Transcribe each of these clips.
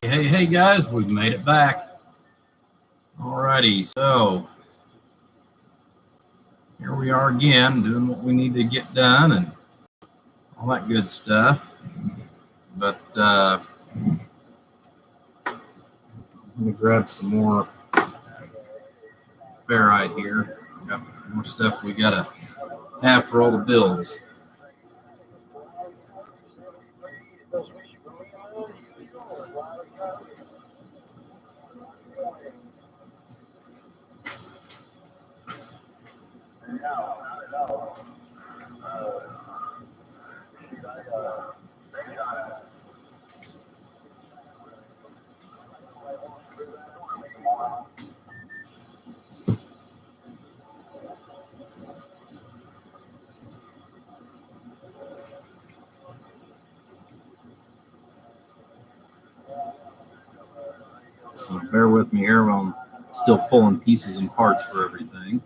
Hey guys, we've made it back. Alrighty, so here we are again doing what we need to get done and all that good stuff. But let me grab some more ferrite here. Got more stuff we gotta have for all the builds. So bear with me here while I'm still pulling pieces and parts for everything.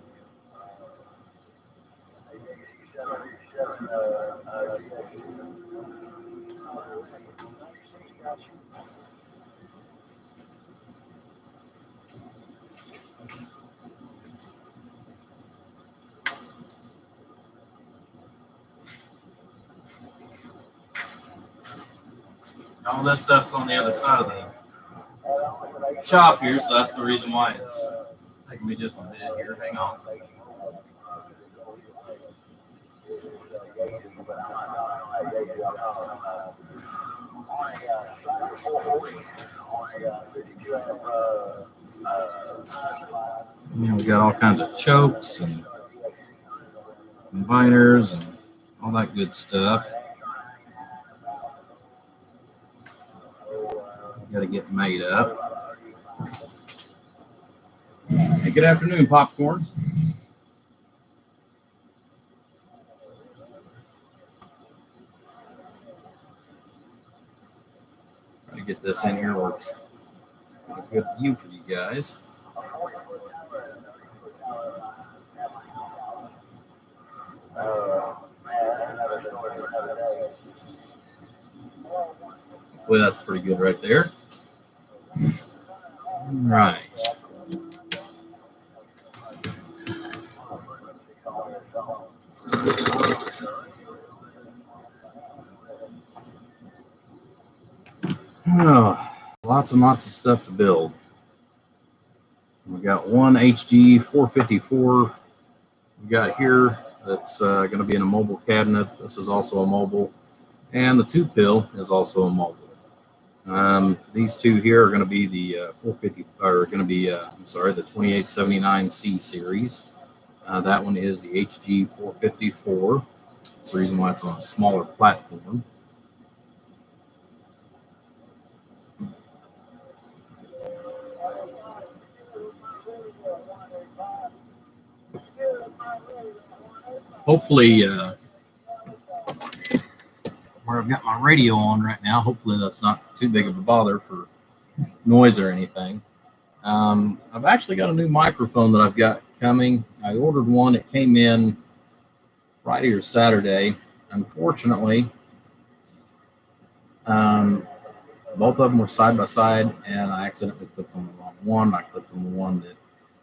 All this stuff's on the other side of the shop here, so that's the reason why it's taking me just a bit here. Hang on. We got all kinds of chokes and combiners and all that good stuff. Got to get made up. Hey, good afternoon, Popcorn. Try to get this in here where it's got a good view for you guys. Hopefully that's pretty good right there. All right. Oh, lots and lots of stuff to build. We got one HG 454 we got here that's going to be in a mobile cabinet. This is also a mobile, and the 2-pill is also a mobile. These two here are going to be the 450, or going to be the 2879C series. That one is the HG 454. That's the reason why it's on a smaller platform. Hopefully, where I've got my radio on right now, hopefully that's not too big of a bother for noise or anything. I've actually got a new microphone that I've got coming. I ordered one. It came in Friday or Saturday. Unfortunately, both of them were side by side, and I accidentally clicked on the wrong one. I clicked on the one that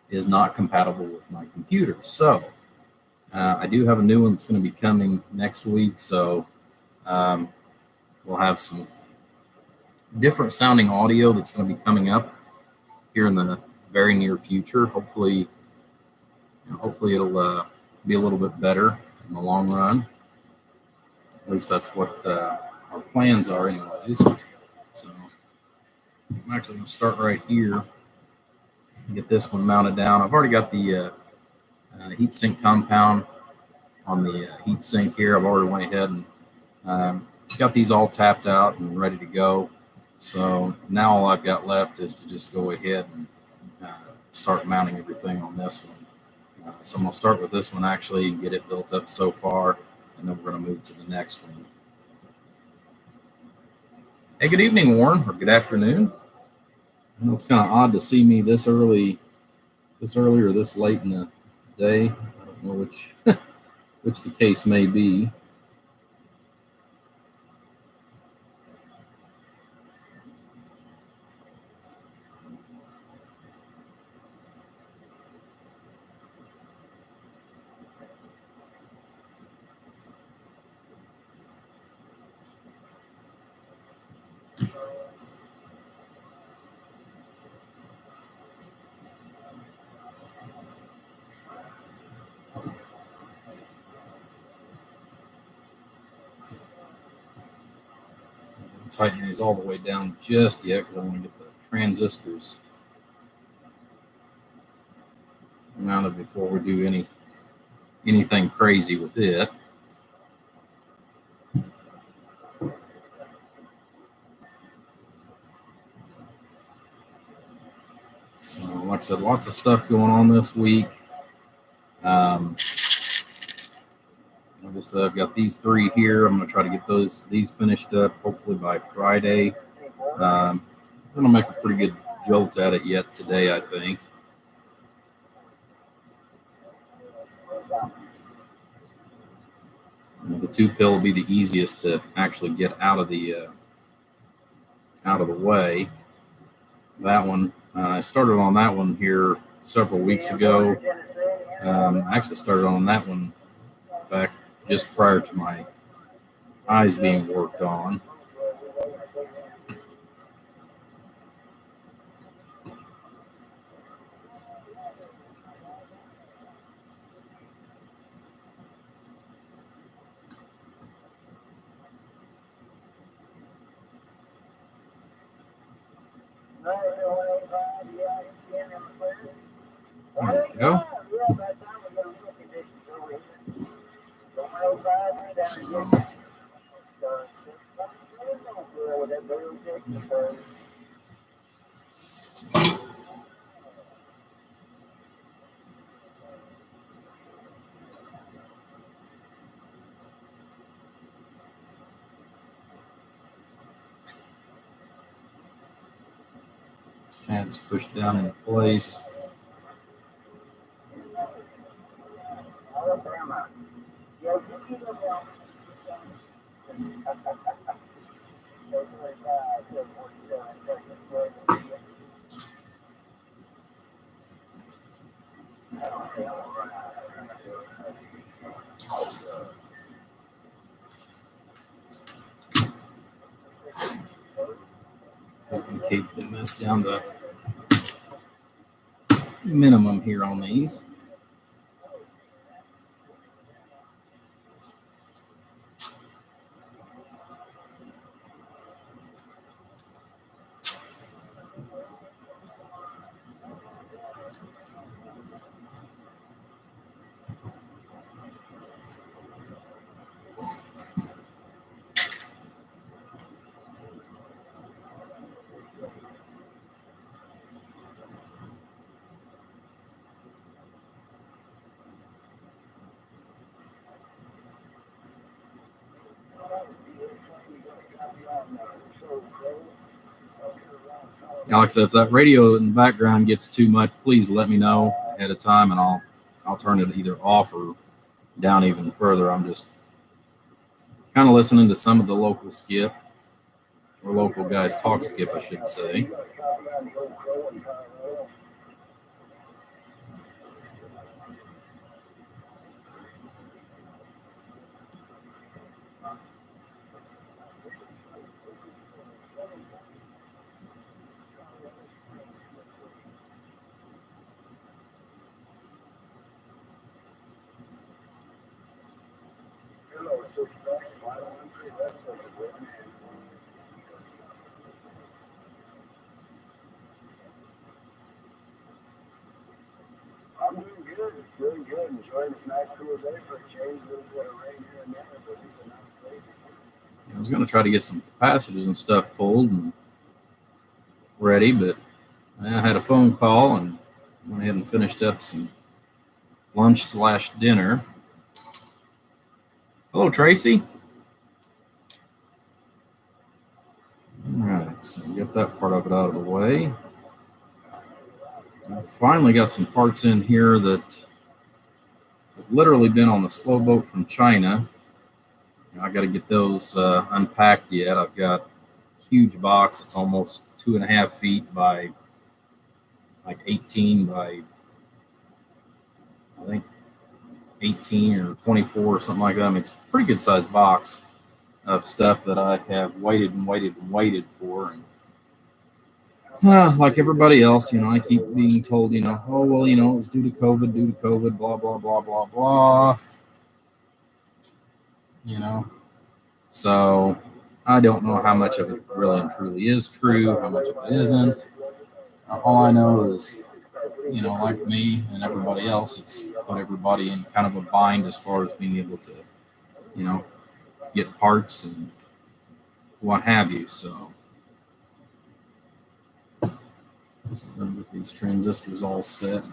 is not compatible with my computer. So I do have a new one that's going to be coming next week. So we'll have some different sounding audio that's going to be coming up here in the very near future. Hopefully it'll be a little bit better in the long run. At least that's what our plans are anyways. So I'm actually going to start right here and get this one mounted down. I've already got the heatsink compound on the heatsink here. I've already went ahead and got these all tapped out and ready to go. So now all I've got left is to just go ahead and start mounting everything on this one. So I'm going to start with this one actually and get it built up so far, and then we're going to move to the next one. Hey, good evening, Warren, or good afternoon. I know it's kind of odd to see me this early or this late in the day. I don't know which the case may be. tighten these all the way down just yet because I want to get the transistors mounted before we do anything crazy with it. So, like I said, lots of stuff going on this week. Obviously, I've got these 3 here. I'm going to try to get these finished up hopefully by Friday. I'm going to make a pretty good jolt at it yet today, I think. The 2-pill will be the easiest to actually get out of the way. That one, I started on that one here several weeks ago. I actually started on that one back just prior to my eyes being worked on. There we go. Tabs pushed down in place. Keep the mess down to minimum here on these. Like I said, if that radio in the background gets too much, please let me know ahead of time, and I'll turn it either off or down even further. I'm just kind of listening to some of the local skip, or local guys talk skip, I should say. I'm doing good. Enjoying this nice cool day for a change. A little bit of rain here and there, but it's not crazy. I was going to try to get some capacitors and stuff pulled and ready, but I had a phone call and went ahead and finished up some lunch/dinner. Hello, Tracy. All right, so we got that part of it out of the way. I finally got some parts in here that have literally been on the slow boat from China. I got to get those unpacked yet. I've got a huge box. It's almost 2.5 feet by like 18 by, I think, 18 or 24 or something like that. I mean, it's a pretty good sized box of stuff that I have waited for. And like everybody else, I keep being told, oh, well, it was due to COVID, blah, blah, blah, blah, blah. So I don't know how much of it really and truly is true, how much of it isn't. All I know is, like me and everybody else, it's put everybody in kind of a bind as far as being able to, get parts and what have you. So I'm going to get these transistors all set.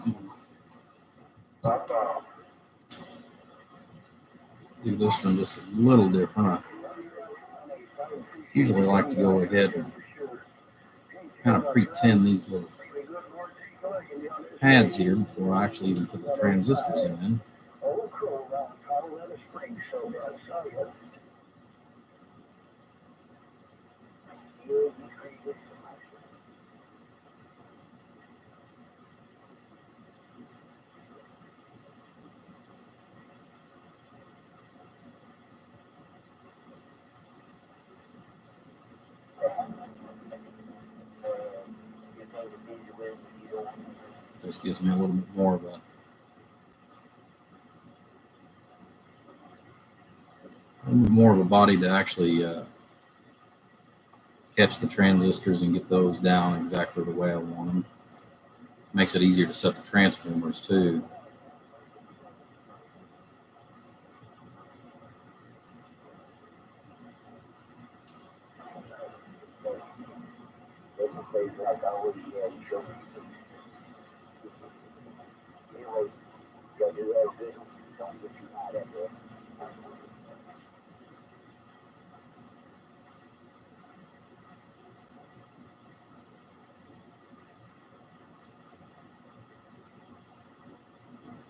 Do this one just a little different. I usually like to go ahead and kind of pretend these little pads here before I actually even put the transistors in. Just gives me a little bit more of a body to actually catch the transistors and get those down exactly the way I want them. Makes it easier to set the transformers too.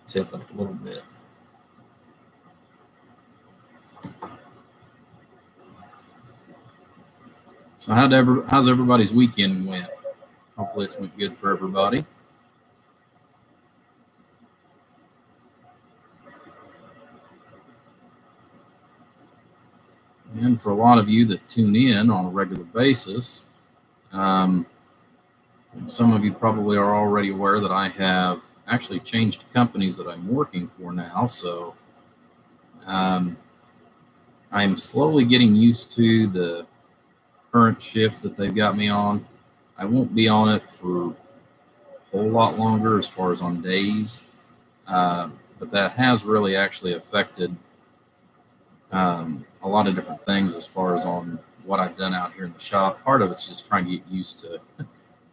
Tip it a little bit. So how's everybody's weekend went? Hopefully it's went good for everybody. And for a lot of you that tune in on a regular basis, some of you probably are already aware that I have actually changed companies that I'm working for now. So I'm slowly getting used to the current shift that they've got me on. I won't be on it for a whole lot longer as far as on days, but that has really actually affected a lot of different things as far as on what I've done out here in the shop. Part of it's just trying to get used to,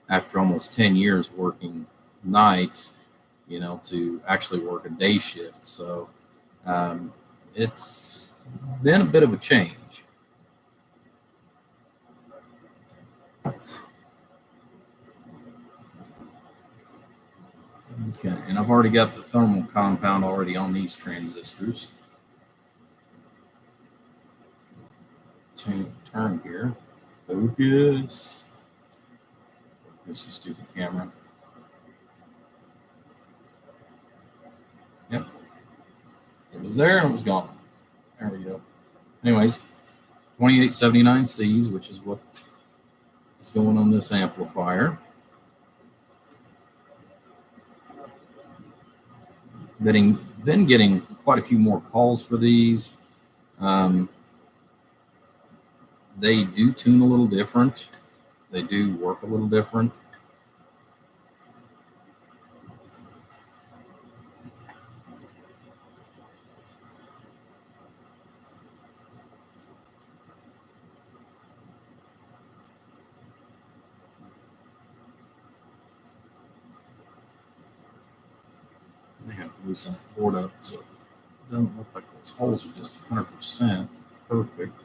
after almost 10 years working nights, to actually work a day shift. So it's been a bit of a change. Okay, and I've already got the thermal compound already on these transistors. Turn here. Focus. This is stupid camera. Yep. It was there and it was gone. There we go. Anyways, 2879Cs, which is what is going on this amplifier. Been getting quite a few more calls for these. They do tune a little different. They do work a little different. I have to loosen that board up so it doesn't look like those holes are just 100% perfect.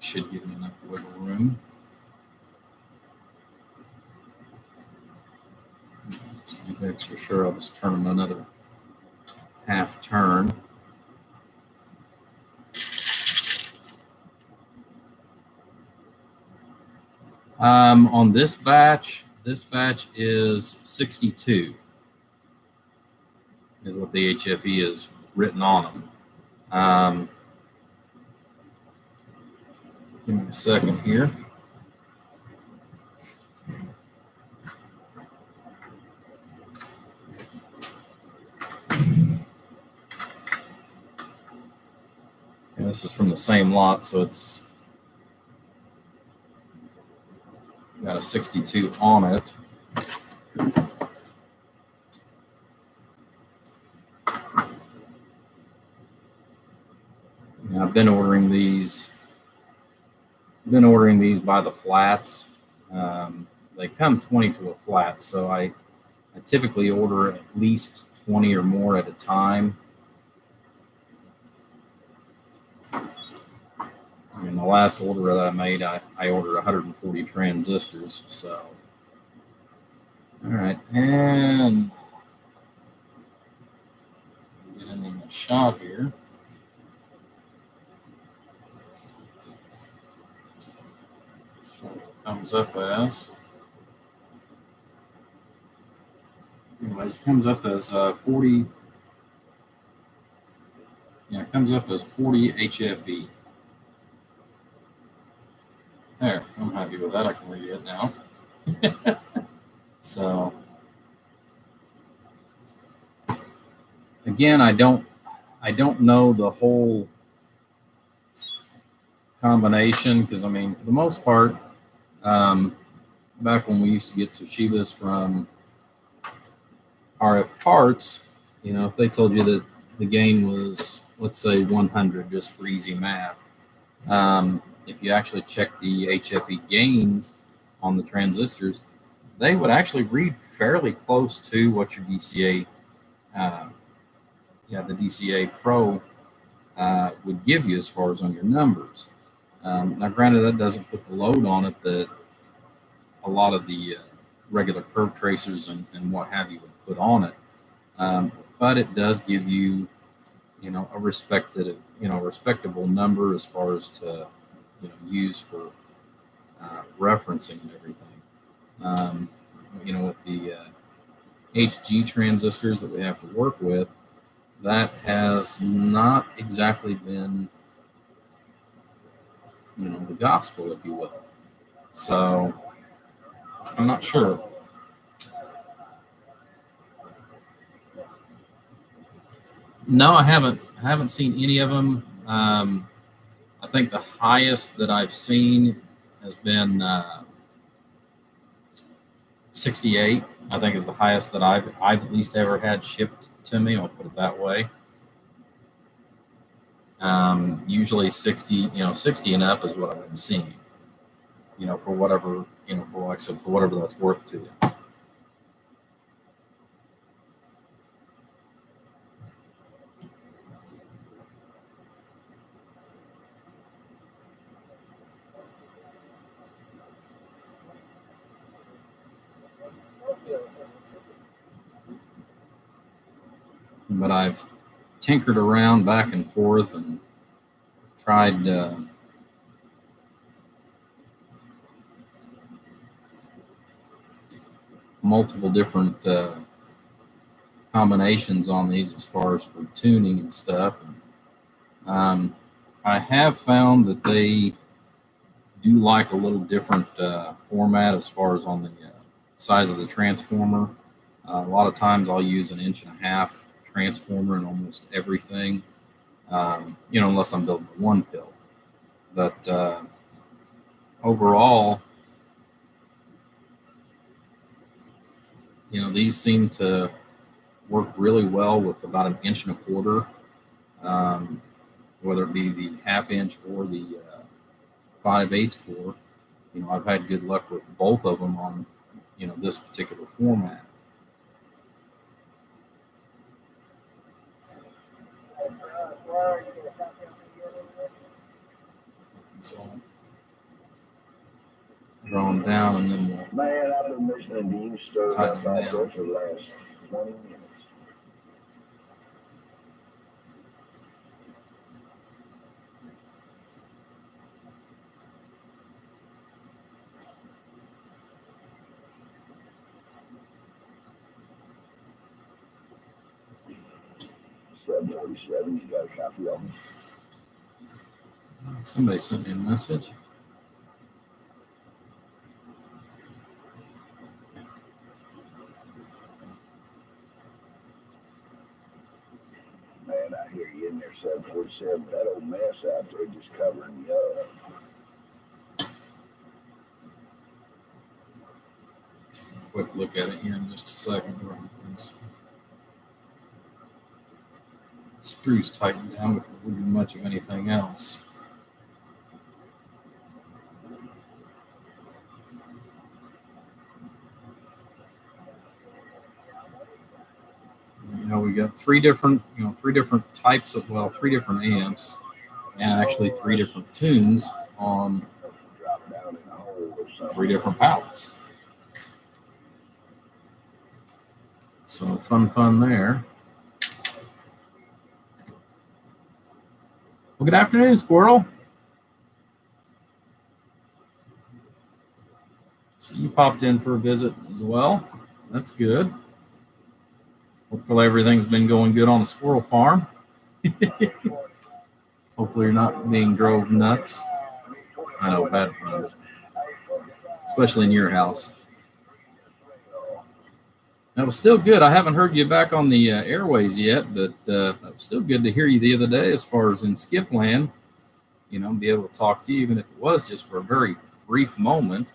Should give me enough wiggle room. To be extra sure, I'll just turn them another half turn. On this batch, This batch is 62, is what the HFE is written on them. Give me a second here. And this is from the same lot, so it's got a 62 on it. And I've been ordering these by the flats. They come 20 to a flat, so I typically order at least 20 or more at a time. And the last order that I made, I ordered 140 transistors. So, all right, and get in the shop here. So it comes up as. Anyways, it comes up as 40. Yeah, it comes up as 40 HFE. There, I'm happy with that. I can read it now. So, again, I don't know the whole combination because, I mean, for the most part, back when we used to get Toshibas from RF Parts, you know, if they told you that the gain was, let's say, 100, just for easy math, if you actually check the HFE gains on the transistors, they would actually read fairly close to what your DCA, the DCA Pro would give you as far as on your numbers. Now, granted, that doesn't put the load on it that a lot of the regular curve tracers and what have you would put on it, but it does give you, a respectable number as far as to, use for referencing and everything. With the HG transistors that we have to work with, that has not exactly been, the gospel, if you will. So I'm not sure. No, I haven't seen any of them. I think the highest that I've seen has been 68. I think is the highest that I've at least ever had shipped to me. I'll put it that way. Usually 60, 60 and up is what I've been seeing. For whatever, for like I said, for whatever that's worth to you. But I've tinkered around back and forth and tried multiple different combinations on these as far as for tuning and stuff. And, I have found that they do like a little different format as far as on the size of the transformer. A lot of times I'll use an 1.5-inch transformer in almost everything, unless I'm building a 1-pill. But overall, these seem to work really well with about 1.25 inch, whether it be the 1/2 inch or the 5/8 core. I've had good luck with both of them on, this particular format. So draw them down and then we'll Man, I've been listening to you stir tighten up them like down. that for the last 20 minutes. 47. You got a copy of them? Somebody sent me a message. Man, I hear you in there, 747. That old mess out there just covering you up. Quick look at it here in just a second. These screws tightened down before we do much of anything else. We got three different types of, three different amps, and actually three different tunes on three different pallets. So fun there. Well, good afternoon, Squirrel. So you popped in for a visit as well. That's good. Hopefully everything's been going good on the squirrel farm. Hopefully you're not being drove nuts. I know, bad, especially in your house. That was still good. I haven't heard you back on the airways yet, but that was still good to hear you the other day as far as in Skip Land. Be able to talk to you, even if it was just for a very brief moment.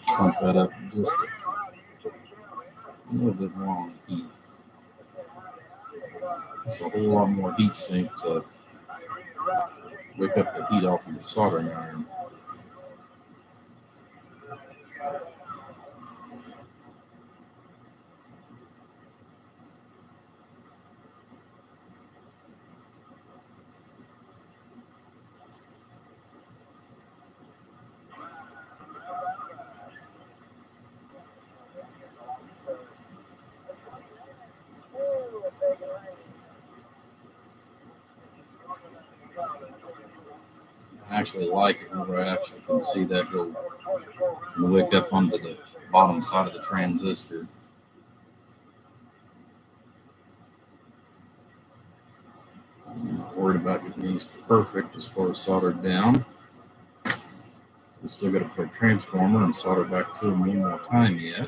Pump that up just a little bit more on the heat. It's a whole lot more heat sink to wake up the heat off of your soldering iron. I actually like it where I actually can see that go wick up onto the bottom side of the transistor. I'm not worried about getting these perfect as far as soldered down. We still got to put a transformer and solder back to them one more time yet.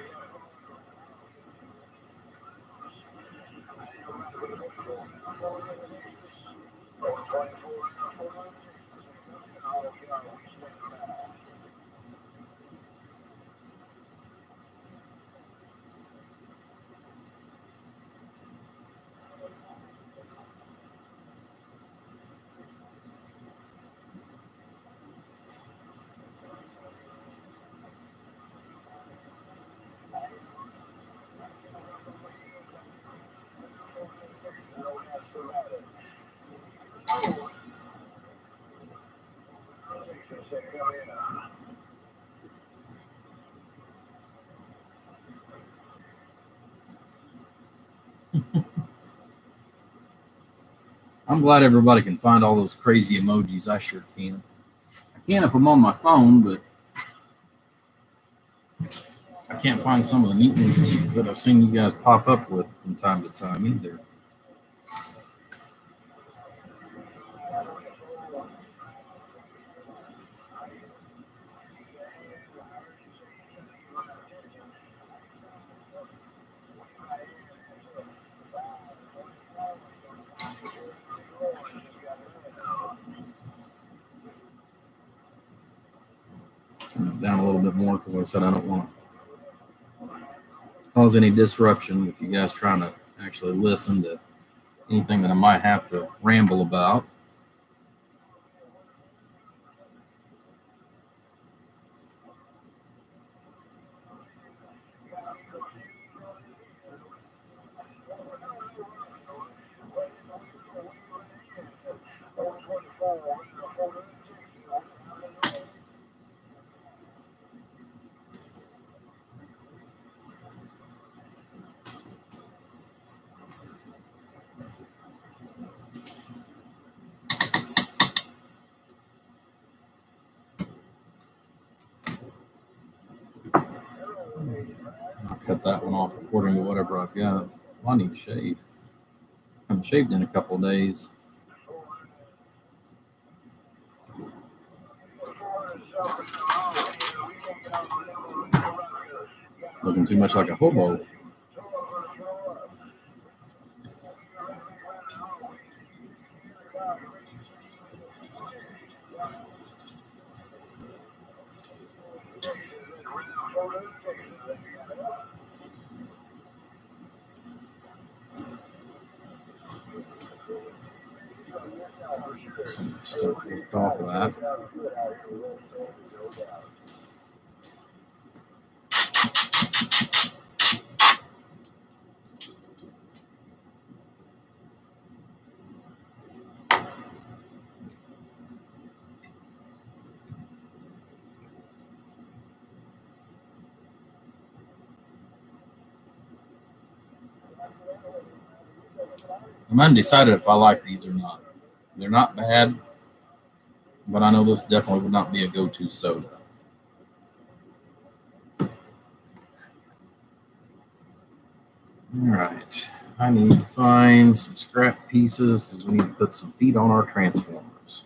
I'm glad everybody can find all those crazy emojis. I sure can. I can if I'm on my phone, but I can't find some of the neat ones that I've seen you guys pop up with from time to time either. Turn it down a little bit more because, like I said, I don't want to cause any disruption with you guys trying to actually listen to anything that I might have to ramble about. cut that one off according to whatever I've got. Well, I need to shave. I haven't shaved in a couple of days. Looking too much like a hobo. Some stuff ripped off of that. I'm undecided if I like these or not. They're not bad, but I know this definitely would not be a go-to soda. All right, I need to find some scrap pieces because we need to put some feet on our transformers.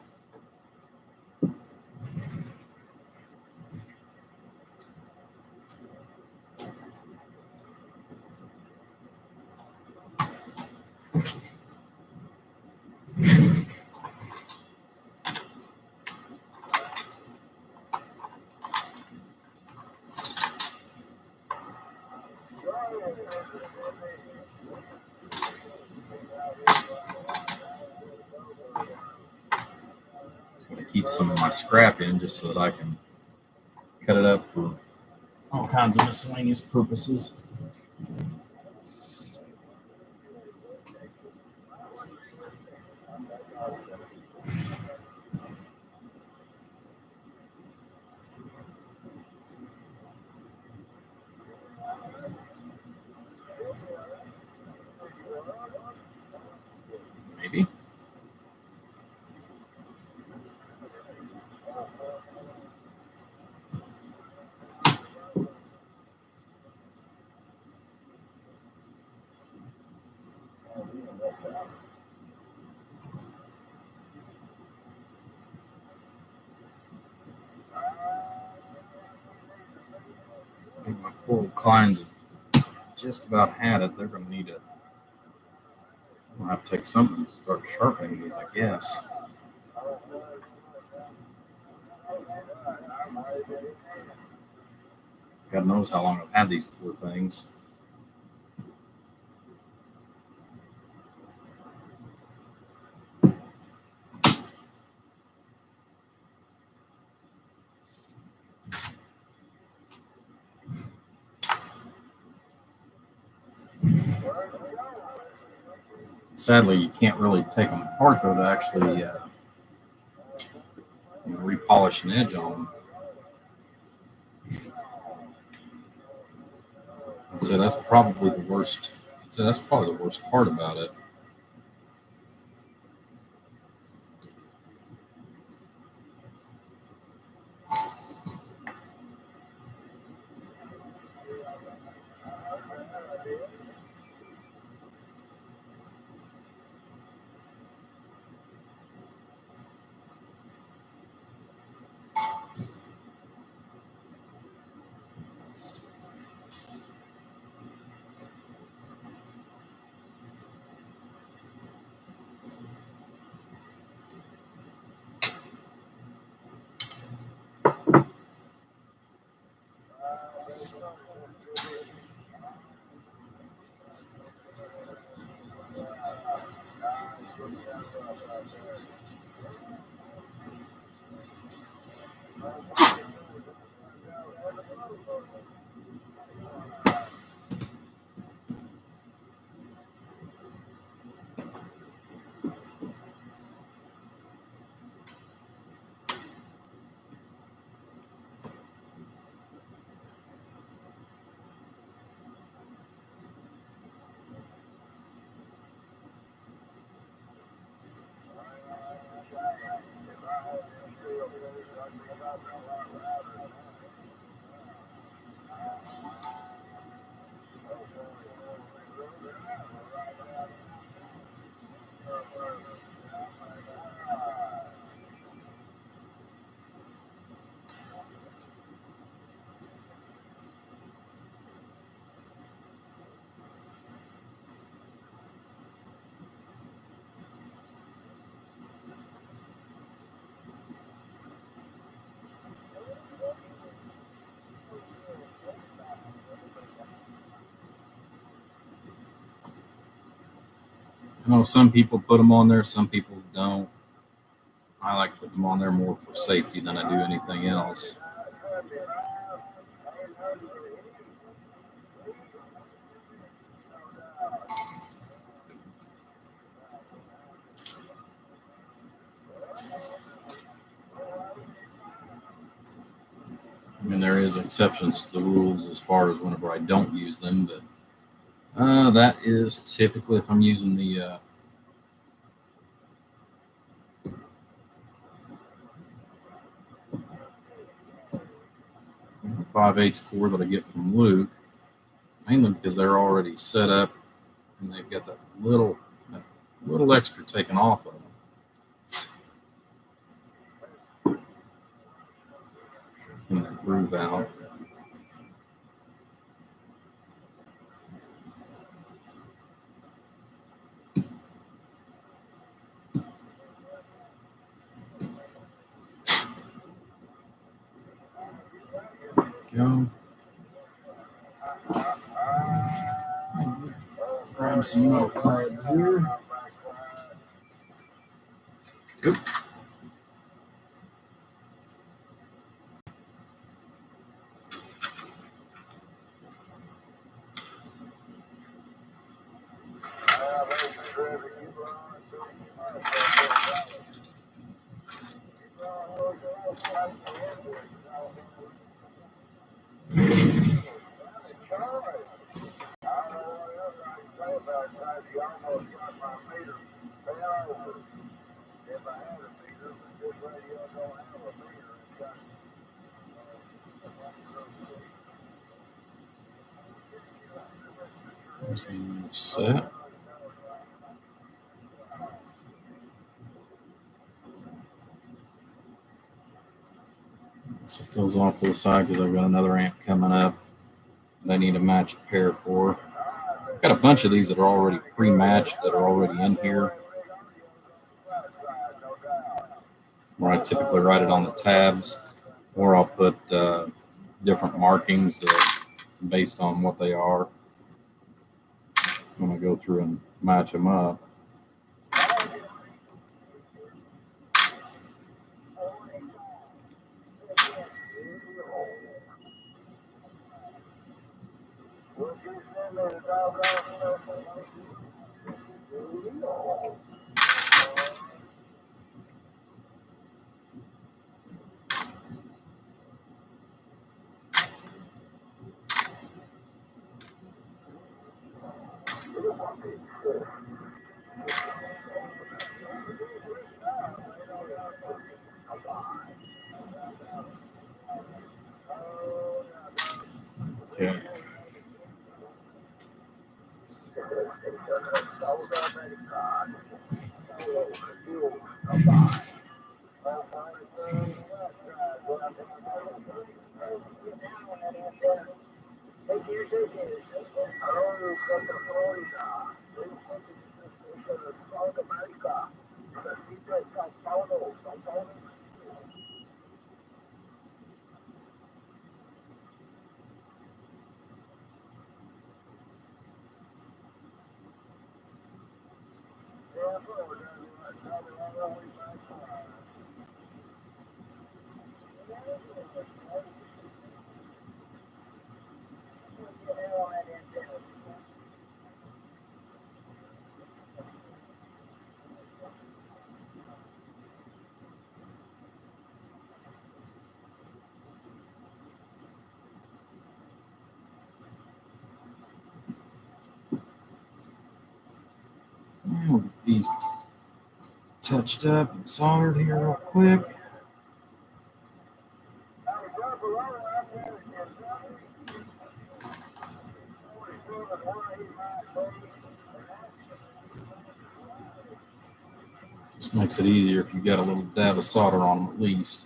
I'm going to keep some of my scrap in just so that I can cut it up for all kinds of miscellaneous purposes. Maybe. I think my poor old clients have just about had it. They're going to need to. I'll have to take something to start sharpening these, I guess. God knows how long I've had these poor things. Sadly, you can't really take them apart though to actually repolish an edge on them. I'd say that's probably the worst. I'd say that's probably the worst part about it. I know some people put them on there, some people don't. I like putting them on there more for safety than I do anything else. I mean, there is exceptions to the rules as far as whenever I don't use them, but that is typically if I'm using the 5/8 core that I get from Luke, mainly because they're already set up and they've got that little extra taken off of them. And that groove out. Go. Grab some more pads here. Oop. Set. Set those off to the side because I've got another amp coming up that I need a matched pair for. I've got a bunch of these that are already pre-matched that are already in here, where I typically write it on the tabs, or I'll put different markings that based on what they are when I go through and match them up. Okay. We'll get these touched up and soldered here real quick. Just makes it easier if you've got a little dab of solder on them at least.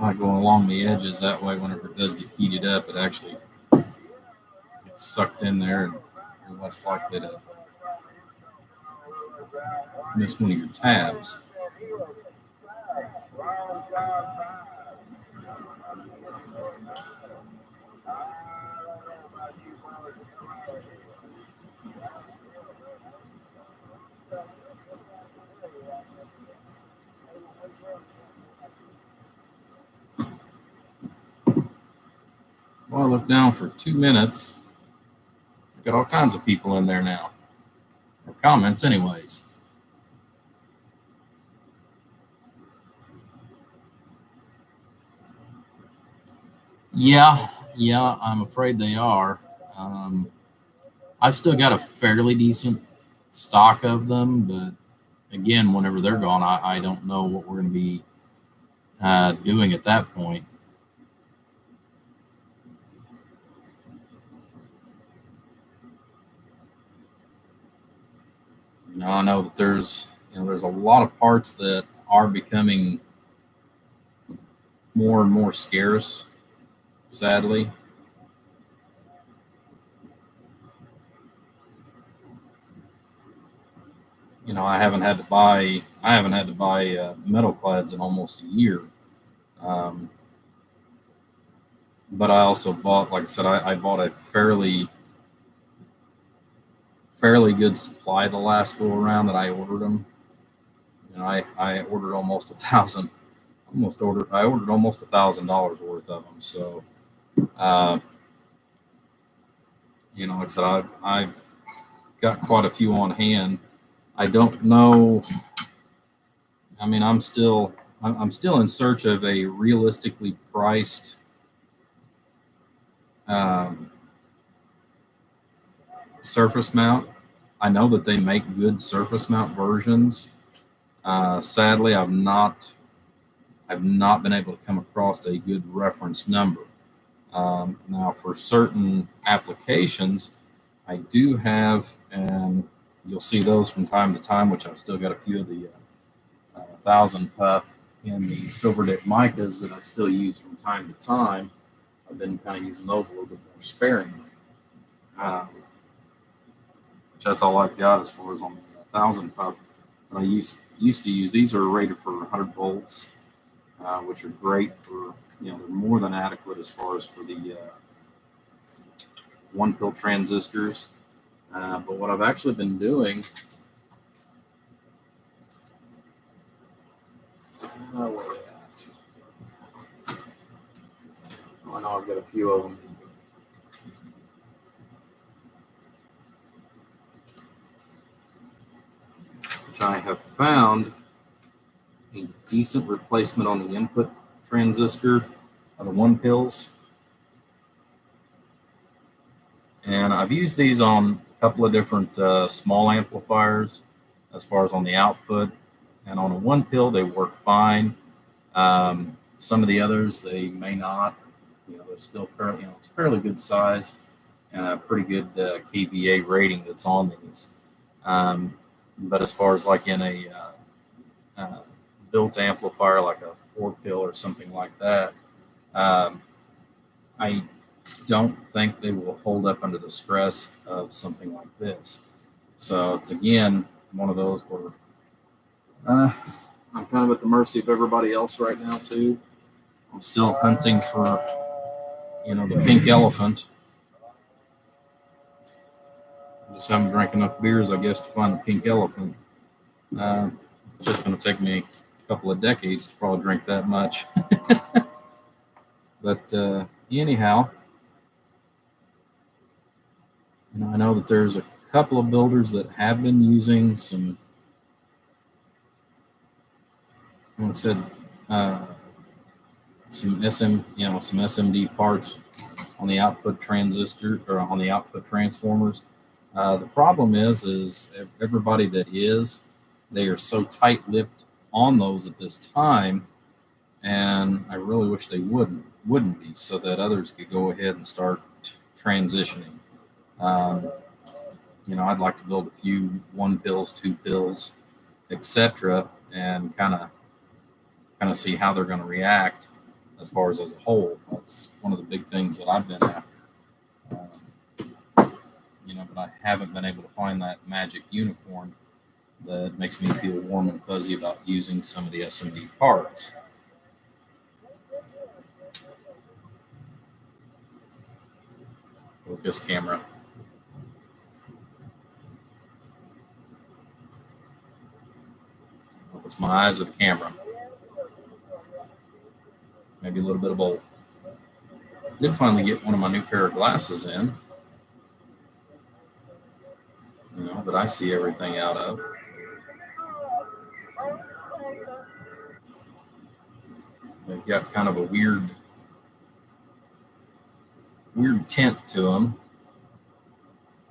I go along the edges. That way, whenever it does get heated up, it actually gets sucked in there, and you're less likely to miss one of your tabs. Well, I looked down for 2 minutes. Got all kinds of people in there now. Or comments, anyways. Yeah, I'm afraid they are. I've still got a fairly decent stock of them, but again, whenever they're gone, I don't know what we're going to be doing at that point. I know that there's a lot of parts that are becoming more and more scarce, sadly. I haven't had to buy metal clads in almost a year. But I also bought, like I said, I bought a fairly good supply the last go around that I ordered them. I ordered almost $1,000. I ordered almost $1,000 worth of them. So, like I said, I've got quite a few on hand. I don't know. I mean, I'm still in search of a realistically priced surface mount. I know that they make good surface mount versions. Sadly, I've not been able to come across a good reference number. Now, for certain applications, I do have, and you'll see those from time to time, which I've still got a few of the 1000 puff and the Silvertip micas that I still use from time to time. I've been kind of using those a little bit more sparingly. Which that's all I've got as far as on the 1000 puff. And I used to use, these are rated for 100 volts, which are great for, they're more than adequate as far as for the one pill transistors. But what I've actually been doing, where are they at? Oh, I know I've got a few of them. Which I have found a decent replacement on the input transistor of the one pills. And I've used these on a couple of different small amplifiers as far as on the output. And on a one pill, they work fine. Some of the others, they may not. They're still fairly, it's fairly good size and a pretty good kVA rating that's on these. But as far as like in a built amplifier, like a 4-pill or something like that, I don't think they will hold up under the stress of something like this. So it's again one of those where I'm kind of at the mercy of everybody else right now too. I'm still hunting for the pink elephant. I just haven't drank enough beers, I guess, to find the pink elephant. It's just going to take me a couple of decades to probably drink that much. But anyhow, I know that there's a couple of builders that have been using some, like I said, some SMD parts on the output transistor or on the output transformers. The problem is everybody they are so tight-lipped on those at this time, and I really wish they wouldn't be, so that others could go ahead and start transitioning. I'd like to build a few 1 pills, 2 pills, etc., and kind of see how they're going to react as far as a whole. That's one of the big things that I've been after. But I haven't been able to find that magic unicorn that makes me feel warm and fuzzy about using some of the SMD parts. Focus camera. If it's my eyes or the camera. Maybe a little bit of both. Did finally get one of my new pair of glasses in. That I see everything out of. They've got kind of a weird tint to them,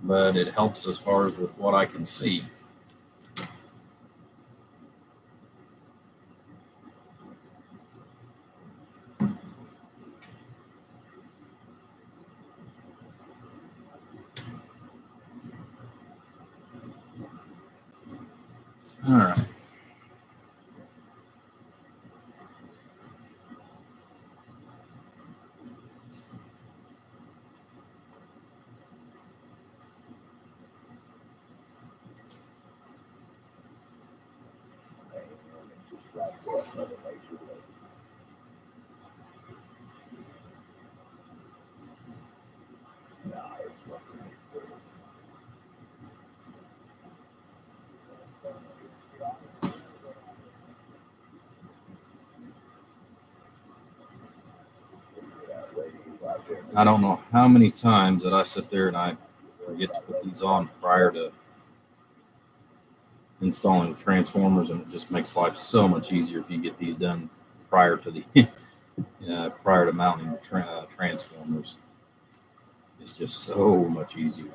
but it helps as far as with what I can see. All right. I don't know how many times that I sit there and I forget to put these on prior to installing transformers, and it just makes life so much easier if you get these done prior to the prior to mounting the transformers. It's just so much easier.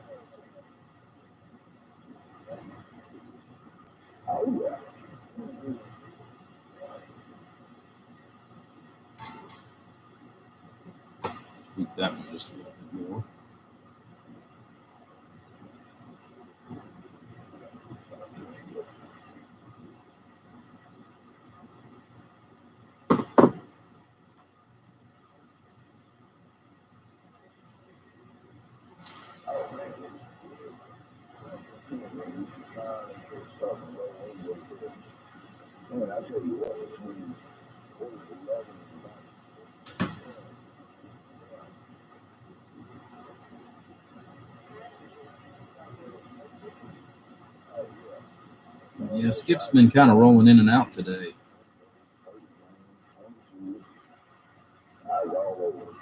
Tweak that one just a little bit more. Man, I tell you what, between quarter to 11 and Yeah, Skip's been kind of rolling in and out today. I was all over.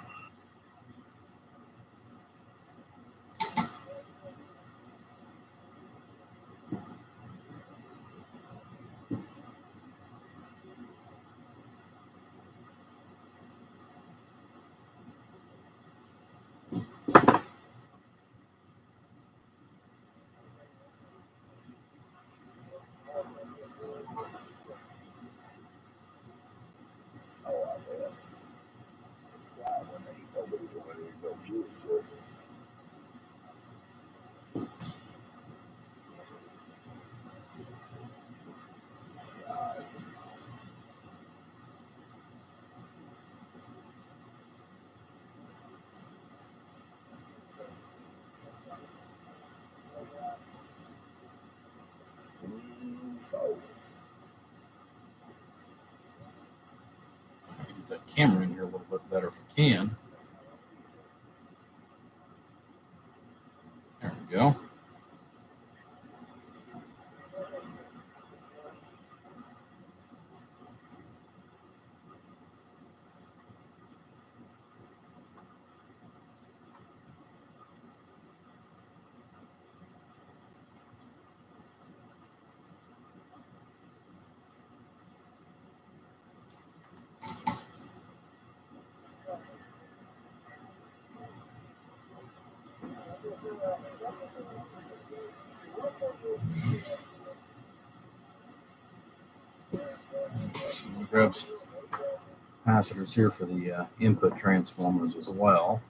Oh, I bet. Wow, when they nobody go in there and go shoot it. So, Get that camera in here a little bit better if I can. There we go. So we'll grab some capacitors here for the input transformers as well.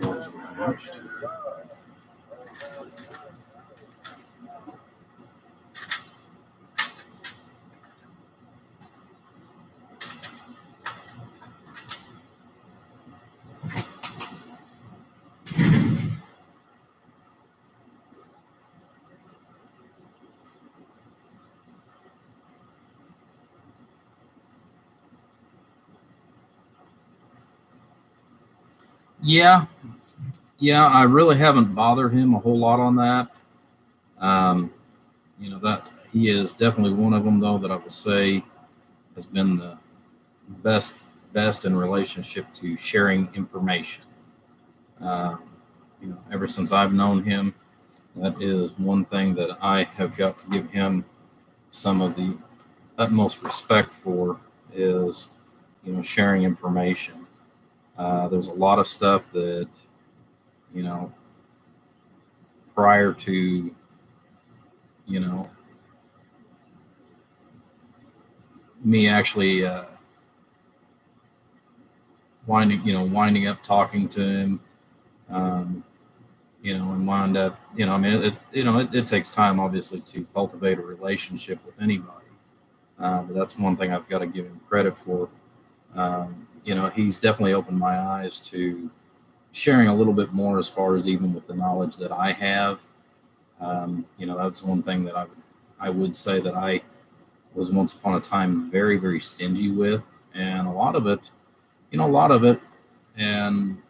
Those are matched. Yeah, I really haven't bothered him a whole lot on that. Um, that he is definitely one of them, though, that I will say has been the best in relationship to sharing information. Um, ever since I've known him, that is one thing that I have got to give him some of the utmost respect for is, sharing information. There's a lot of stuff that, you know, prior to, you know, me actually winding up talking to him, um, and wind up, I mean, it takes time, obviously, to cultivate a relationship with anybody. But that's one thing I've got to give him credit for. He's definitely opened my eyes to sharing a little bit more as far as even with the knowledge that I have. That's one thing that I would say that I was once upon a time very, very stingy with. And a lot of it, and,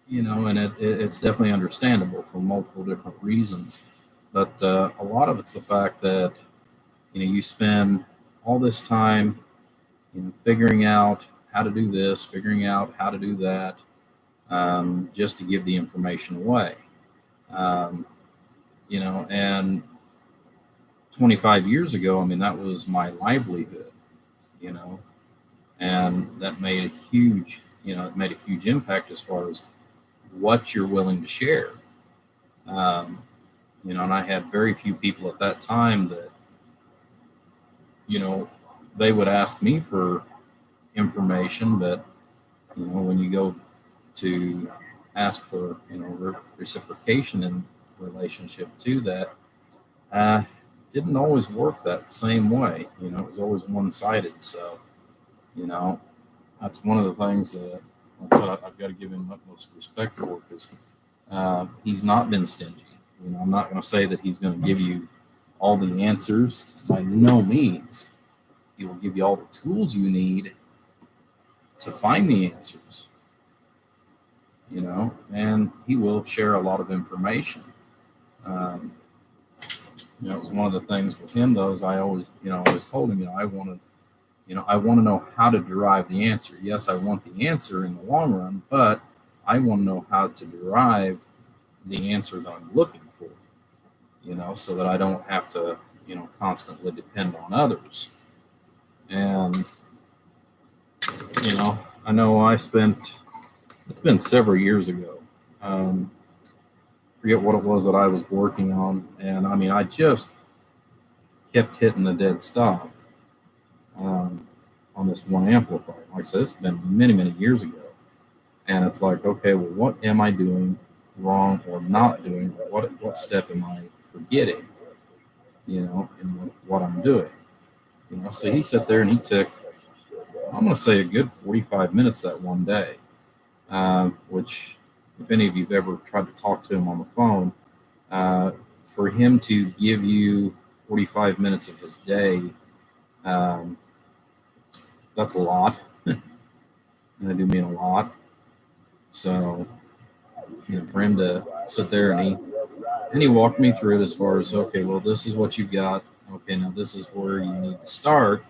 and it's definitely understandable for multiple different reasons. But a lot of it's the fact that, you spend all this time, figuring out how to do this, figuring out how to do that, just to give the information away. Um, and 25 years ago, I mean, that was my livelihood, you know, and that made it made a huge impact as far as what you're willing to share. Um, and I had very few people at that time that, they would ask me for information, but, when you go to ask for, reciprocation in relationship to that, uh, didn't always work that same way. It was always one sided. So, you know, that's one of the things that like I said, I've got to give him utmost respect for because he's not been stingy. I'm not going to say that he's going to give you all the answers by no means. He will give you all the tools you need to find the answers, and he will share a lot of information. Um, it was one of the things with him, though, is I always told him, I want to know how to derive the answer. Yes, I want the answer in the long run, but I want to know how to derive the answer that I'm looking for, so that I don't have to, constantly depend on others. And, I know it's been several years ago. Forget what it was that I was working on. And I mean, I just kept hitting the dead stop on this one amplifier. Like I said, it's been many, many years ago. And it's like, okay, well, what am I doing wrong or not doing? What step am I forgetting, in what I'm doing? So he sat there and he took, I'm going to say, a good 45 minutes that one day, which, if any of you've ever tried to talk to him on the phone, for him to give you 45 minutes of his day, that's a lot. And I do mean a lot. So, for him to sit there and he walked me through it as far as, okay, well, this is what you've got. Okay, now this is where you need to start,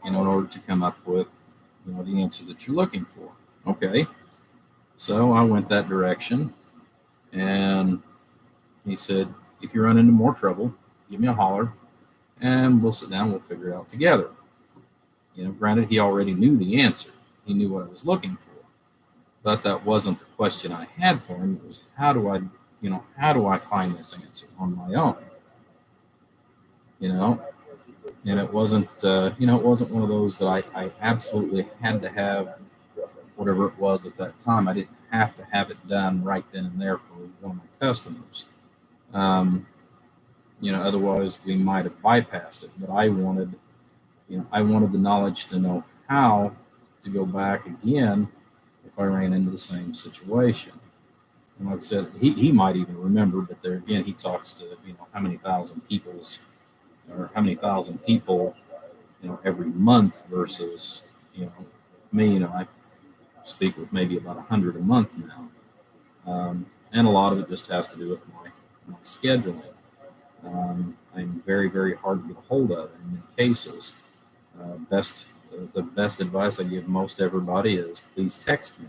in order to come up with, the answer that you're looking for. Okay. So I went that direction, and he said, if you run into more trouble, give me a holler, and we'll sit down, we'll figure it out together. Granted, he already knew the answer. He knew what I was looking for. But that wasn't the question I had for him. It was, how do I find this answer on my own? And it wasn't one of those that I absolutely had to have whatever it was at that time. I didn't have to have it done right then and there for one of my customers. Otherwise we might have bypassed it. But I wanted the knowledge to know how to go back again if I ran into the same situation. And like I said, he might even remember, but there again, he talks to how many thousand people every month versus with me, I speak with maybe about 100 a month now, and a lot of it just has to do with my scheduling. I'm very, very hard to get a hold of in many cases. The best advice I give most everybody is please text me.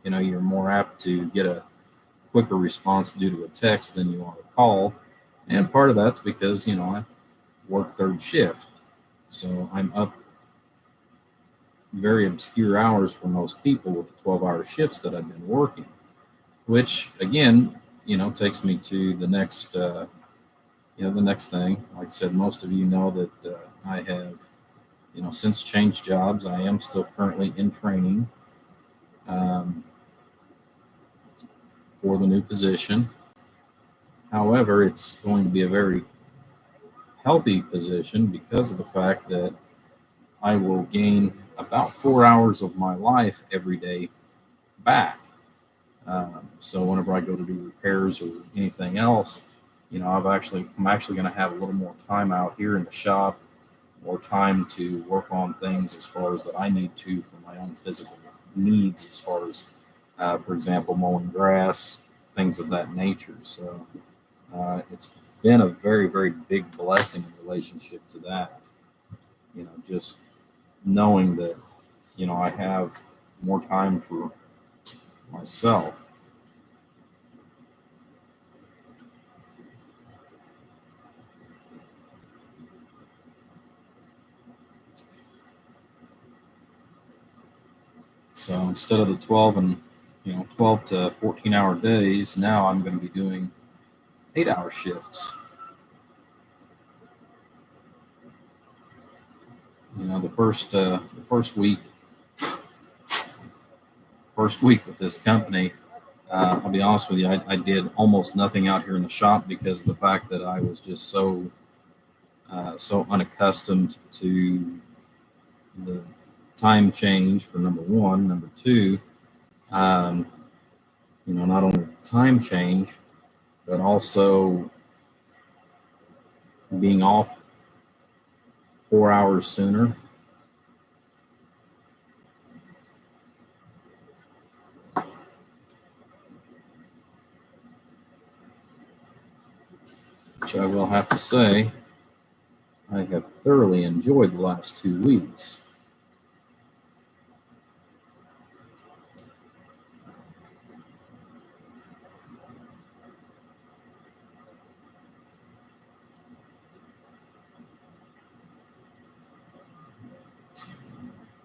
You're more apt to get a quicker response due to a text than you are a call. And part of that's because, I work third shift. So I'm up very obscure hours for most people with the 12-hour shifts that I've been working, which again, takes me to the next, the next thing. Like I said, most of you know that I have, since changed jobs. I am still currently in training for the new position. However, it's going to be a very healthy position because of the fact that I will gain about 4 hours of my life every day back. So whenever I go to do repairs or anything else, I'm actually going to have a little more time out here in the shop, more time to work on things as far as that I need to for my own physical needs, as far as, for example, mowing grass, things of that nature. So it's been a very, very big blessing in relationship to that. Just knowing that, I have more time for myself. So instead of the 12 to 14-hour days, now I'm going to be doing 8-hour shifts. The first week with this company, I'll be honest with you, I did almost nothing out here in the shop because of the fact that I was just so unaccustomed to the time change, for number one. Number two, not only the time change, but also being off 4 hours sooner. Which I will have to say, I have thoroughly enjoyed the last 2 weeks.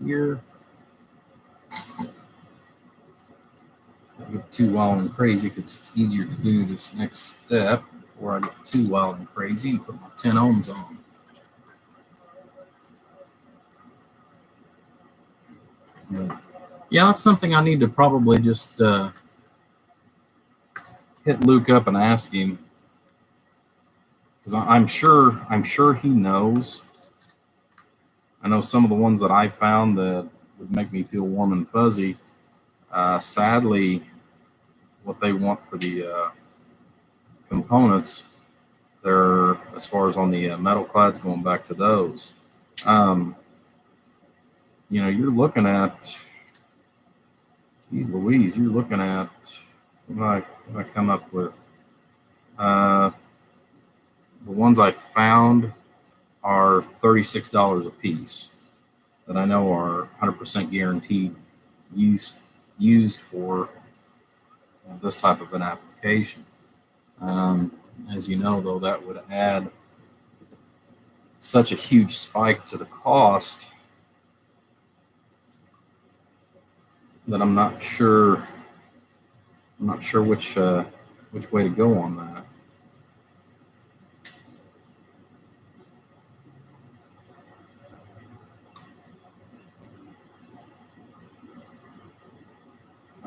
Here, I get too wild and crazy because it's easier to do this next step before I get too wild and crazy and put my 10 ohms on. But yeah, that's something I need to probably just hit Luke up and ask him, because I'm sure he knows. I know some of the ones that I found that would make me feel warm and fuzzy. Sadly, what they want for the components, they're, as far as on the metal clads, going back to those. You're looking at, geez Louise, you're looking at, what I come up with? The ones I found are $36 a piece that I know are 100% guaranteed used for this type of an application. As you know, though, that would add such a huge spike to the cost that I'm not sure which way to go on that.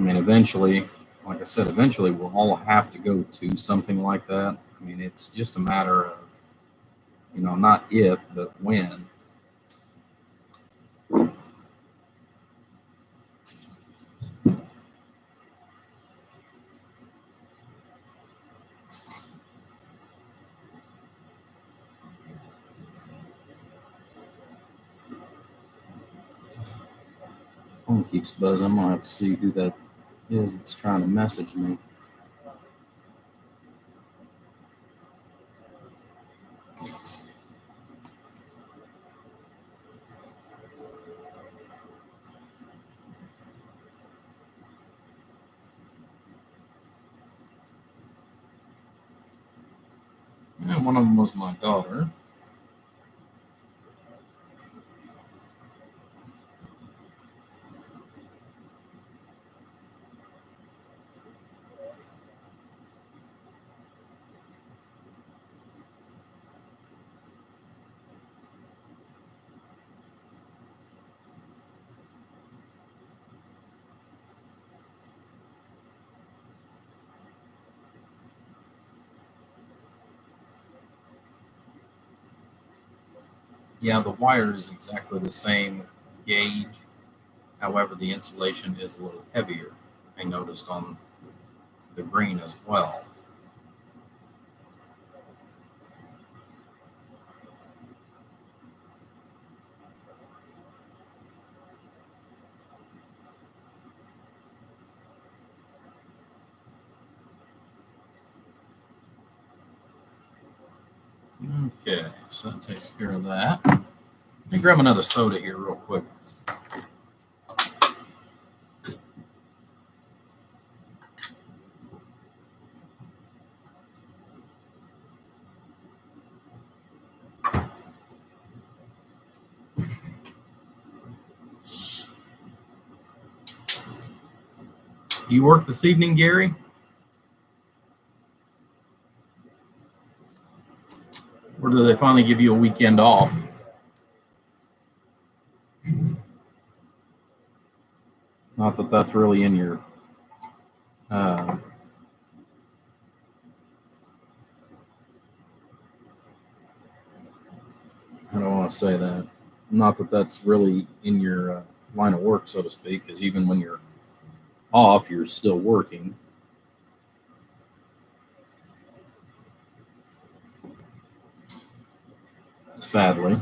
mean, eventually, like I said, eventually we'll all have to go to something like that. I mean, it's just a matter of, not if, but when. Phone keeps buzzing. I'm gonna have to see who that is that's trying to message me. And one of them was my daughter. Yeah, the wire is exactly the same gauge. However, the insulation is a little heavier. I noticed on the green as well. Okay, so that takes care of that. Let me grab another soda here real quick. You work this evening, Gary? Or do they finally give you a weekend off? Not that that's really in your I don't want to say that. Not that that's really in your line of work, so to speak, because even when you're off, you're still working. Sadly.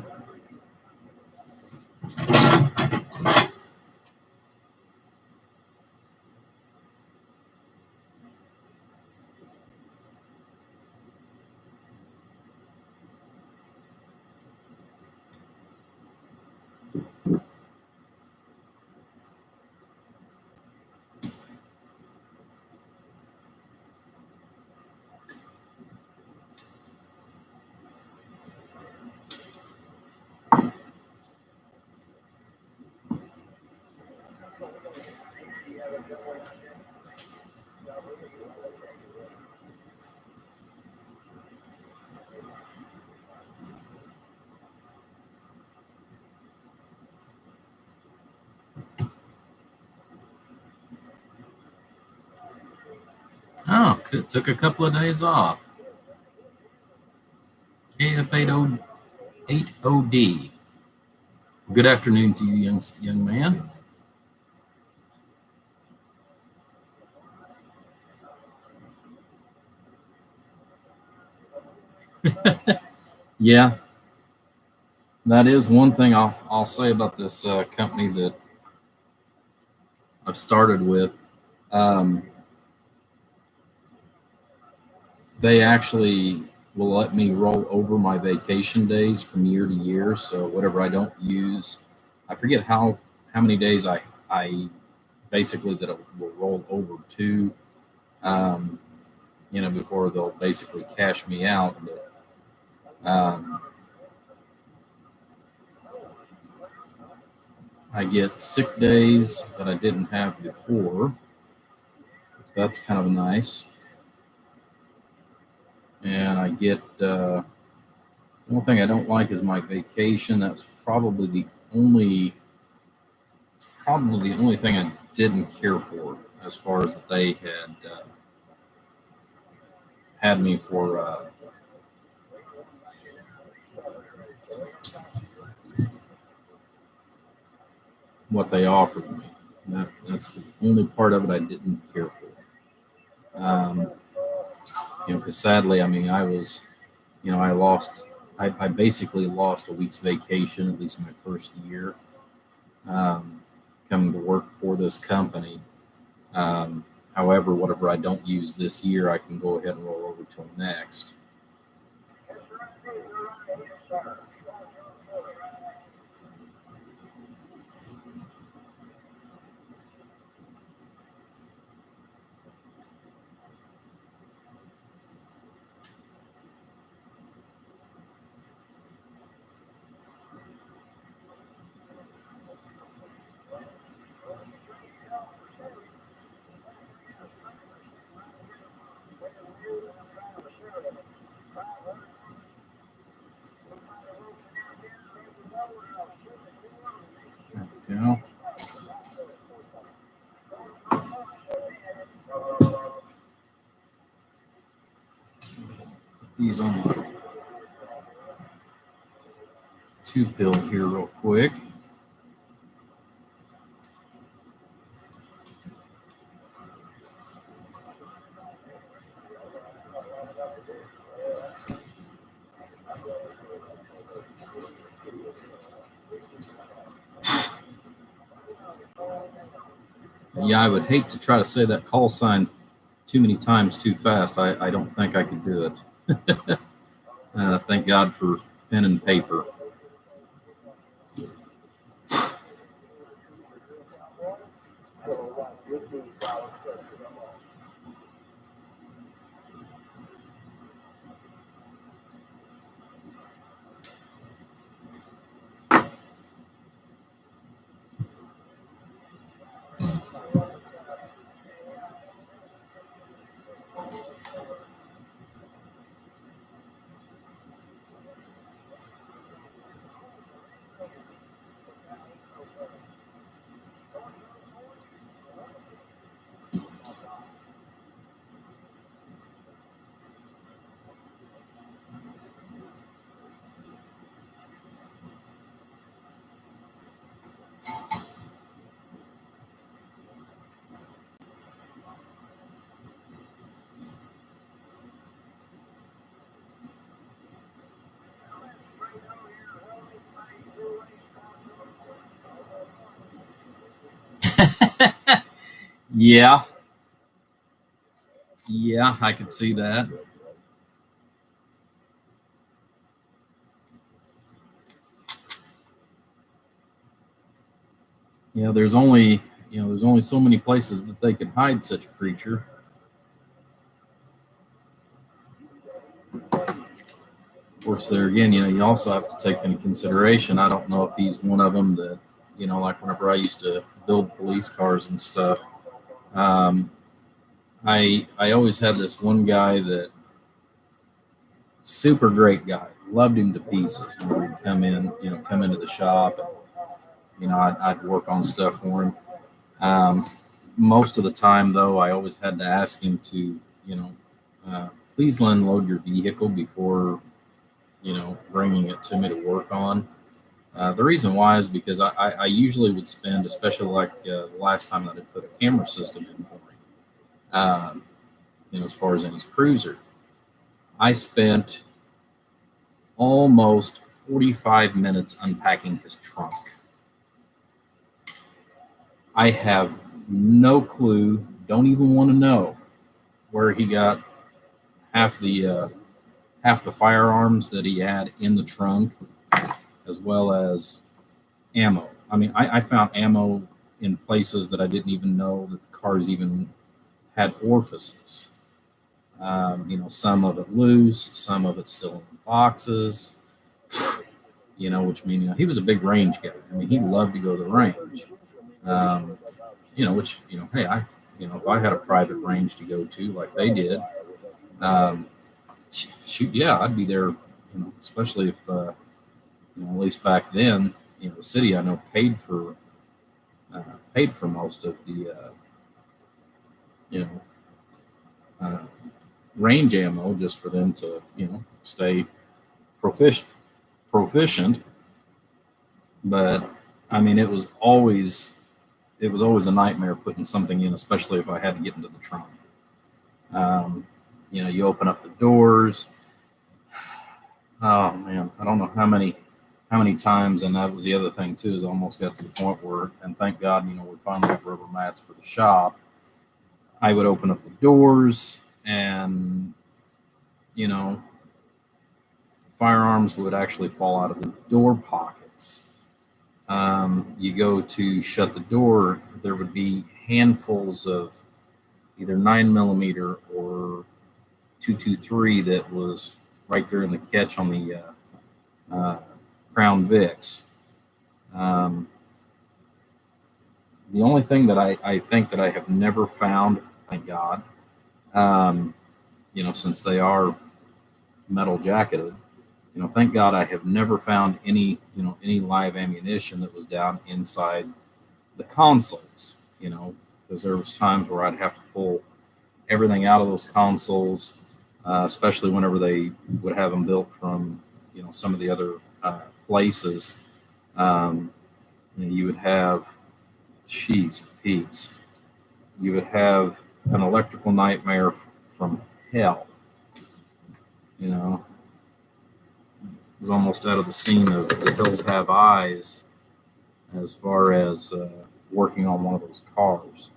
Oh, took a couple of days off. KF80D. Good afternoon to you, young man. Yeah, that is one thing I'll say about this company that I've started with. They actually will let me roll over my vacation days from year to year. So whatever I don't use, I forget how many days I basically that it will roll over to, before they'll basically cash me out. But I get sick days that I didn't have before. So that's kind of nice. And I get the one thing I don't like is my vacation. That's probably probably the only thing I didn't care for, as far as that they had me for what they offered me. That's the only part of it I didn't care for. Because sadly, I mean, I was, I basically lost a week's vacation, at least my first year, coming to work for this company. However, whatever I don't use this year, I can go ahead and roll over to next. You know, these on the 2-pill here real quick. Yeah, I would hate to try to say that call sign too many times too fast. I don't think I could do it. Thank God for pen and paper. Yeah. Yeah, I could see that. Yeah, there's only so many places that they could hide such a creature. Of course, there again, you also have to take into consideration. I don't know if he's one of them that, like whenever I used to build police cars and stuff, I always had this one guy that super great guy, loved him to pieces. When he'd come into the shop, and I'd work on stuff for him. Most of the time, though, I always had to ask him to, please unload your vehicle before, bringing it to me to work on. The reason why is because I usually would spend, especially like the last time that I put a camera system in for him, as far as in his cruiser, I spent almost 45 minutes unpacking his trunk. I have no clue, don't even want to know where he got half the firearms that he had in the trunk, as well as ammo. I mean, I found ammo in places that I didn't even know that the cars even had orifices. Some of it loose, some of it still in boxes. Which means he was a big range guy. I mean, he loved to go to the range. Hey, if I had a private range to go to like they did, shoot, yeah, I'd be there. Especially if, at least back then, the city I know paid for paid for most of the range ammo just for them to stay proficient. But I mean, it was always a nightmare putting something in, especially if I had to get into the trunk. You open up the doors. Oh man, I don't know how many times, and that was the other thing too, is I almost got to the point where, and thank God, we finally got rubber mats for the shop. I would open up the doors and, firearms would actually fall out of the door pockets. You go to shut the door, there would be handfuls of either 9mm or 223 that was right there in the catch on the Crown Vics. The only thing that I think that I have never found, thank God, since they are metal jacketed, thank God I have never found any live ammunition that was down inside the consoles, because there was times where I'd have to pull everything out of those consoles, especially whenever they would have them built from, some of the other places. You would have, geez, Pete's, you would have an electrical nightmare from hell. It was almost out of the scene of The Hills Have Eyes as far as working on one of those cars.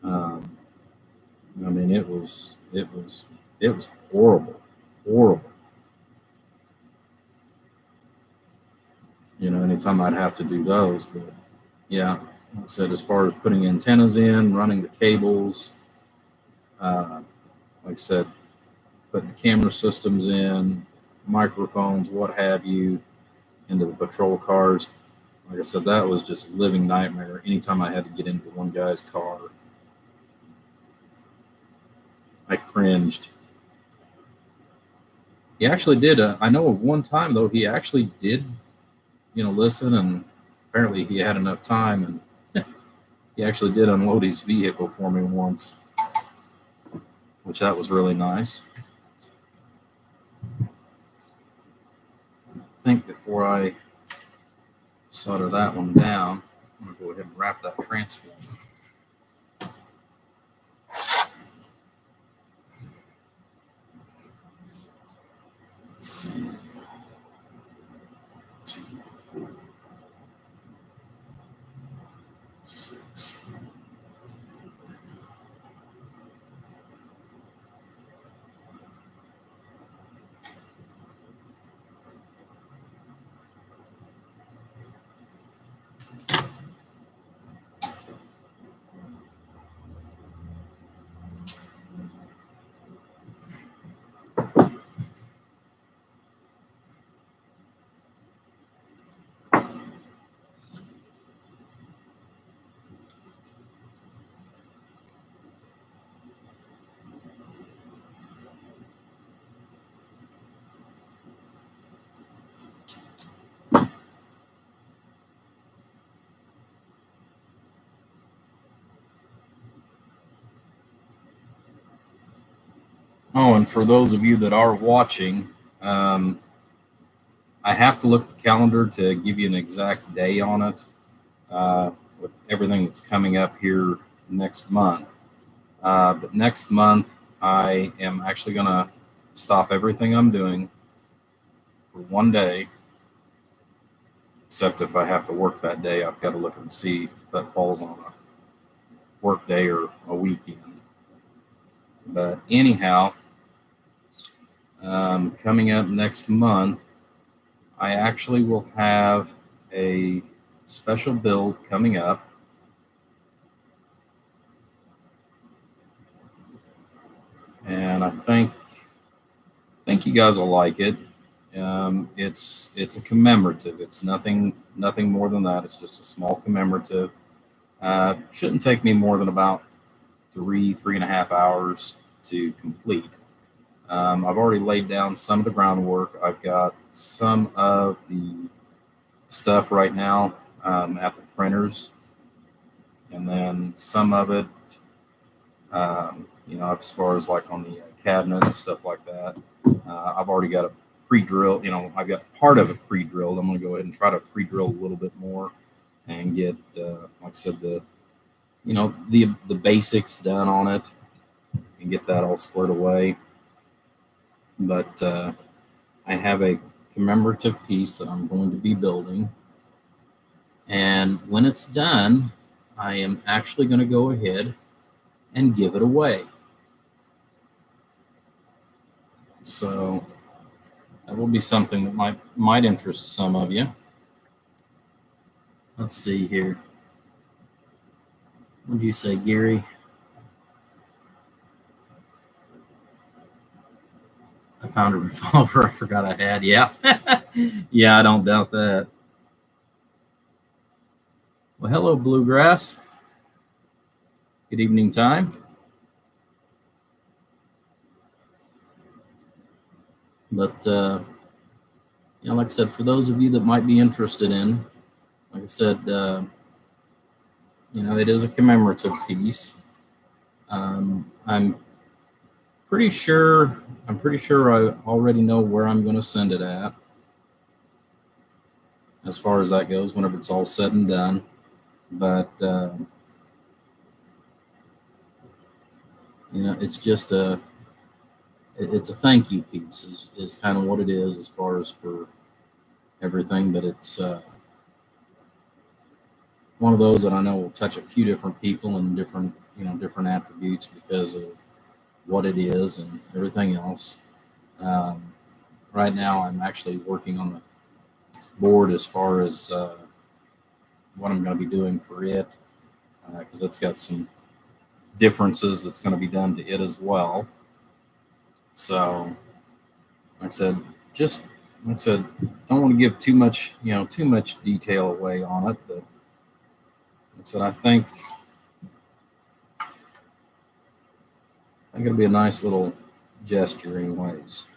I mean, it was horrible. Anytime I'd have to do those, but yeah, like I said, as far as putting antennas in, running the cables, like I said, putting the camera systems in, microphones, what have you, into the patrol cars. Like I said, that was just a living nightmare. Anytime I had to get into one guy's car, I cringed. He actually did. I know of one time, though, he actually did, listen, and apparently he had enough time, and he actually did unload his vehicle for me once, which that was really nice. I think before I solder that one down, I'm going to go ahead and wrap that transformer. Let's see. 2, 4, 6. Oh, and for those of you that are watching, I have to look at the calendar to give you an exact day on it, with everything that's coming up here next month. But next month, I am actually going to stop everything I'm doing for one day, except if I have to work that day. I've got to look and see if that falls on a work day or a weekend. But anyhow, coming up next month, I actually will have a special build coming up. And I think you guys will like it. It's a commemorative. It's nothing more than that. It's just a small commemorative. Shouldn't take me more than about 3.5 hours to complete. I've already laid down some of the groundwork. I've got some of the stuff right now at the printers and then some of it, as far as like on the cabinet and stuff like that, I've already got a pre-drill. I've got part of it pre-drilled. I'm going to go ahead and try to pre-drill a little bit more and get, like I said, the basics done on it and get that all squared away. But I have a commemorative piece that I'm going to be building, and when it's done, I am actually going to go ahead and give it away. So that will be something that might interest some of you. Let's see here. What did you say, Gary? I found a revolver I forgot I had. Yeah. Yeah, I don't doubt that. Well, hello, Bluegrass. Good evening time. But, like I said, for those of you that might be interested in, like I said, it is a commemorative piece. I'm pretty sure I already know where I'm going to send it at, as far as that goes, whenever it's all said and done. But it's just it's a thank you piece is kind of what it is, as far as for everything. But it's one of those that I know will touch a few different people and different attributes because of what it is and everything else. Right now, I'm actually working on the board as far as what I'm going to be doing for it, because it's got some differences that's going to be done to it as well. So, like I said, don't want to give too much detail away on it, but like I said, I think it'll be a nice little gesture, anyways.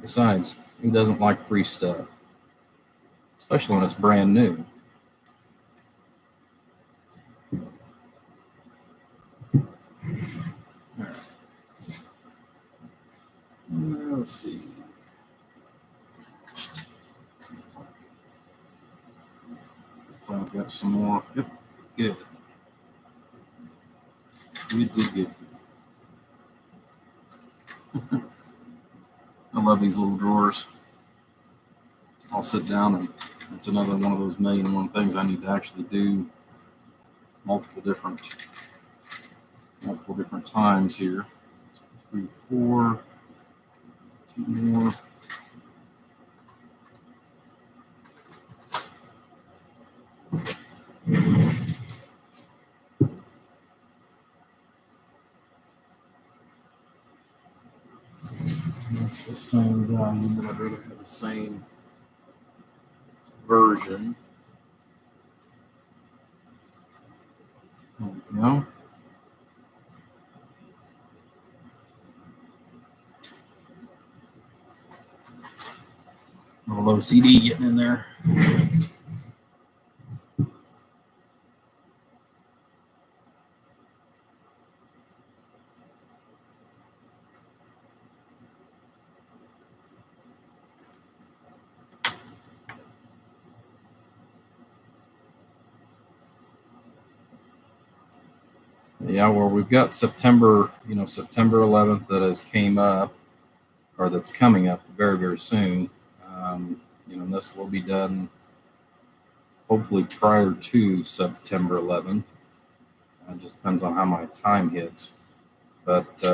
Besides, who doesn't like free stuff, especially when it's brand new? All right. Let's see. I've got some more. Yep, good. Good. I love these little drawers. I'll sit down, and it's another one of those 1,000,001 things I need to actually do multiple different times here. 2, 3, 4. 2 more. That's the same value, but I'd rather have the same version. There we go. A little OCD getting in there. Yeah, well, we've got September 11th that has came up, or that's coming up very, very soon. And this will be done hopefully prior to September 11th. It just depends on how my time hits. But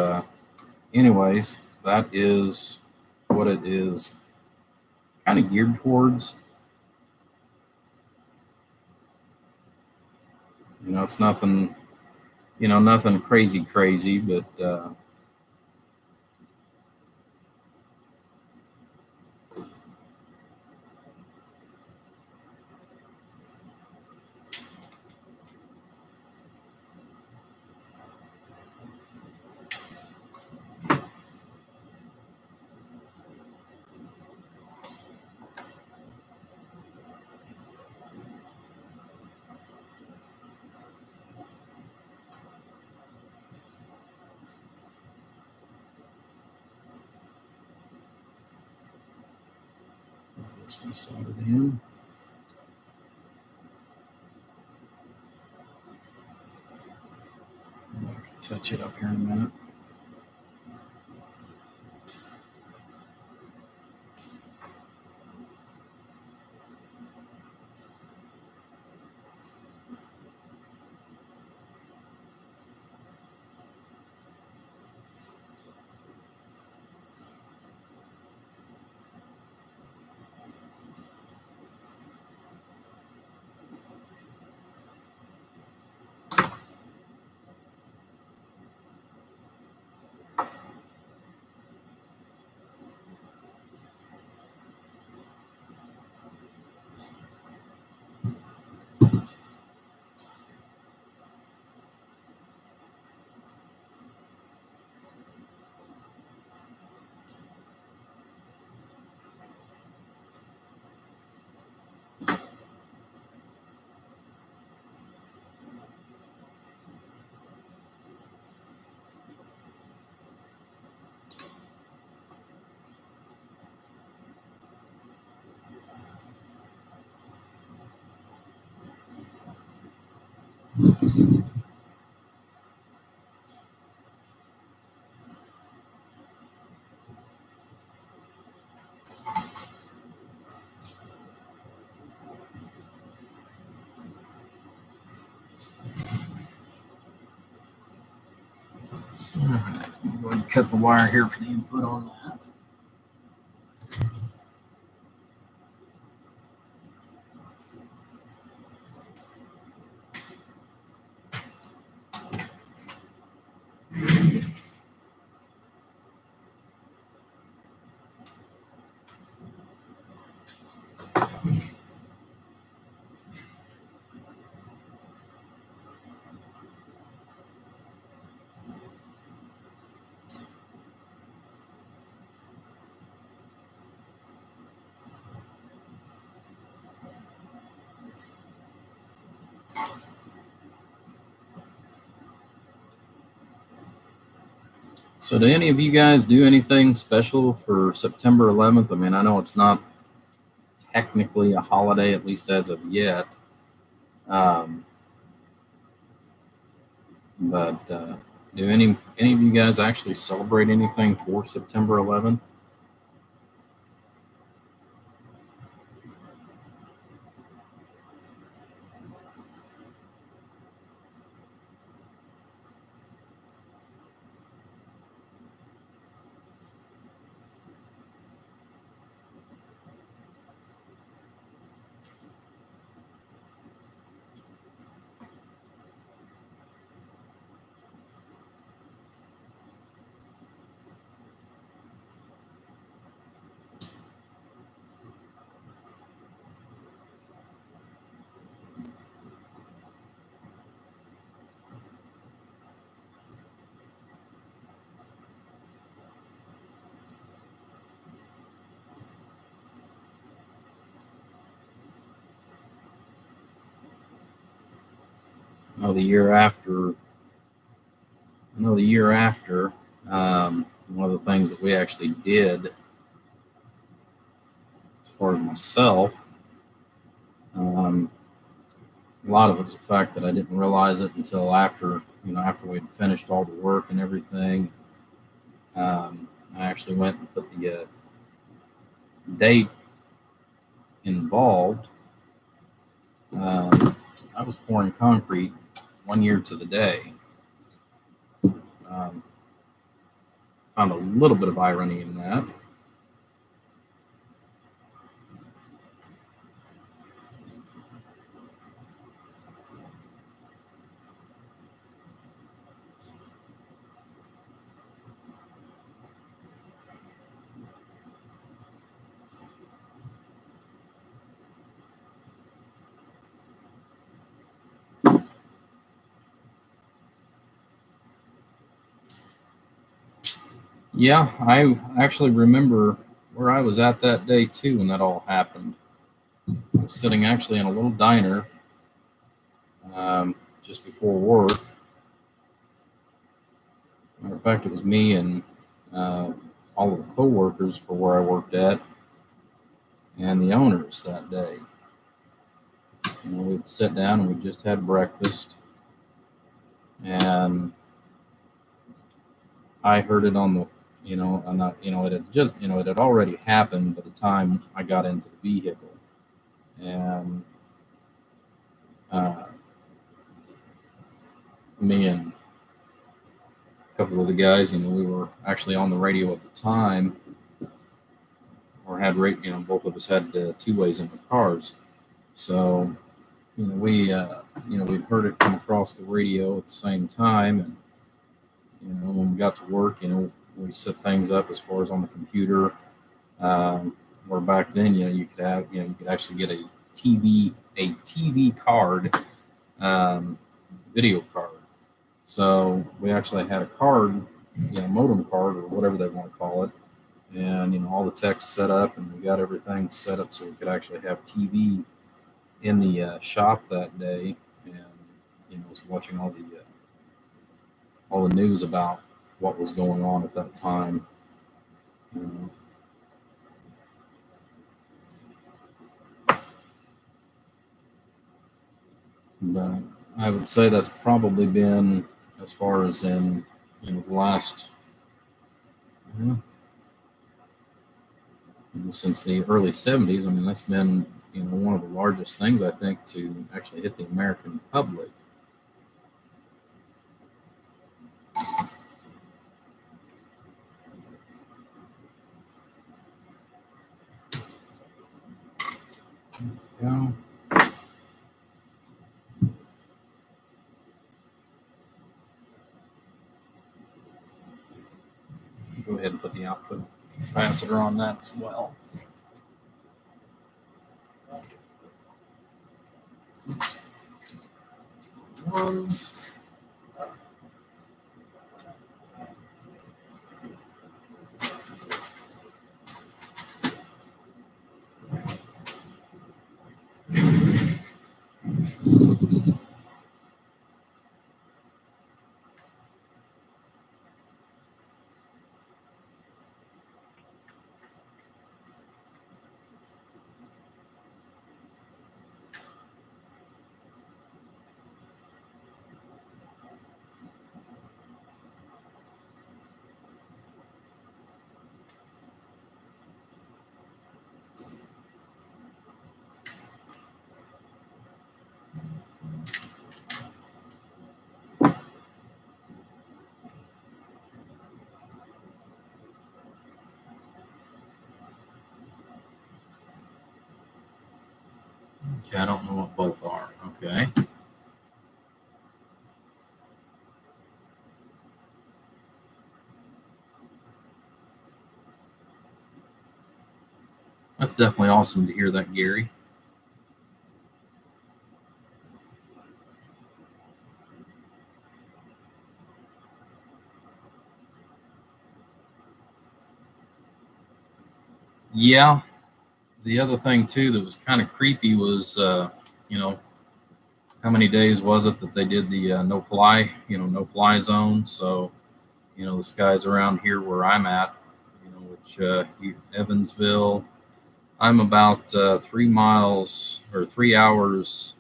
anyways, that is what it is kind of geared towards. It's nothing, nothing crazy, but This one's soldered in. I can touch it up here in a minute. All right, I'm going to cut the wire here for the input on that. So do any of you guys do anything special for September 11th? I mean, I know it's not technically a holiday, at least as of yet. But do any of you guys actually celebrate anything for September 11th? Oh, the year after. I know the year after, one of the things that we actually did, as far as myself, a lot of it's the fact that I didn't realize it until after we'd finished all the work and everything. I actually went and put the date involved. I was pouring concrete 1 year to the day. Found a little bit of irony in that. Yeah, I actually remember where I was at that day too when that all happened. I was sitting actually in a little diner just before work. Matter of fact, it was me and all of the co-workers for where I worked at. and the owners that day. We'd sit down and we just had breakfast, and I heard it on the, and it had just, it had already happened by the time I got into the vehicle, and me and a couple of the guys, we were actually on the radio at the time, or had, both of us had two ways in the cars, so we'd heard it come across the radio at the same time, and when we got to work, we set things up as far as on the computer. Where back then, you could have, you could actually get a TV card, video card. So we actually had a card, modem card or whatever they want to call it, and all the text set up, and we got everything set up so we could actually have TV in the shop that day, and was watching all the news about what was going on at that time. But I would say that's probably been, as far as in the last, since the early 70s. I mean, that's been one of the largest things, I think, to actually hit the American public. Yeah. Go ahead and put the output capacitor on that as well. Ones. Okay, I don't know what both are. Okay. That's definitely awesome to hear that, Gary. Yeah. The other thing too that was kind of creepy was, how many days was it that they did the no-fly zone? So, the skies around here where I'm at, which Evansville, I'm about 3 miles or 3 hours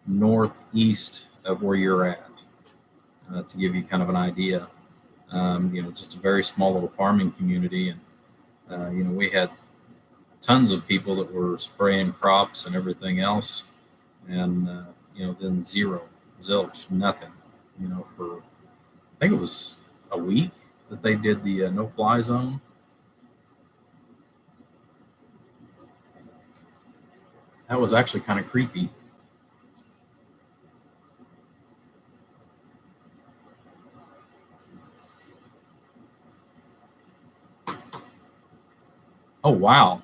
northeast of where you're at, to give you kind of an idea. Just a very small little farming community, and we had tons of people that were spraying crops and everything else, and then zilch, nothing. For I think it was a week that they did the no-fly zone. That was actually kind of creepy. Oh wow!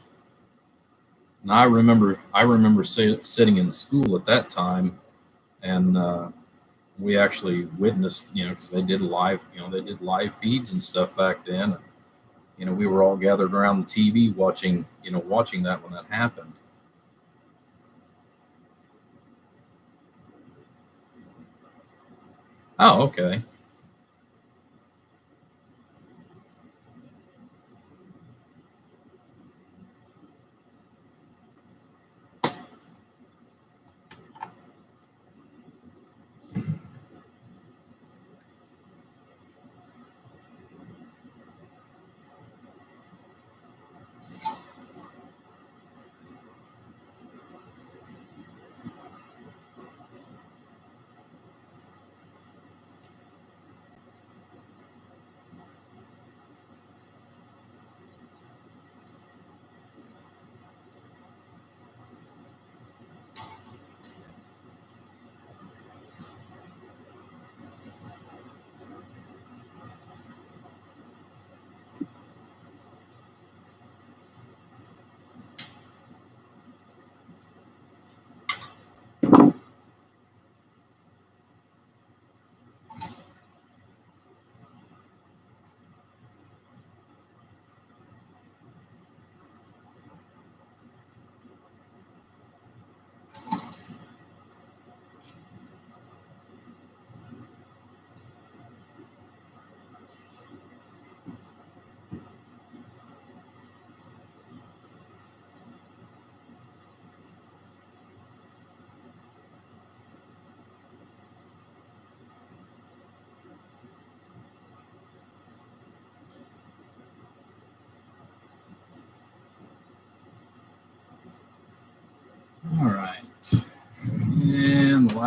Now I remember sitting in school at that time, and we actually witnessed, because they did live feeds and stuff back then. We were all gathered around the TV watching that when that happened. Oh, okay.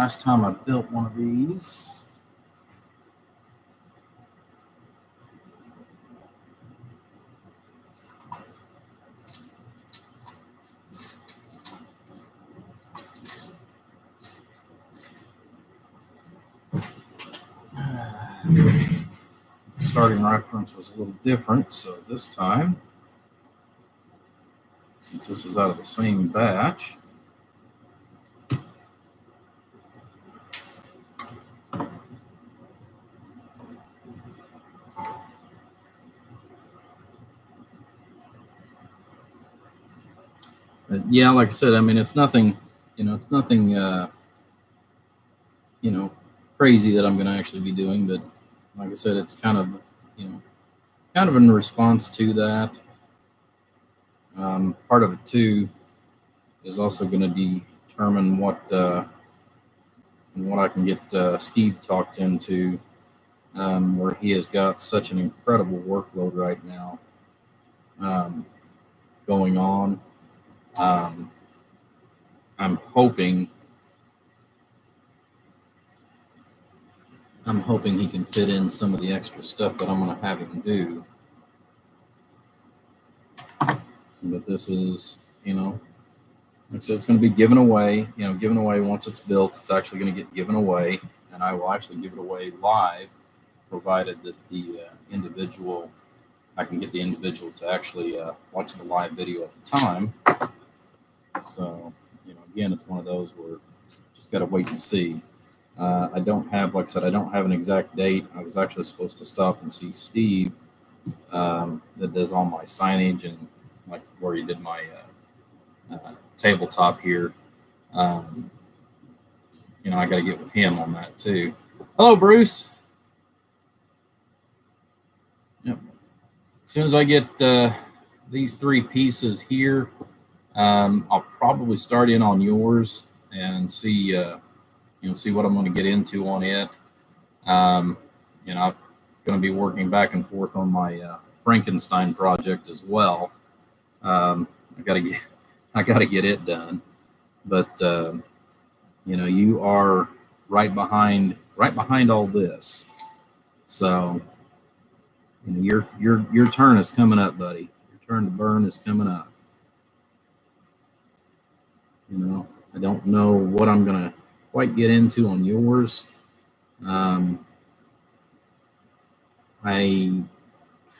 last time I built one of these. Starting reference was a little different, so this time, since this is out of the same batch, yeah, like I said, I mean, it's nothing, it's nothing, crazy that I'm going to actually be doing, but like I said, it's kind of, kind of in response to that. Part of it too is also going to determine what I can get Steve talked into, where he has got such an incredible workload right now going on. I'm hoping he can fit in some of the extra stuff that I'm going to have him do. But this is, like I said, it's going to be given away. Given away once it's built. It's actually going to get given away, and I will actually give it away live, provided that I can get the individual to actually watch the live video at the time. So, again, it's one of those where just got to wait and see. I don't have, like I said, I don't have an exact date. I was actually supposed to stop and see Steve, that does all my signage and like where he did my tabletop here. I got to get with him on that too. Hello, Bruce. Yep. As soon as I get these 3 pieces here, I'll probably start in on yours and see what I'm going to get into on it. I'm going to be working back and forth on my Frankenstein project as well. I got to get it done, but you are right behind all this. So your turn is coming up, buddy. Your turn to burn is coming up. I don't know what I'm going to quite get into on yours. I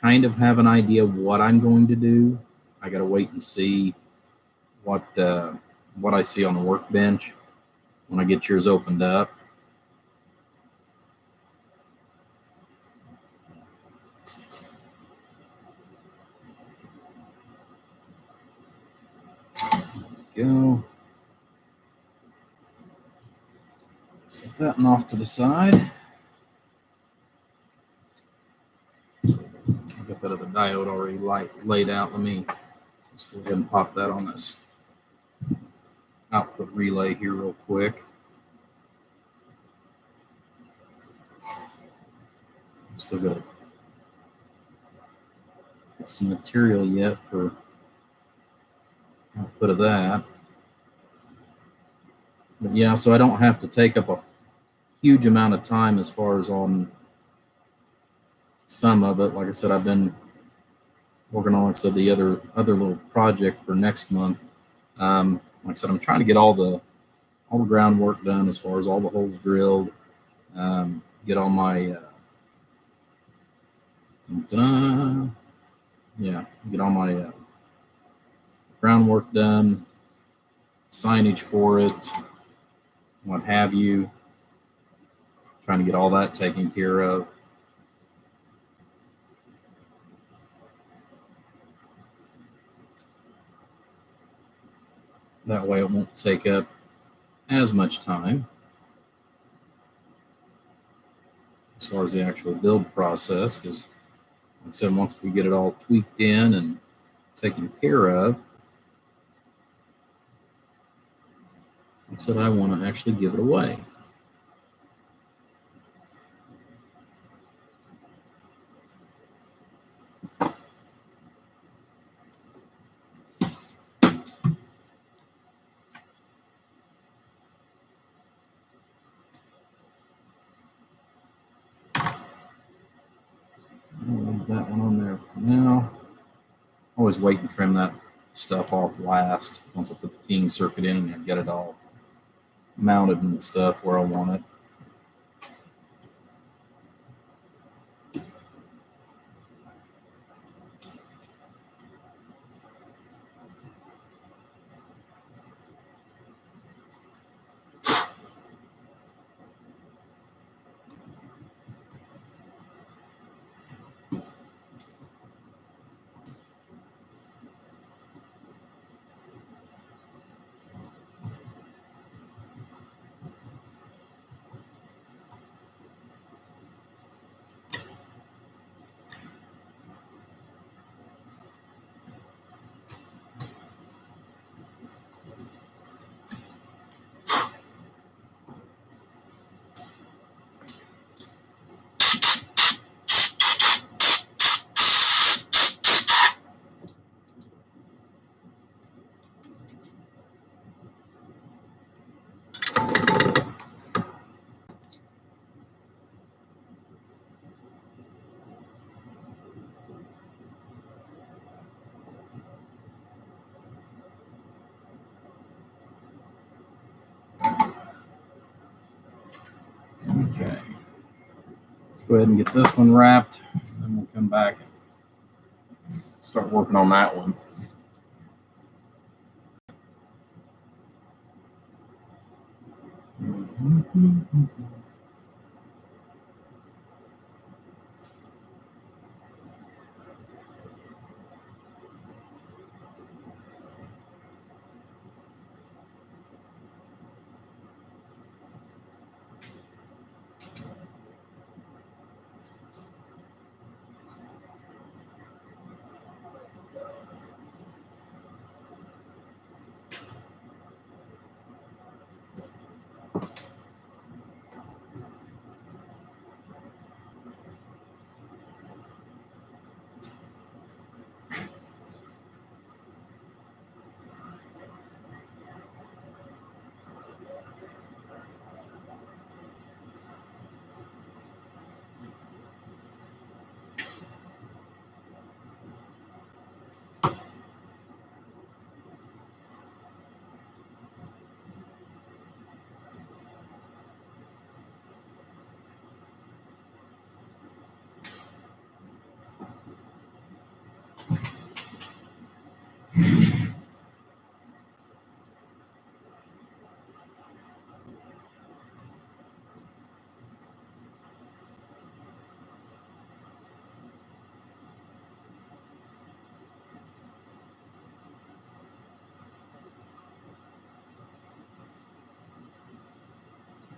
kind of have an idea what I'm going to do. I got to wait and see what I see on the workbench when I get yours opened up. Go. Set that one off to the side. I've got that other diode already laid out. Let me just go ahead and pop that on this output relay here real quick. Still got to get some material yet for output of that. But yeah, so I don't have to take up a huge amount of time as far as on some of it. Like I said, I've been working on, like I said, the other little project for next month. Like I said, I'm trying to get all the groundwork done as far as all the holes drilled. Get all my get all my groundwork done, signage for it, what have you. Trying to get all that taken care of. That way it won't take up as much time as far as the actual build process, because like I said, once we get it all tweaked in and taken care of, like I said, I want to actually give it away. Leave that one on there for now. Always wait and trim that stuff off last. Once I put the keying circuit in and get it all mounted and stuff where I want it. Okay. Let's go ahead and get this one wrapped, and then we'll come back and start working on that one.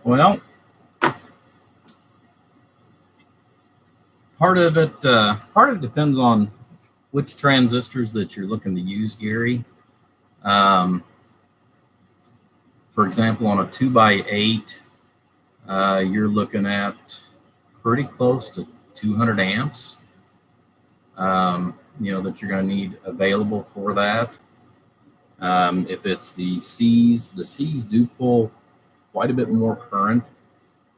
Well, part of it depends on which transistors that you're looking to use, Gary. For example, on a 2x8, you're looking at pretty close to 200 amps. That you're going to need available for that. If it's the C's do pull quite a bit more current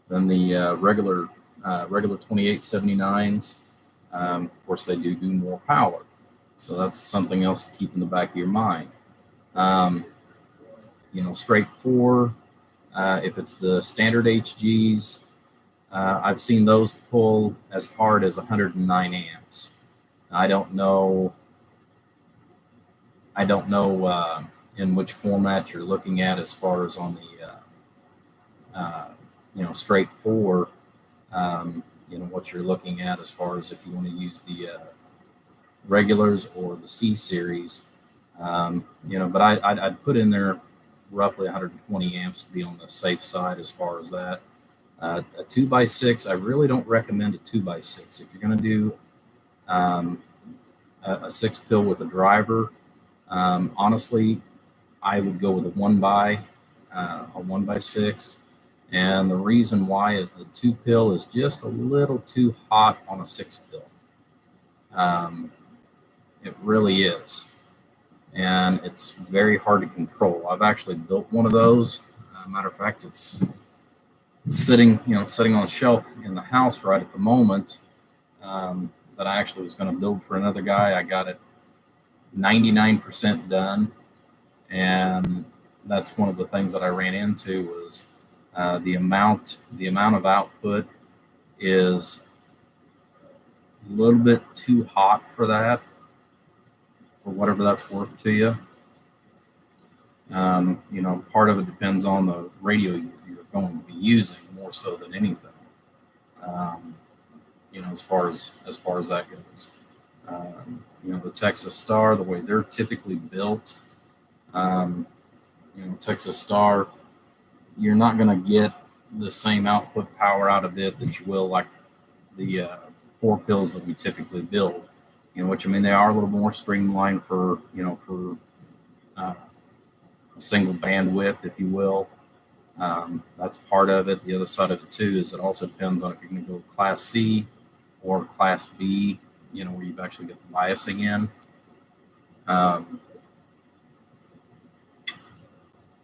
than the regular 2879s. Of course, they do more power, so that's something else to keep in the back of your mind. Straight 4. If it's the standard HGs, I've seen those pull as hard as 109 amps. I don't know in which format you're looking at as far as on the straight 4. What you're looking at as far as if you want to use the regulars or the C series. But I'd put in there roughly 120 amps to be on the safe side as far as that. A 2x6, I really don't recommend a 2x6. If you're going to do a 6 pill with a driver, honestly, I would go with a 1x6. And the reason why is the 2 pill is just a little too hot on a 6 pill. It really is. And it's very hard to control. I've actually built one of those. Matter of fact, it's sitting on a shelf in the house right at the moment. that I actually was going to build for another guy. I got it 99% done, and that's one of the things that I ran into was the amount of output is a little bit too hot for that, for whatever that's worth to you. Part of it depends on the radio you're going to be using more so than anything. As far as that goes, the Texas Star, the way they're typically built, Texas Star, you're not going to get the same output power out of it that you will like the 4-pills that we typically build. Which they are a little more streamlined for a single bandwidth, if you will. That's part of it. The other side of it too is it also depends on if you're going to go Class C or Class B, where you've actually got the biasing in.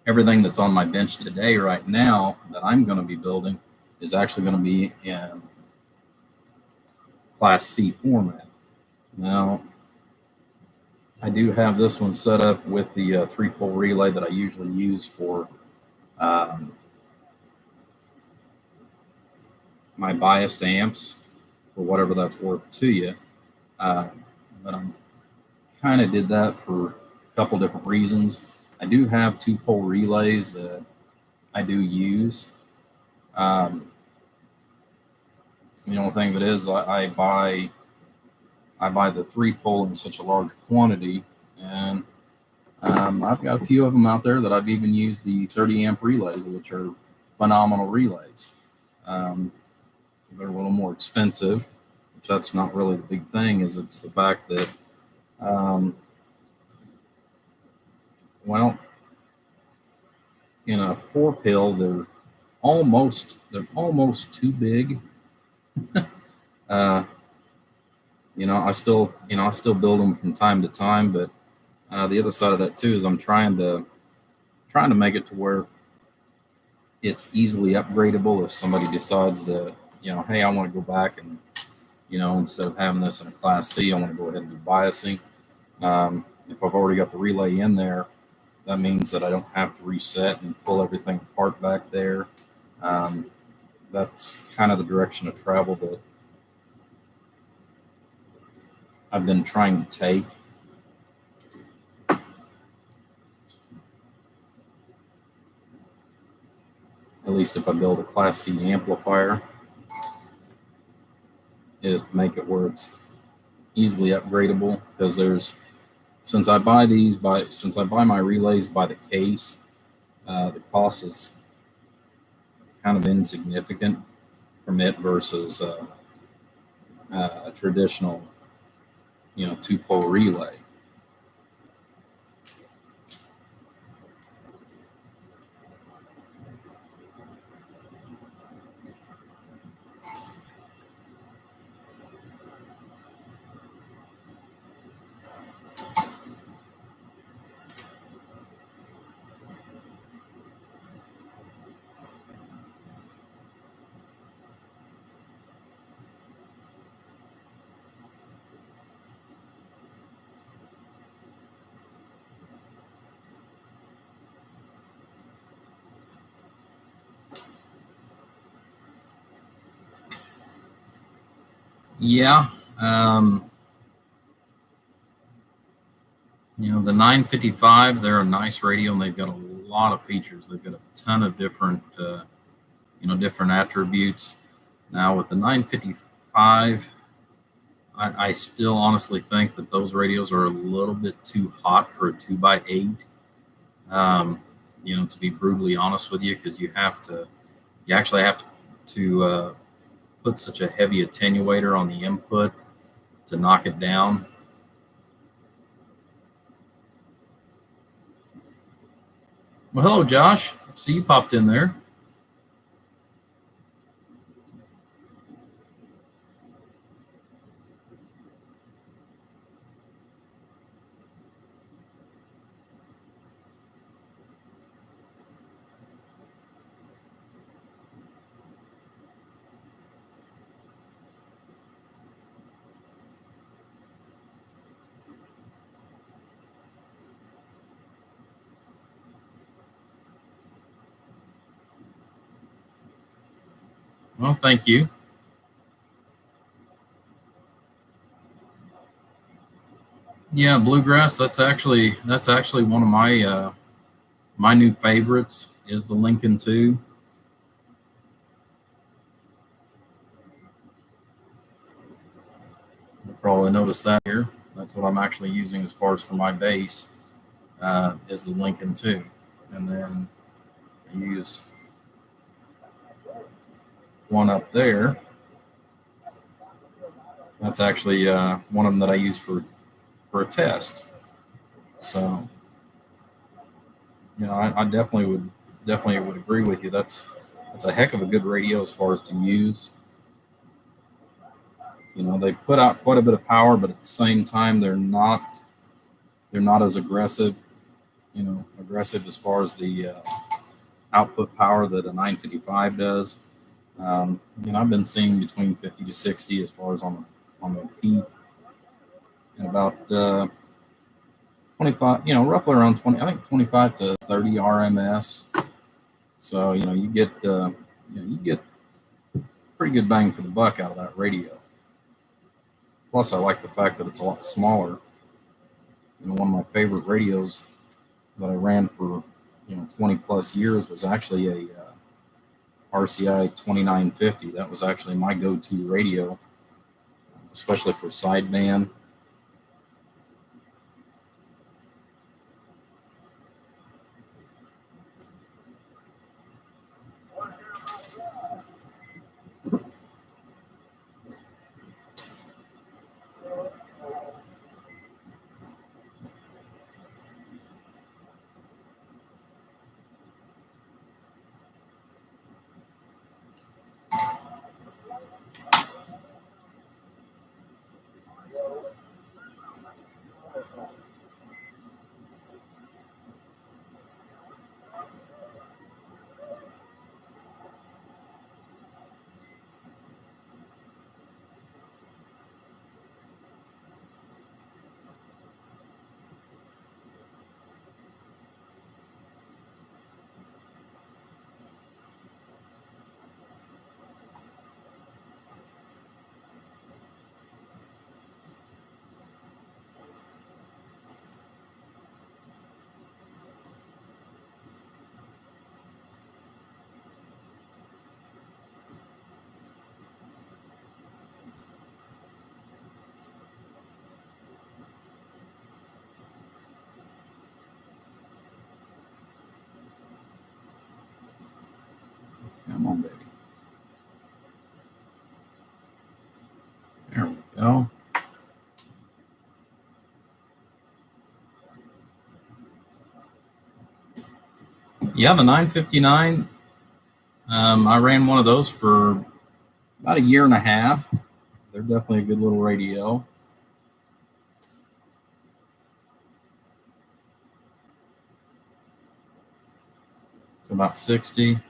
Everything that's on my bench today right now that I'm going to be building is actually going to be in Class C format. Now, I do have this one set up with the 3-pole relay that I usually use for my biased amps, for whatever that's worth to you. But I kind of did that for a couple different reasons. I do have 2-pole relays that I do use. The only thing that is, I buy the 3-pole in such a large quantity, and I've got a few of them out there that I've even used the 30 amp relays, which are phenomenal relays. They're a little more expensive, which that's not really the big thing. It's the fact that, in a 4-pill, they're almost too big. I still build them from time to time, but the other side of that too is I'm trying to make it to where it's easily upgradable if somebody decides that, hey, I want to go back and, instead of having this in a Class C, I want to go ahead and do biasing. If I've already got the relay in there, that means that I don't have to reset and pull everything apart back there. That's kind of the direction of travel that I've been trying to take. At least if I build a Class C amplifier, is to make it where it's easily upgradable, because since I buy my relays by the case, the cost is kind of insignificant from it versus a traditional 2-pole relay. Yeah. The 955, they're a nice radio, and they've got a lot of features. They've got a ton of different, different attributes. Now with the 955, I still honestly think that those radios are a little bit too hot for a 2x8. To be brutally honest with you, because you actually have to put such a heavy attenuator on the input to knock it down. Well, hello, Josh. See, you popped in there. Well, thank you. Yeah, bluegrass. That's actually one of my new favorites is the Lincoln 2. You'll probably notice that here. That's what I'm actually using as far as for my bass is the Lincoln 2, and then I use one up there. That's actually one of them that I use for a test. So I definitely would agree with you. That's a heck of a good radio as far as to use. They put out quite a bit of power, but at the same time they're not as aggressive. Aggressive as far as the output power that a 955 does. I've been seeing between 50 to 60 as far as on the peak, and about 25. Roughly around 20. I think 25 to 30 RMS. So you get pretty good bang for the buck out of that radio. Plus, I like the fact that it's a lot smaller. One of my favorite radios that I ran for 20 plus years was actually a RCI 2950. That was actually my go-to radio, especially for sideband. Come on, baby. There we go. Yeah, the 959. I ran one of those for about a year and a half. They're definitely a good little radio. About 60.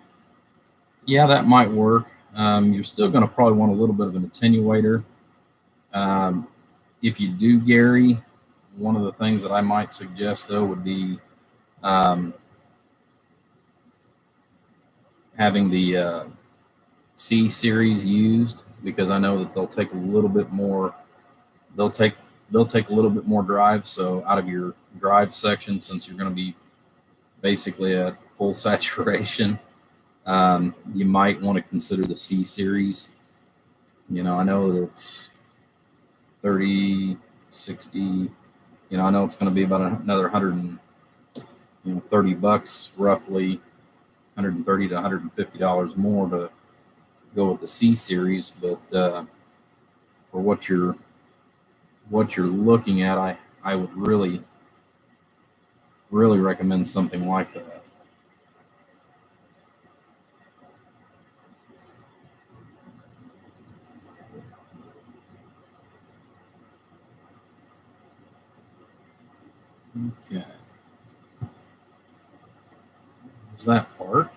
Yeah, that might work. You're still going to probably want a little bit of an attenuator. If you do Gary, one of the things that I might suggest though would be having the C series used, because I know that they'll take a little bit more. They'll take a little bit more drive. So out of your drive section, since you're going to be basically at full saturation, you might want to consider the C series. I know that it's 30, 60. I know it's going to be about another $30 roughly, $130 to $150 more to go with the C series. But for what you're looking at, I would really recommend something like that. Okay. There's that part.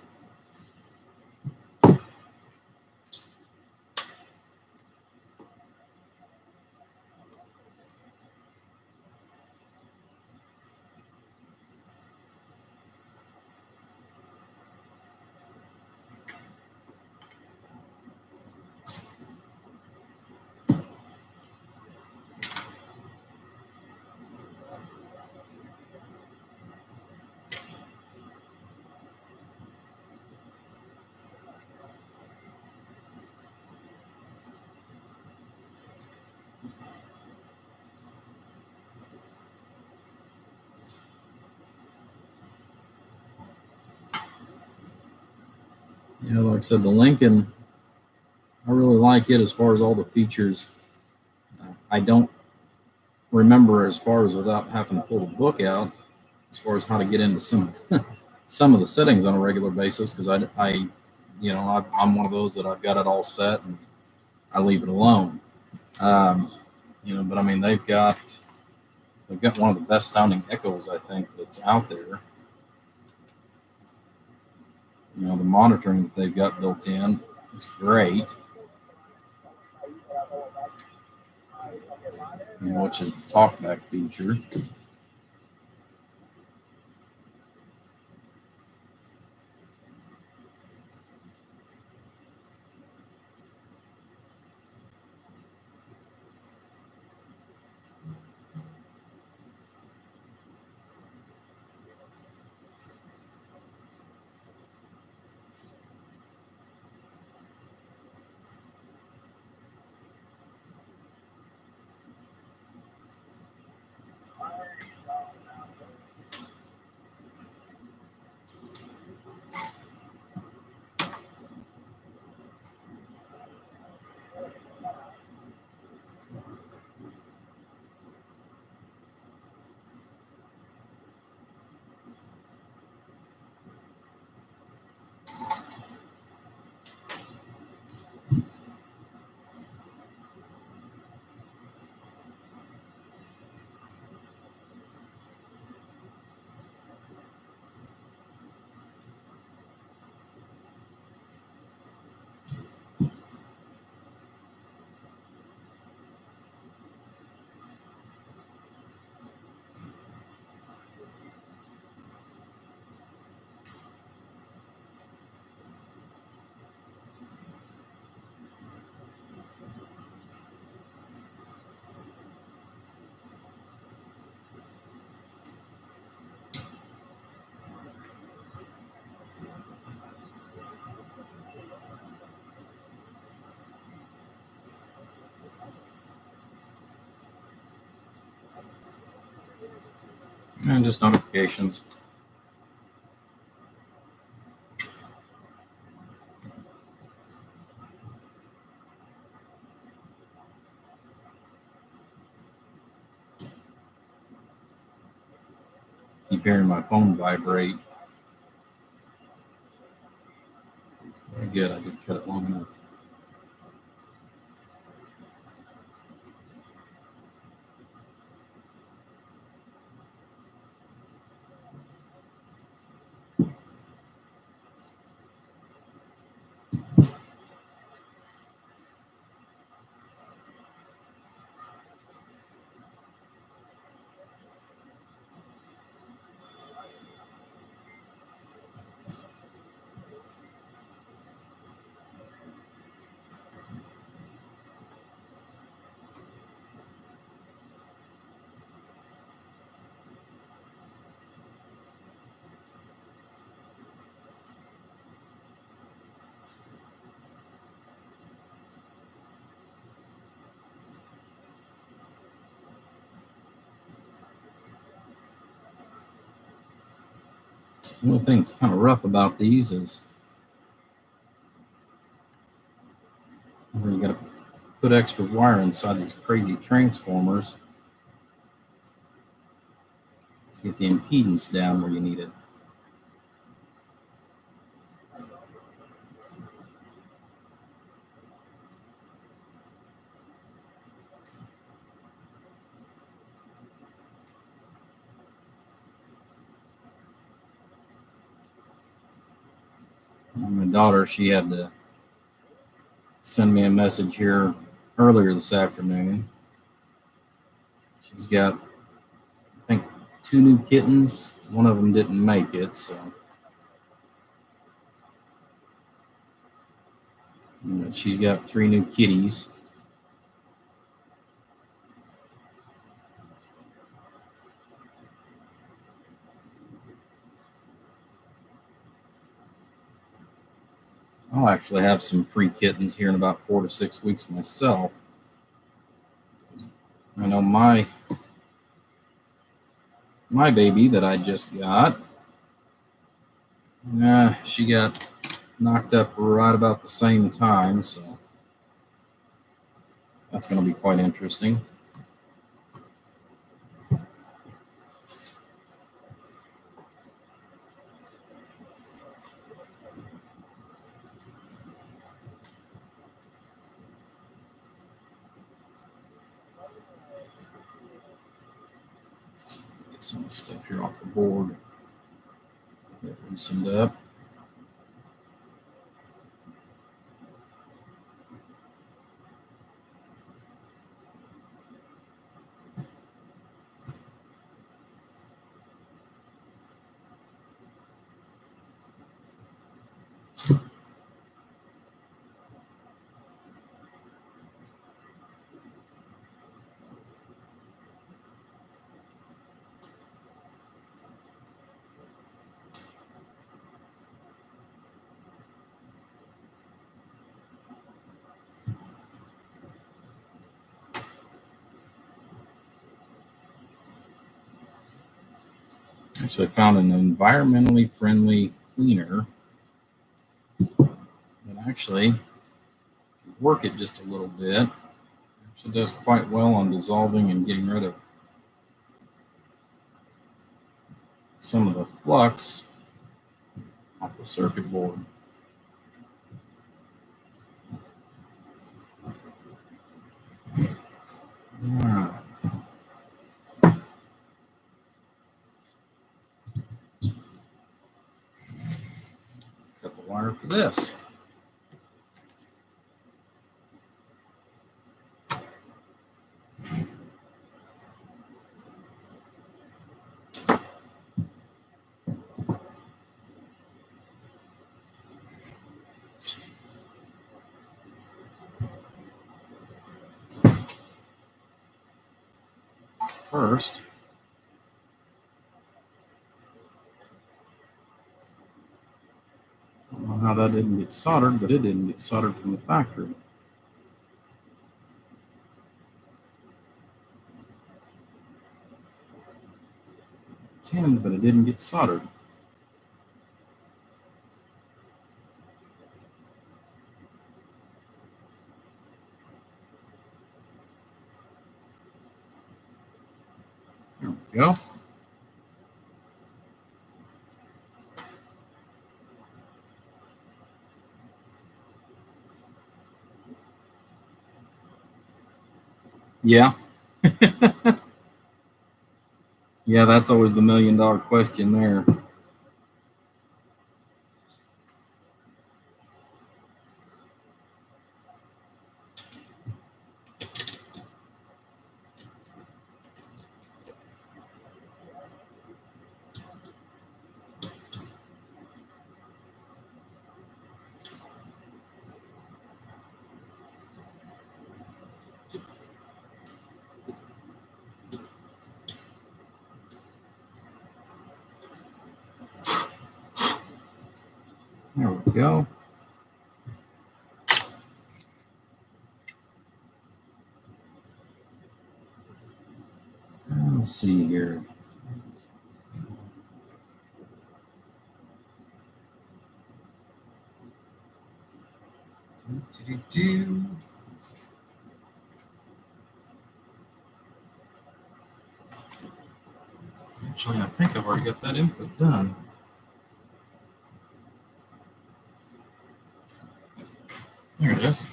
Like I said, the Lincoln, I really like it as far as all the features. I don't remember as far as without having to pull the book out as far as how to get into some some of the settings on a regular basis, because I'm one of those that I've got it all set and I leave it alone. Um, but I mean they've got one of the best sounding echoes I think that's out there. The monitoring that they've got built in is great. Which is the talkback feature. And just notifications. Keep hearing my phone vibrate. Very good. I did cut it long enough. The only thing that's kind of rough about these is you got to put extra wire inside these crazy transformers to get the impedance down where you need it. My daughter, she had to send me a message here earlier this afternoon. She's got, I think, 2 new kittens. One of them didn't make it, so she's got 3 new kitties. I'll actually have some free kittens here in about 4 to 6 weeks myself. I know my baby that I just got, she got knocked up right about the same time, so that's going to be quite interesting. Get some of the stuff here off the board. Get loosened up. Actually, I found an environmentally friendly cleaner that actually work it just a little bit. Actually does quite well on dissolving and getting rid of some of the flux off the circuit board. All right. Cut the wire for this. First, I don't know how that didn't get soldered, but it didn't get soldered from the factory. Tinned, but it didn't get soldered. There we go. Yeah. Yeah, that's always the $1 million question there. There we go. Let's see here. Actually, I think I've already got that input done. There it is.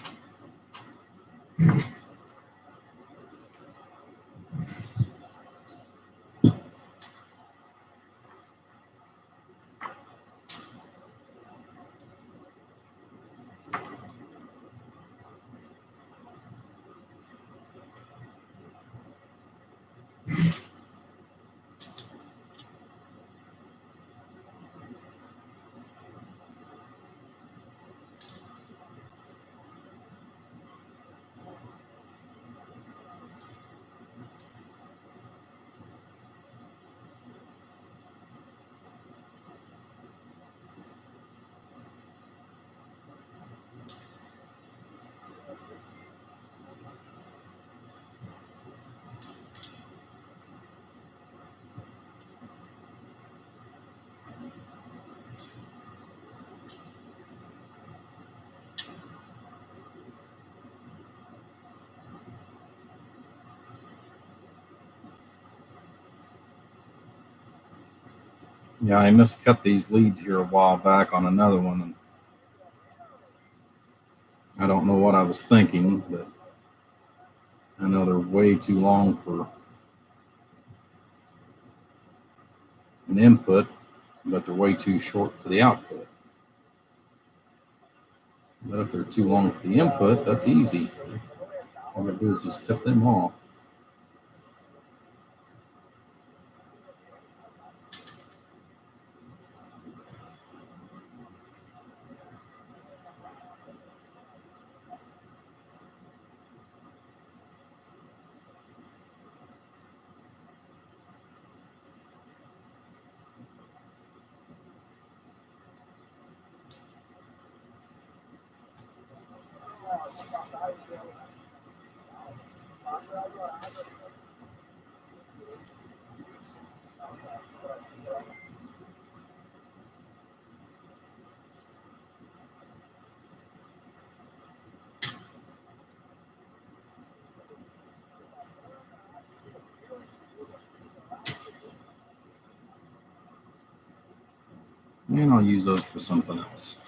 Yeah, I miscut these leads here a while back on another one, and I don't know what I was thinking, but I know they're way too long for an input, but they're way too short for the output. But if they're too long for the input, that's easy. All I do is just cut them off. And I'll use those for something else.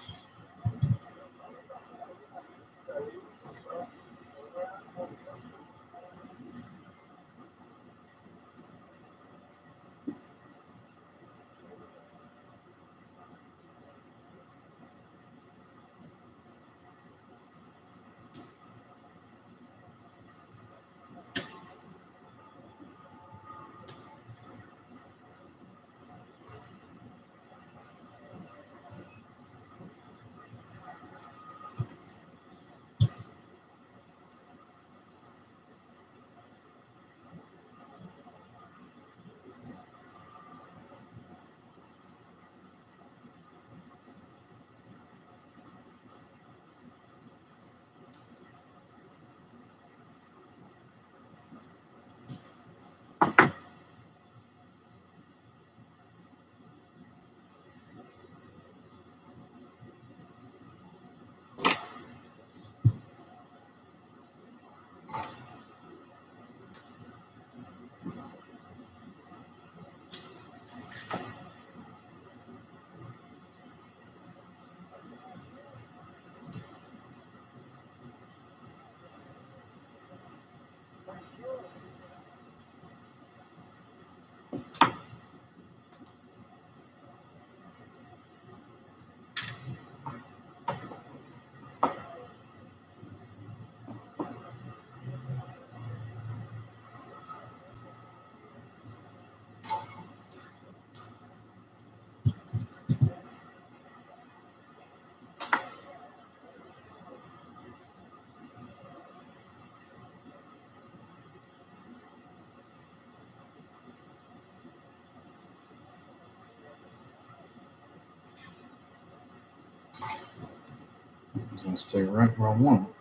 I'm going to stay right where I want it.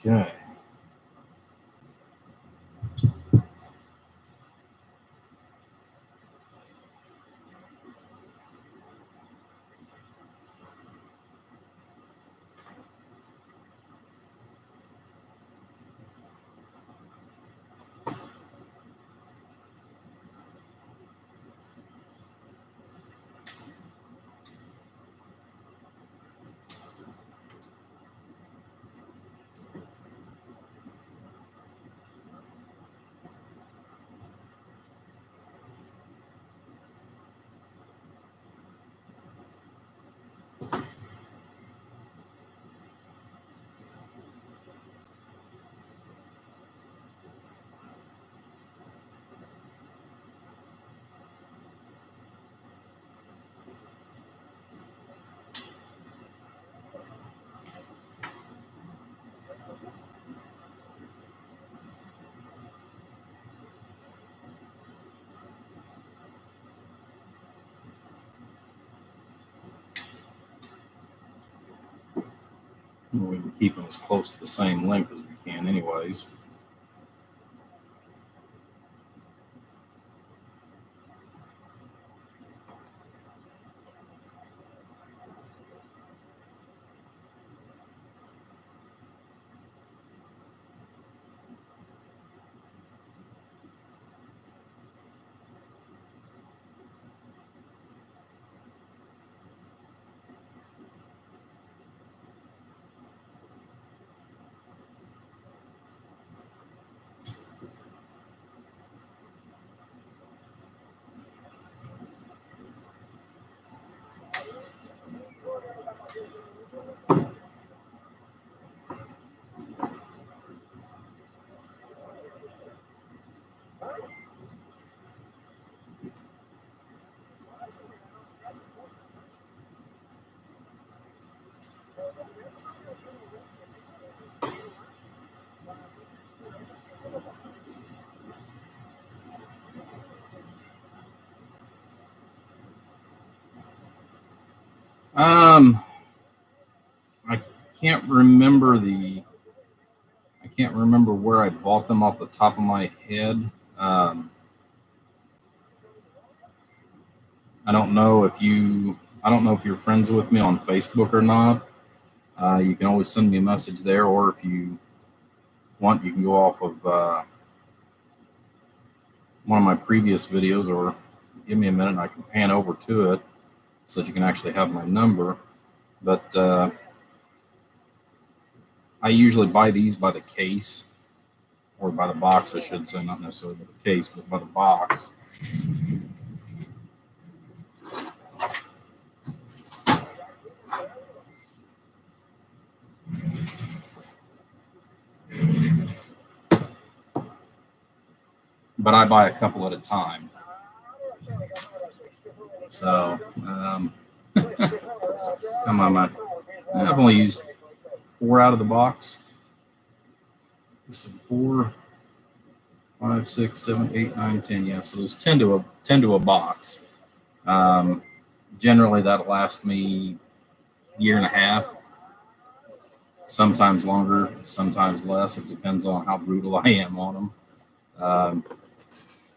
Okay. We can keep them as close to the same length as we can anyways. I can't remember where I bought them off the top of my head. I don't know if you're friends with me on Facebook or not. You can always send me a message there, or if you want, you can go off of one of my previous videos, or give me a minute and I can pan over to it so that you can actually have my number. But I usually buy these by the case, or by the box, I should say, not necessarily by the case, but by the box. But I buy a couple at a time. So, come on, man. I've only used 4 out of the box. This is 4, 5, 6, 7, 8, 9, 10. Yeah, so there's 10 to a box. Generally, that'll last me a year and a half. Sometimes longer, sometimes less. It depends on how brutal I am on them.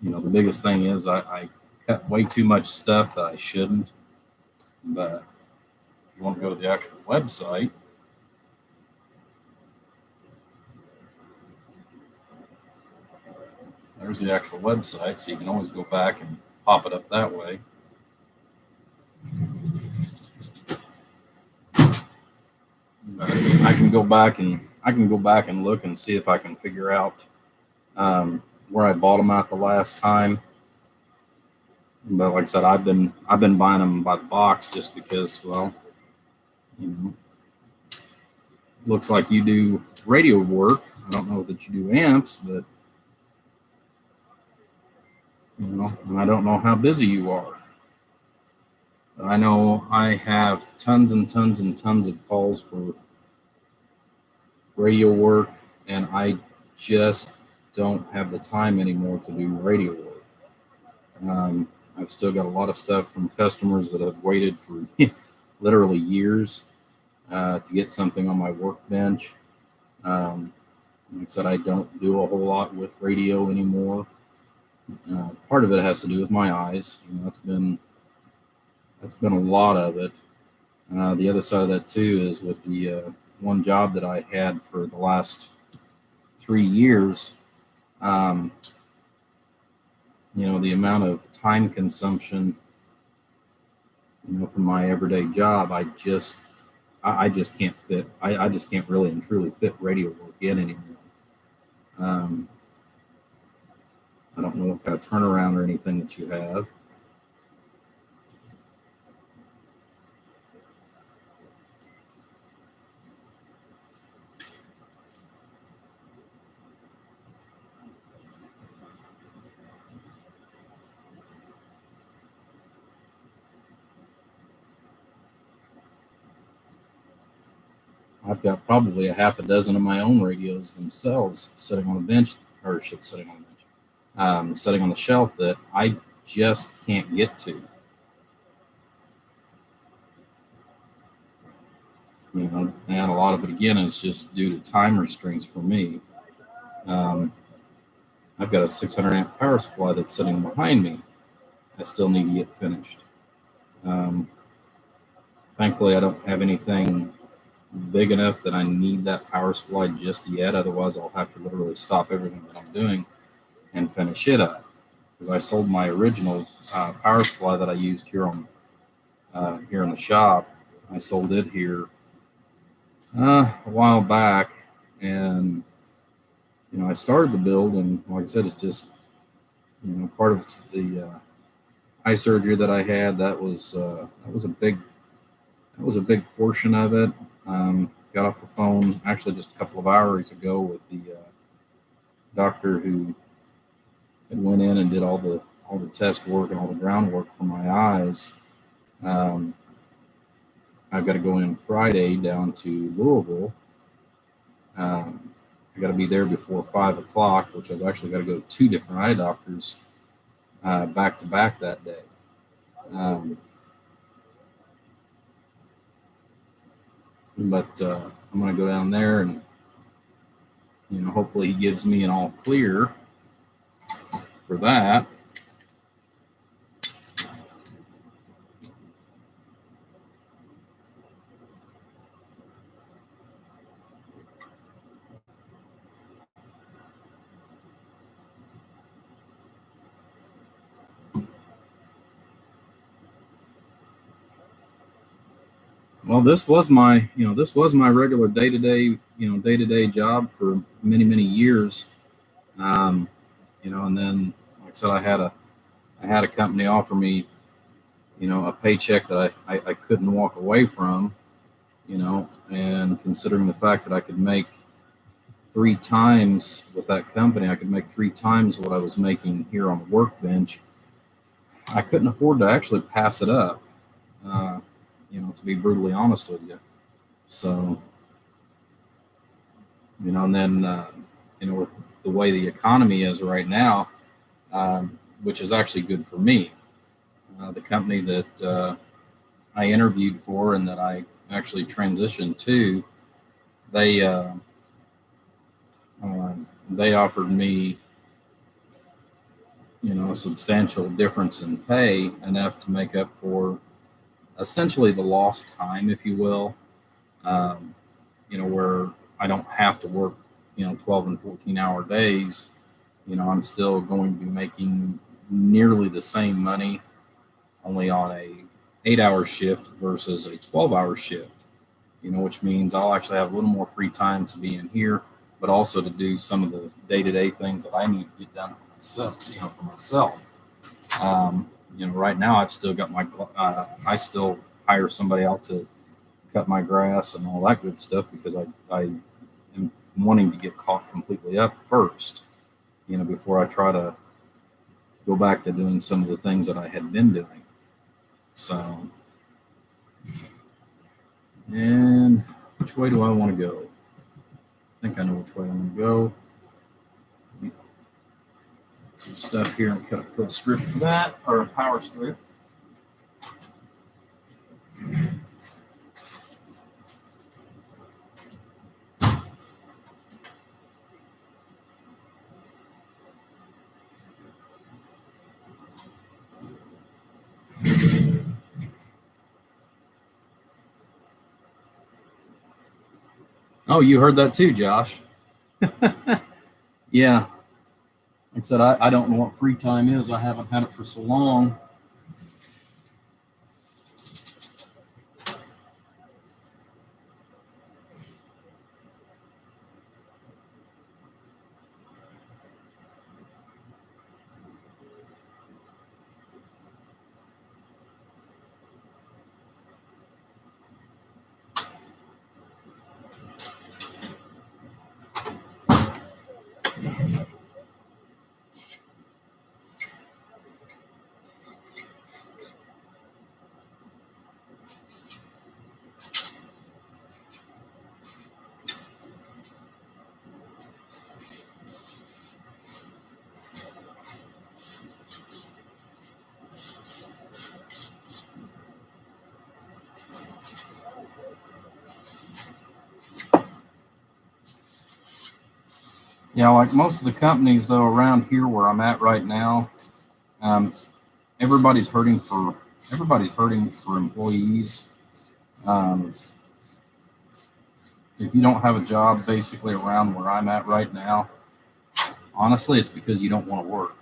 The biggest thing is I cut way too much stuff that I shouldn't. But if you want to go to the actual website, there's the actual website, so you can always go back and pop it up that way. But I can go back and look and see if I can figure out where I bought them at the last time. But like I said, I've been buying them by the box just because, well, looks like you do radio work. I don't know that you do amps, but and I don't know how busy you are. But I know I have tons and tons and tons of calls for radio work, and I just don't have the time anymore to do radio work. I've still got a lot of stuff from customers that have waited for literally years to get something on my workbench. Like I said, I don't do a whole lot with radio anymore. Part of it has to do with my eyes. That's been a lot of it. The other side of that too is with the one job that I had for the last 3 years. The amount of time consumption, from my everyday job, I just can't fit. I just can't really and truly fit radio work in anymore. I don't know what kind of turnaround or anything that you have. I've got probably a half a dozen of my own radios themselves sitting on the bench, or sitting on the shelf that I just can't get to. And a lot of it again is just due to time restraints for me. I've got a 600 amp power supply that's sitting behind me. I still need to get finished. Thankfully, I don't have anything big enough that I need that power supply just yet. Otherwise, I'll have to literally stop everything that I'm doing and finish it up. Because I sold my original power supply that I used here in the shop. I sold it here a while back, and I started the build, and like I said, it's just part of the eye surgery that I had. That was a big portion of it. Got off the phone actually just a couple of hours ago with the doctor who had went in and did all the test work and all the groundwork for my eyes. I've got to go in Friday down to Louisville. I got to be there before 5 o'clock, which I've actually got to go to 2 different eye doctors back to back that day. But I'm going to go down there and, hopefully he gives me an all clear for that. Well, this was my regular day-to-day job for many, many years. And then, like I said, I had a company offer me, a paycheck that I couldn't walk away from, and considering the fact that I could make 3 times with that company, I could make 3 times what I was making here on the workbench. I couldn't afford to actually pass it up, to be brutally honest with you. So, and then, with the way the economy is right now, which is actually good for me. The company that I interviewed for and that I actually transitioned to, they offered me, a substantial difference in pay, enough to make up for essentially the lost time, if you will, where I don't have to work, 12 and 14-hour days. I'm still going to be making nearly the same money, only on a 8-hour shift versus a 12-hour shift, which means I'll actually have a little more free time to be in here, but also to do some of the day-to-day things that I need to get done for myself. Right now I've still got I still hire somebody out to cut my grass and all that good stuff because I am wanting to get caught completely up first, before I try to go back to doing some of the things that I had been doing. So, and which way do I want to go? I think I know which way I want to go. Some stuff here and cut a quill strip for that, or a power strip. Oh, you heard that too, Josh. Yeah. Like I said, I don't know what free time is. I haven't had it for so long. Yeah, like most of the companies though around here where I'm at right now, um, everybody's hurting for employees. Um, if you don't have a job basically around where I'm at right now, honestly, it's because you don't want to work.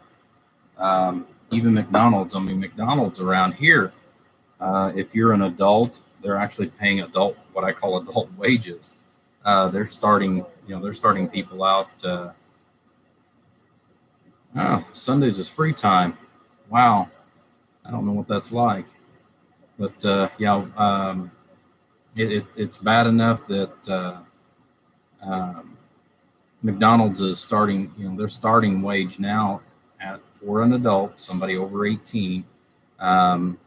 Even McDonald's, I mean, McDonald's around here, if you're an adult, they're actually paying what I call adult wages. They're starting people out. Sundays is free time. Wow. I don't know what that's like, but it's bad enough that um, McDonald's is starting, their starting wage now for an adult, somebody over 18, um,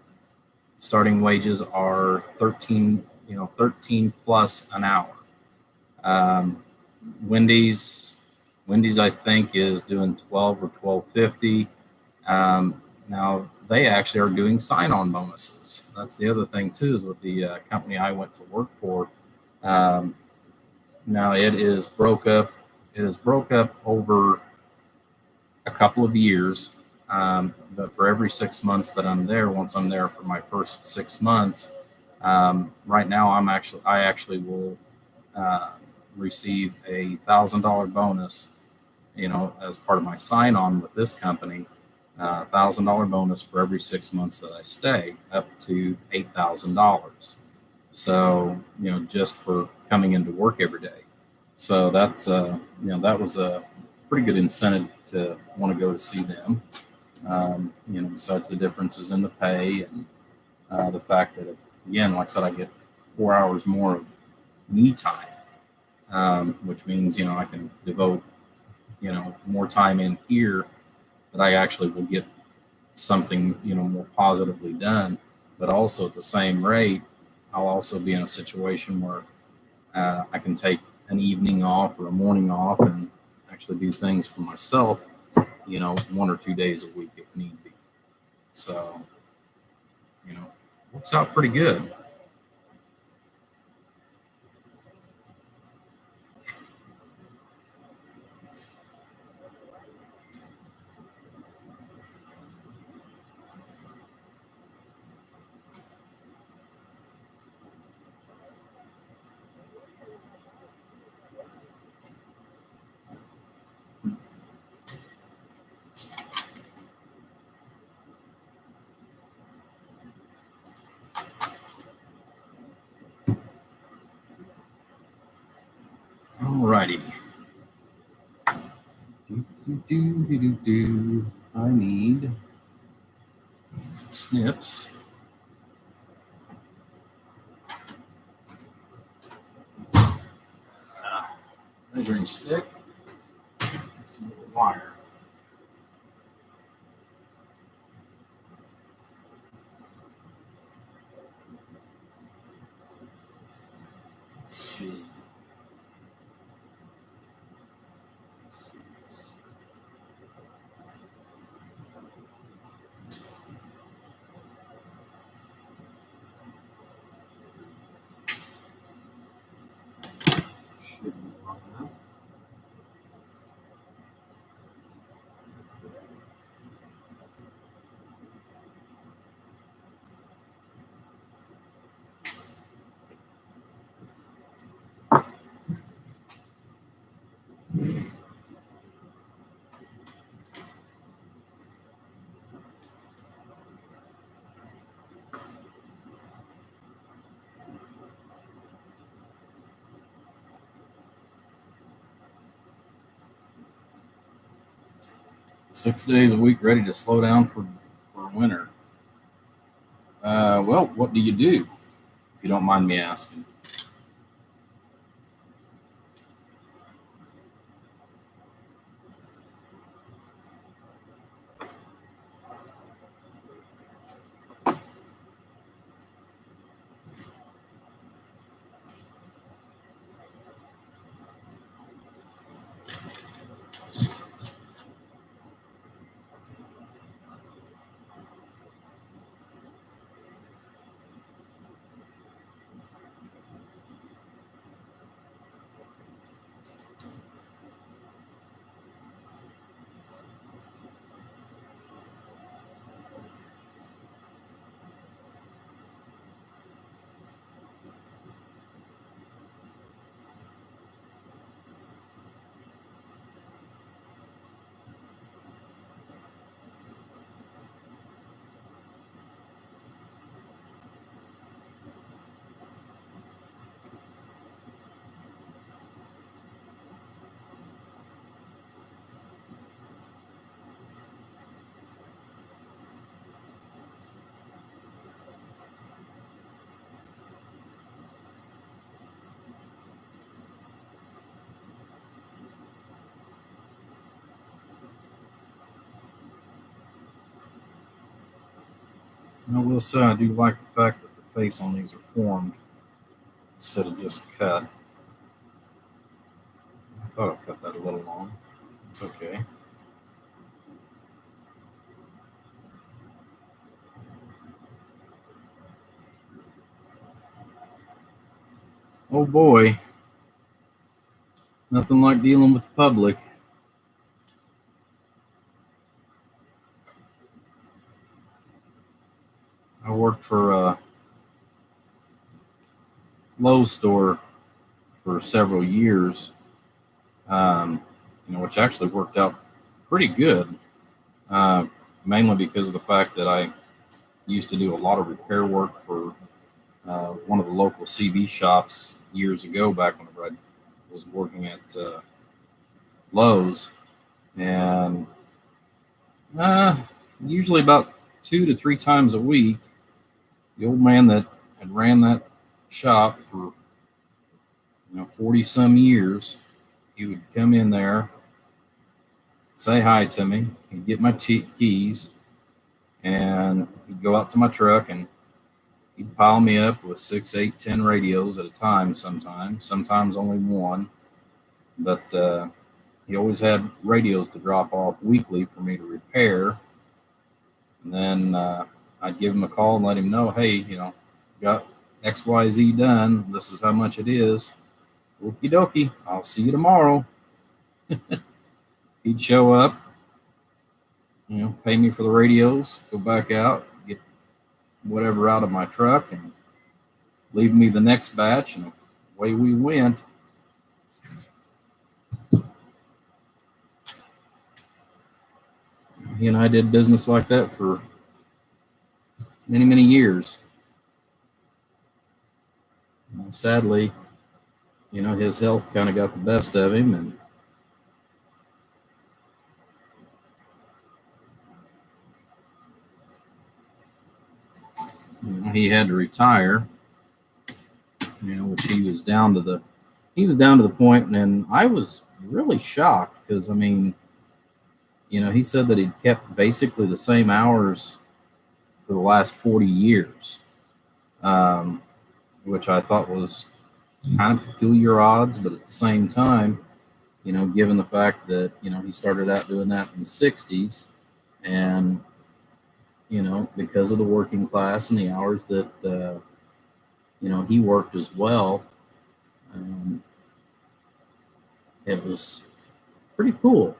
starting wages are 13 plus an hour. Um, Wendy's, Wendy's, I think, is doing 12 or 12.50. Now they actually are doing sign-on bonuses. That's the other thing too, is with the company I went to work for. Um, Now it is broke up. It is broke up over a couple of years. But for every 6 months that I'm there, once I'm there for my first 6 months, right now I actually will uh, receive $1,000 bonus, as part of my sign on with this company. $1,000 bonus for every 6 months that I stay, up to $8,000. So, just for coming into work every day. So that was a pretty good incentive to want to go to see them. Besides the differences in the pay and the fact that, again, like I said, I get 4 hours more of me time, which means, I can devote, more time in here that I actually will get something, more positively done. But also at the same rate, I'll also be in a situation where I can take an evening off or a morning off and actually do things for myself, 1 or 2 days a week if need be. So, works out pretty good. 'Alrighty. I need snips. Measuring stick. Some wire. Let's see. Should be long enough. Six days a week ready to slow down for winter. Well, what do you do, if you don't mind me asking? I will say I do like the fact that the face on these are formed instead of just cut. I thought I cut that a little long. It's okay. Oh boy, nothing like dealing with the public. I worked for a Lowe's store for several years, which actually worked out pretty good, uh, mainly because of the fact that I used to do a lot of repair work for one of the local CB shops years ago, back whenever I was working at Lowe's, and uh, usually about 2 to 3 times a week, the old man that had ran that shop for 40 some years, he would come in there, say hi to me, he'd get my keys, and he'd go out to my truck and he'd pile me up with 6, 8, 10 radios at a time sometimes only one. But he always had radios to drop off weekly for me to repair. And then I'd give him a call and let him know, hey, got XYZ done. This is how much it is. Okie dokie. I'll see you tomorrow. He'd show up, pay me for the radios, go back out, get whatever out of my truck, and leave me the next batch, and away we went. He and I did business like that for many, many years. Sadly, his health kind of got the best of him, and he had to retire. Which he was down to the point, and I was really shocked because he said that he'd kept basically the same hours for the last 40 years, which I thought was kind of peculiar odds, but at the same time, given the fact that he started out doing that in the 60s, and because of the working class and the hours that he worked as well, it was pretty cool.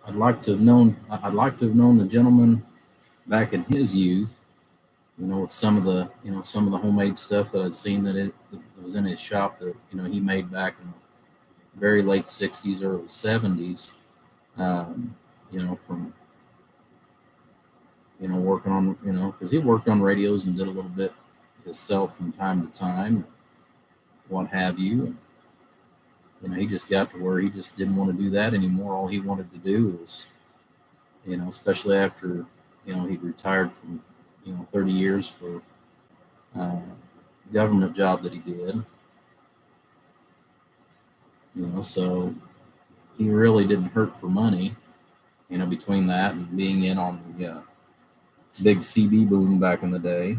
I'd like to have known the gentleman back in his youth, with some of the homemade stuff that I'd seen that was in his shop that he made back in the very late 60s, early 70s. From working on because he worked on radios and did a little bit himself from time to time, what have you. He just got to where he just didn't want to do that anymore. All he wanted to do was, especially after he retired from 30 years for government job that he did. So he really didn't hurt for money. Between that and being in on the big CB boom back in the day.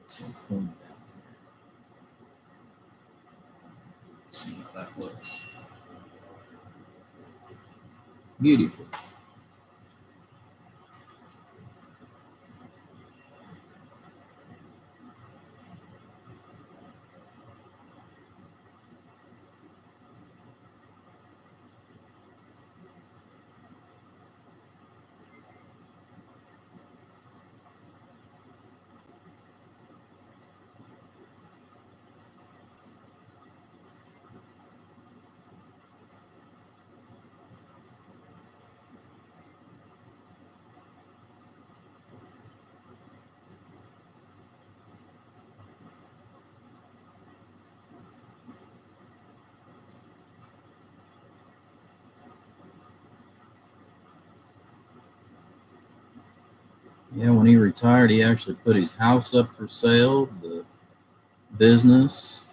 So see how that looks. Beautiful. Yeah, when he retired, he actually put his house up for sale, the business.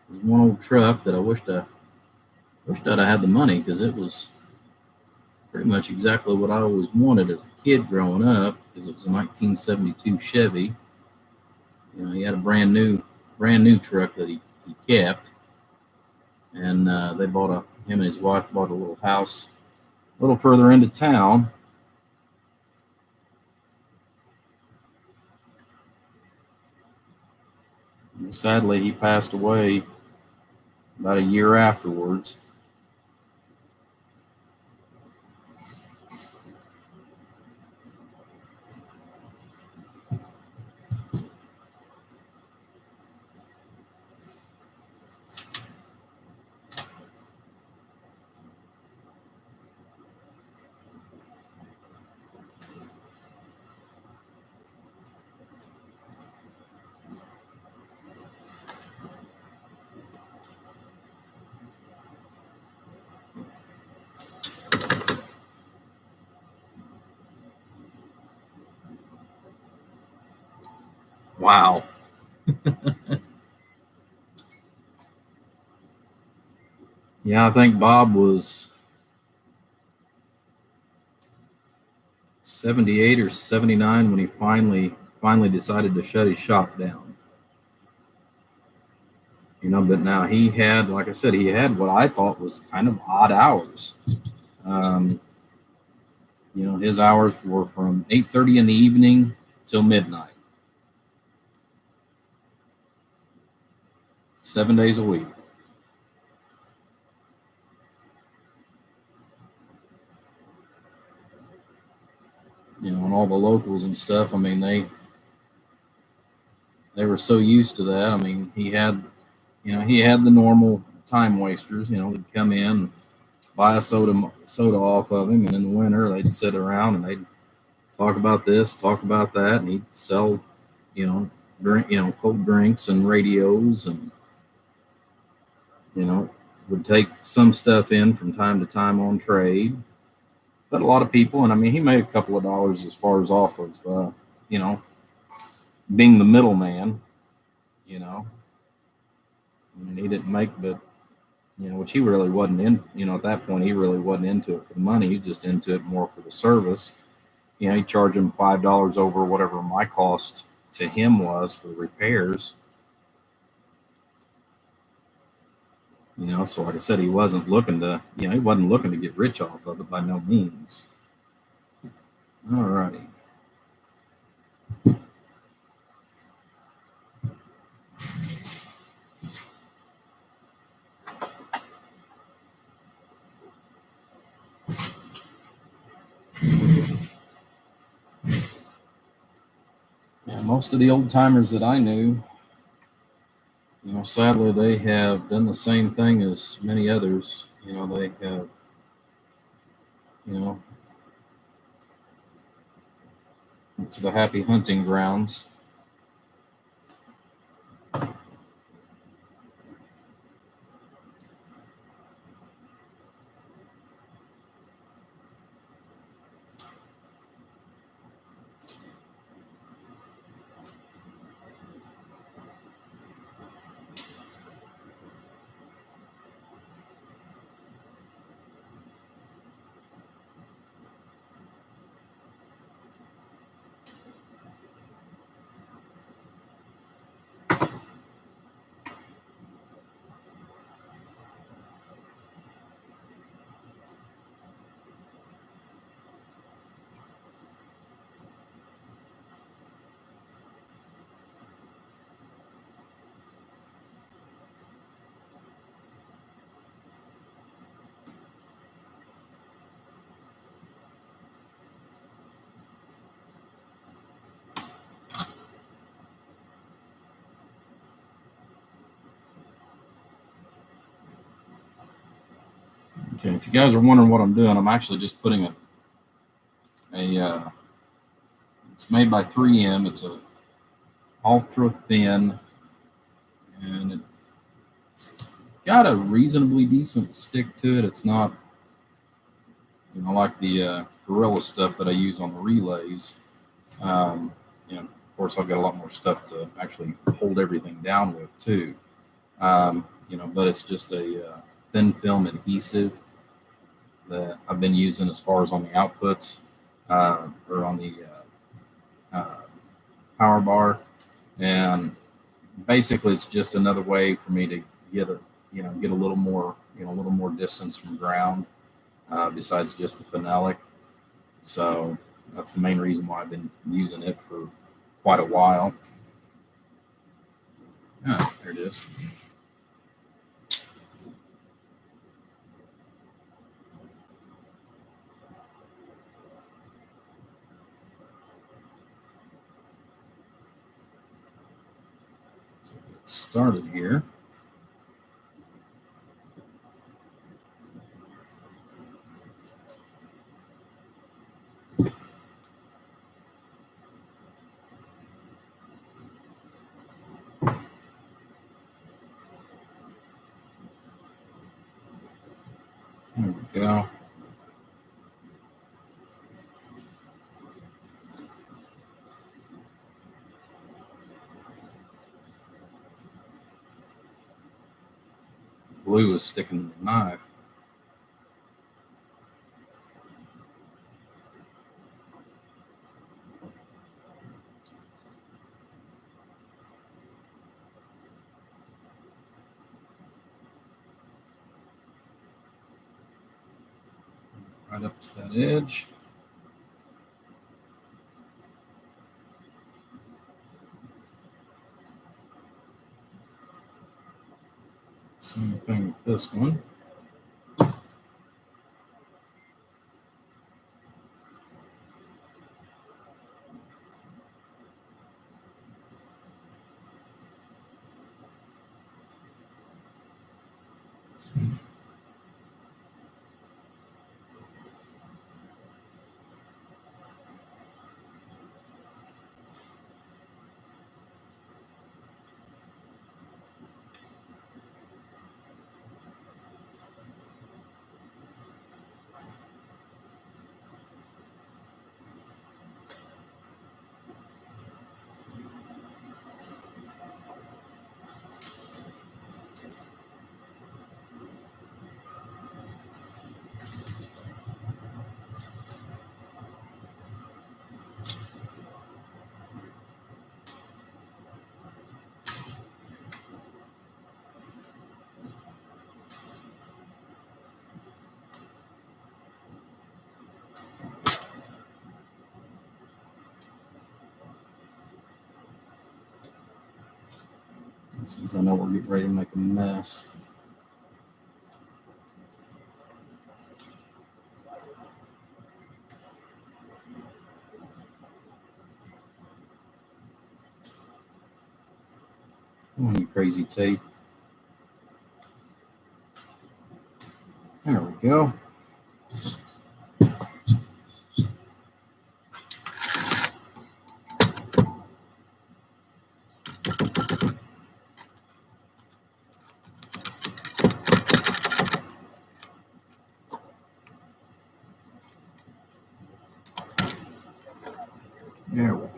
There's one old truck that I wished I'd had the money, because it was pretty much exactly what I always wanted as a kid growing up, because it was a 1972 Chevy. You know, he had a brand new truck that he kept, and him and his wife bought a little house a little further into town. And sadly, he passed away about a year afterwards. Wow. Yeah, I think Bob was 78 or 79 when he finally decided to shut his shop down. You know, but now he had, like I said, he had what I thought was kind of odd hours. Um, you know, his hours were from 8:30 in the evening till midnight, 7 days a week. You know, and all the locals and stuff. I mean, they were so used to that. I mean, he had the normal time wasters. You know, they'd come in, buy a soda off of him, and in the winter they'd sit around and they'd talk about this, talk about that, and he'd sell, cold drinks and radios, and would take some stuff in from time to time on trade. But a lot of people, and I mean, he made a couple of dollars as far as off of, you know, being the middleman. You know, I mean, he didn't make, but which he really wasn't in. You know, at that point, he really wasn't into it for the money. He was just into it more for the service. You know, he charged him $5 over whatever my cost to him was for repairs. You know, so like I said, he wasn't looking to get rich off of it by no means. All righty. Yeah, most of the old timers that I knew, sadly, they have done the same thing as many others. You know, they have, to the happy hunting grounds. Okay, if you guys are wondering what I'm doing, I'm actually just putting it's made by 3M. It's a ultra thin, and it's got a reasonably decent stick to it. It's not, like the Gorilla stuff that I use on the relays. Of course, I've got a lot more stuff to actually hold everything down with too. But it's just a thin film adhesive that I've been using as far as on the outputs or on the power bar, and basically it's just another way for me to get a little more distance from ground besides just the phenolic. So that's the main reason why I've been using it for quite a while. Ah, there it is. So get started here. There we go. Glue is sticking to the knife. Right up to that edge. Same thing with this one. Since I know we're getting ready to make a mess. Oh, you crazy tape. There we go. There we go.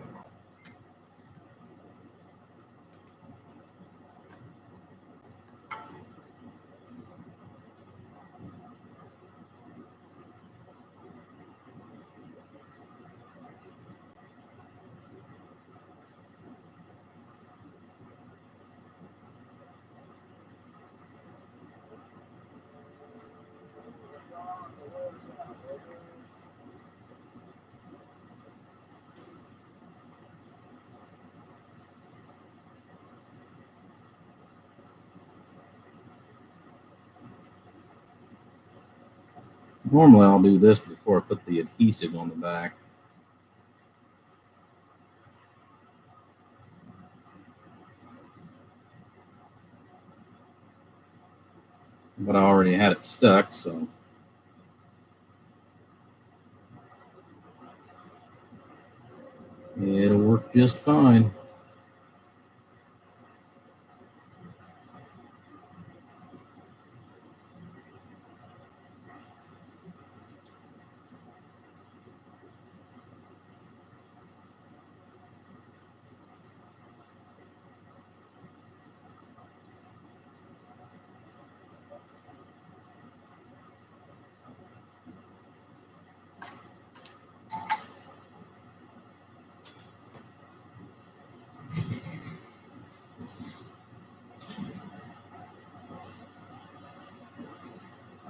Normally I'll do this before I put the adhesive on the back. But I already had it stuck, so it'll work just fine.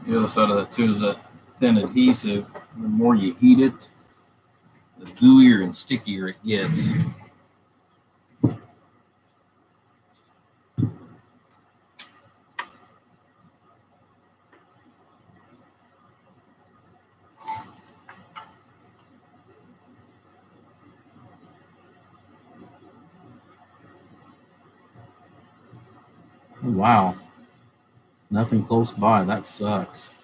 The other side of that too is that thin adhesive. The more you heat it, the gooier and stickier it gets. Oh, wow. Nothing close by. That sucks.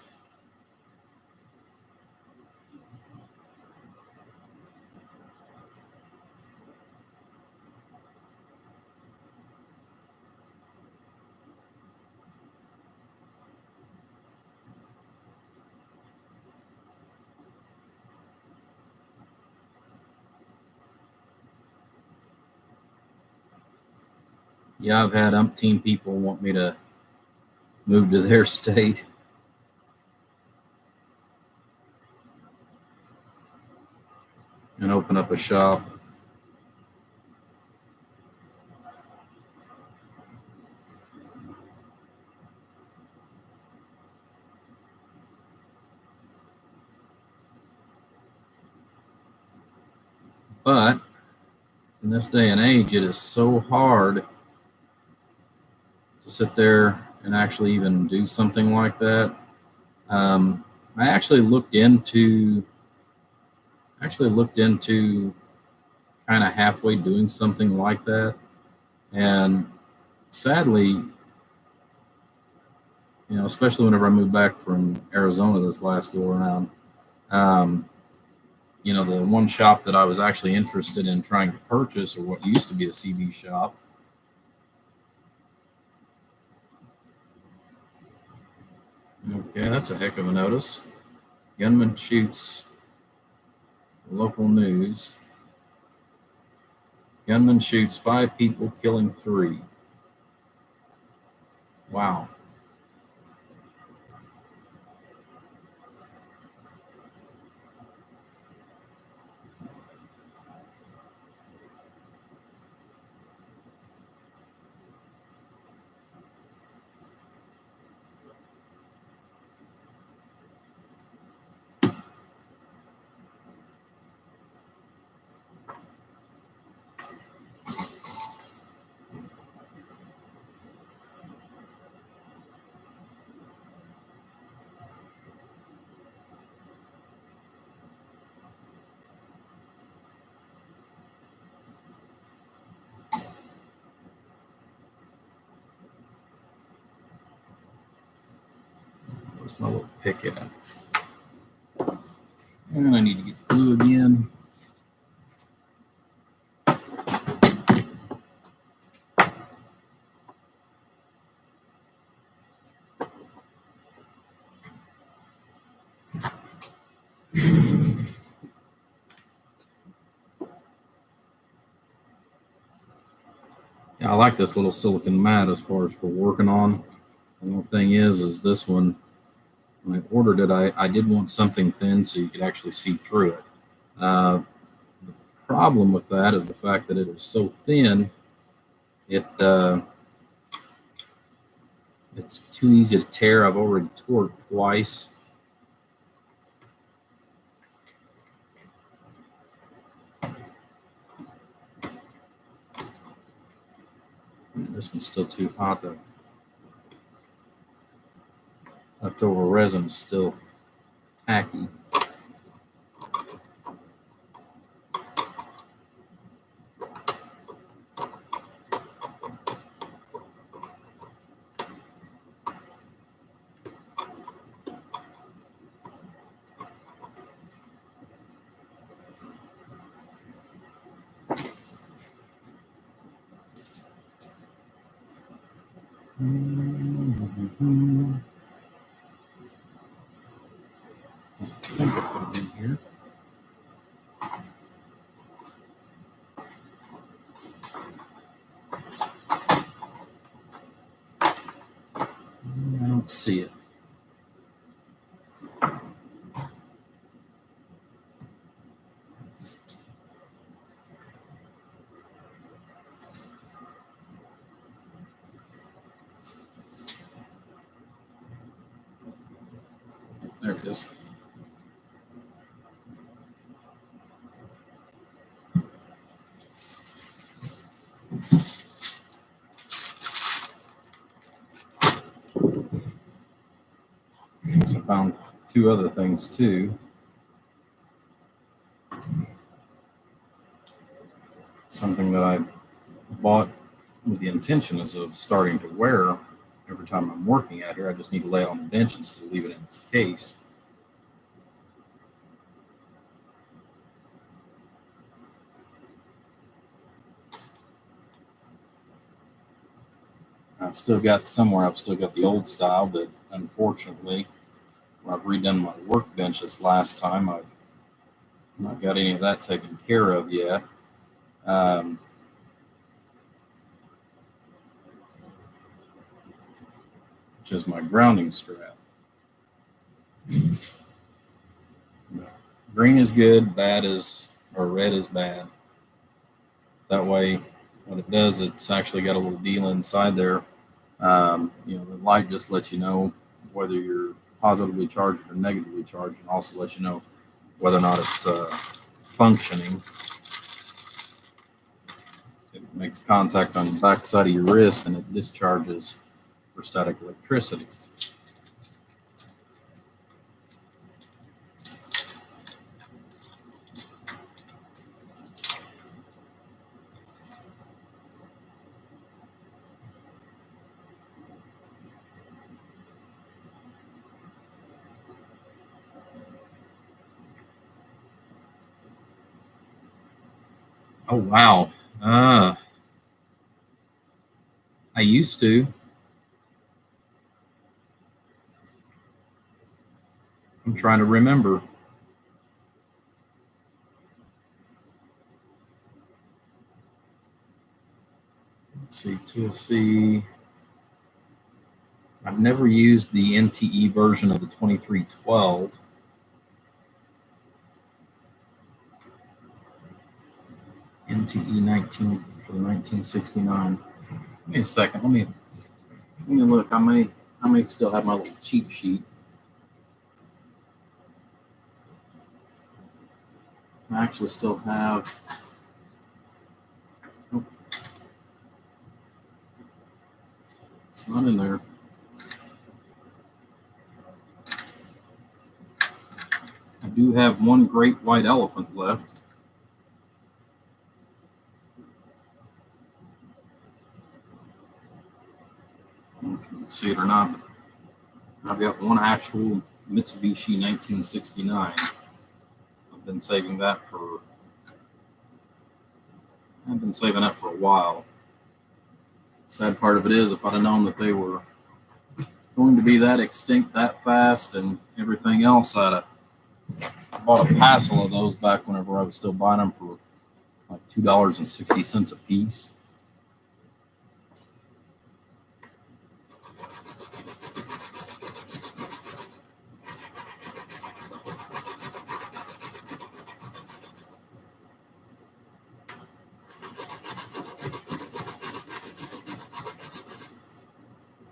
Yeah, I've had umpteen people want me to move to their state. And open up a shop. But in this day and age, it is so hard to sit there and actually even do something like that. I actually looked into kind of halfway doing something like that, and sadly, especially whenever I moved back from Arizona this last go around, um, the one shop that I was actually interested in trying to purchase, or what used to be a CB shop, okay, that's a heck of a notice. Gunman shoots local news. Gunman shoots 5 people, killing 3. Wow. Where's my little pick at? And I need to get the glue again. Yeah, I like this little silicone mat as far as for working on. The only thing is this one, when I ordered it, I did want something thin so you could actually see through it. The problem with that is the fact that it is so thin, it's too easy to tear. I've already tore it twice. This one's still too hot. The leftover resin is still tacky. I think I put it in here. I don't see it. There it is. I found two other things too. Something that I bought with the intention of starting to wear every time I'm working out here. I just need to lay it on the bench instead of leave it in its case. I've still got the old style, but unfortunately, when I've redone my workbench this last time, I've not got any of that taken care of yet. Which is my grounding strap. Green is good, red is bad. That way, what it does, it's actually got a little deal inside there. The light just lets you know whether you're positively charged or negatively charged, and also lets you know whether or not it's functioning. It makes contact on the back side of your wrist, and it discharges for static electricity. Oh, wow. I used to. I'm trying to remember. Let's see, TLC. I've never used the NTE version of the 2312. NTE 19 for the 1969. Give me a second. Let me look. I may still have my little cheat sheet. I actually still have. Oh, it's not in there. I do have one great white elephant left. I don't know if you can see it or not, but I've got one actual Mitsubishi 1969. I've been saving that for a while. Sad part of it is, if I'd have known that they were going to be that extinct that fast and everything else, I bought a passel of those back whenever I was still buying them for like $2.60 a piece.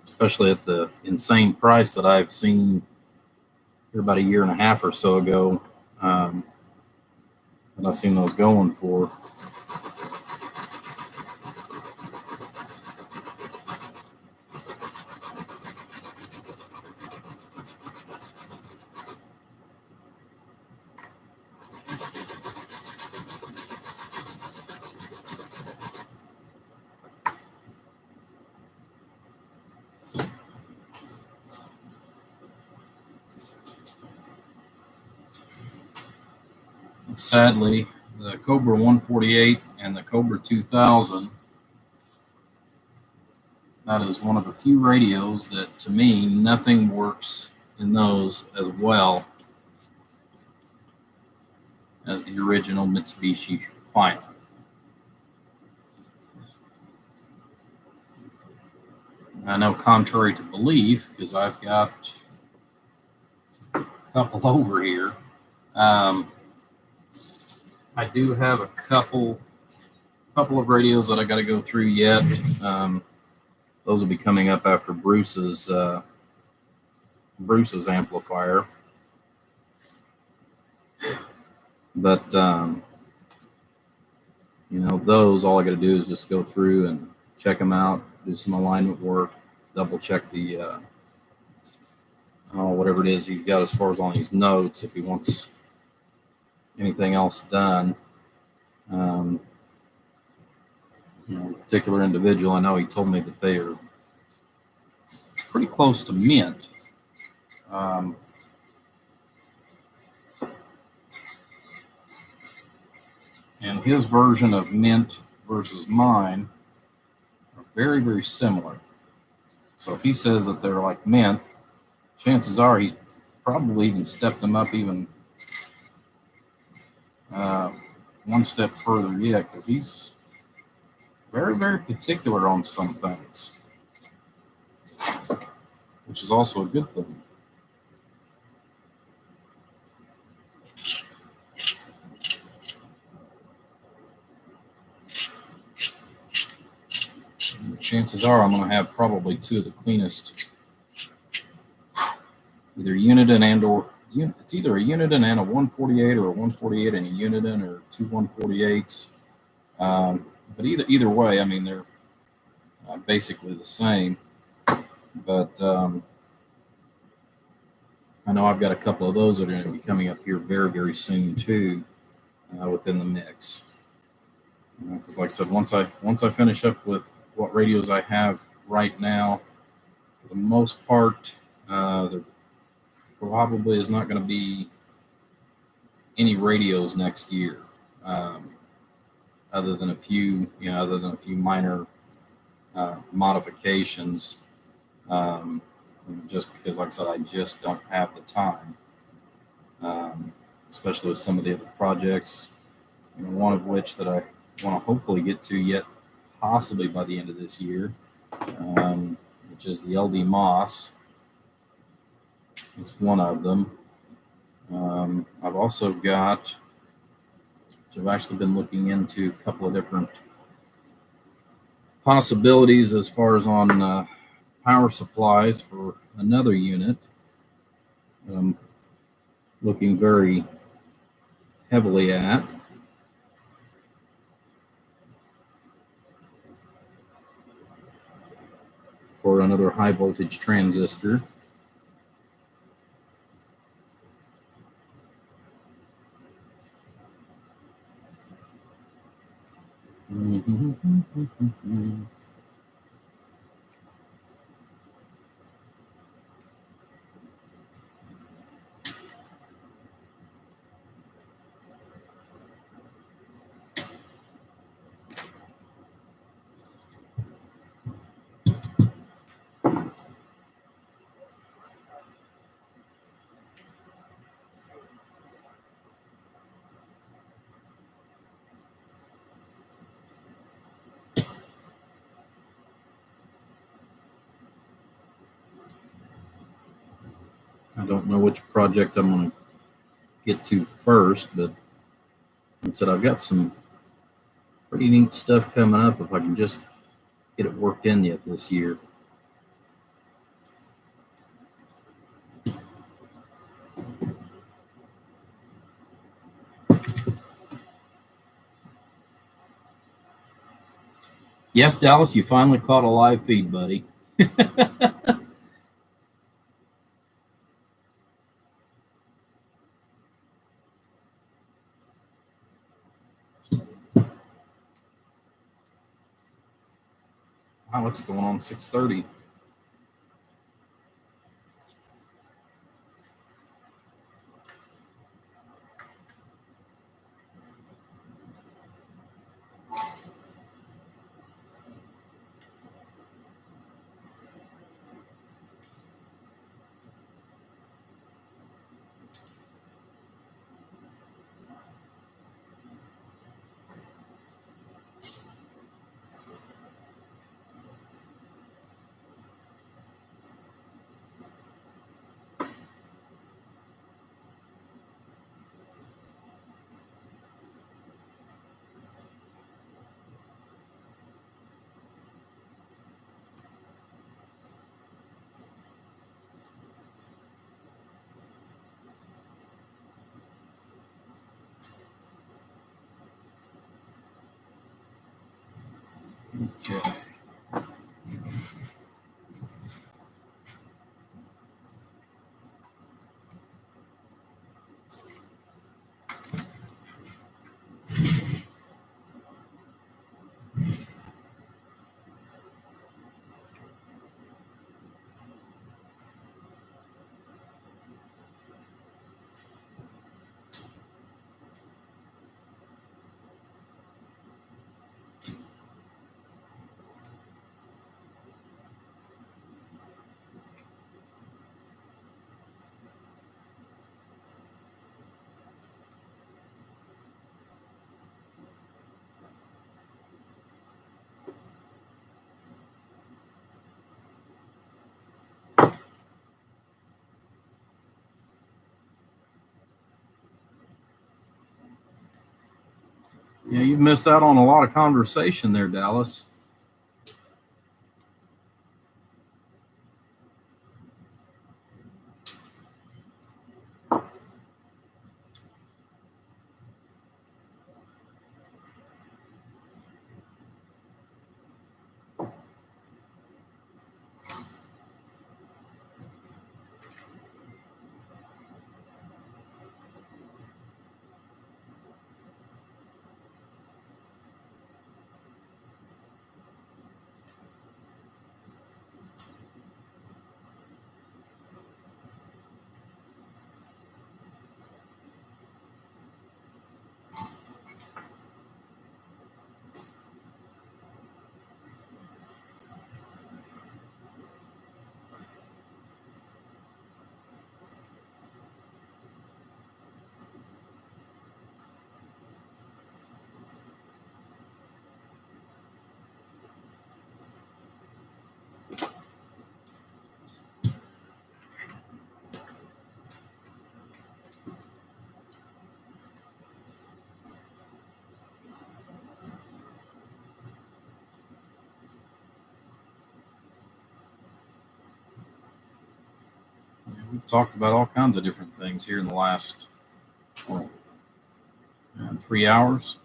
Especially at the insane price that I've seen here about a year and a half or so ago, that I've seen those going for. Sadly, the Cobra 148 and the Cobra 2000, that is one of the few radios that, to me, nothing works in those as well as the original Mitsubishi Final. I know, contrary to belief, because I've got a couple over here, I do have a couple of radios that I got to go through yet. Those will be coming up after Bruce's amplifier. But you know, those, all I got to do is just go through and check them out, do some alignment work, double check the whatever it is he's got as far as on his notes if he wants anything else done. You know, a particular individual, I know he told me that they are pretty close to mint. And his version of mint versus mine are very, very similar. So if he says that they're like mint, chances are he's probably even stepped them up even one step further yet, because he's very, very particular on some things, which is also a good thing. And chances are I'm going to have probably two of the cleanest, either Uniden and or it's either a Uniden and a 148 or a 148 and a Uniden, or two 148s. But either way, I mean, they're basically the same. But I know I've got a couple of those that are going to be coming up here very, very soon too, within the mix. Because, like I said, once I finish up with what radios I have right now, for the most part, there probably is not going to be any radios next year, other than a few minor modifications. Just because, like I said, I just don't have the time, especially with some of the other projects. You know, one of which that I want to hopefully get to yet, possibly by the end of this year, which is the LD Moss. It's one of them. I've also got, which I've actually been looking into a couple of different possibilities as far as on power supplies for another unit. Looking very heavily at. For another high voltage transistor. I don't know which project I'm going to get to first, but like I said, I've got some pretty neat stuff coming up if I can just get it worked in yet this year. Yes, Dallas, you finally caught a live feed, buddy. Wow, what's going on 6:30? Okay. Yeah, you've missed out on a lot of conversation there, Dallas. Yeah, we've talked about all kinds of different things here in the last 3 hours.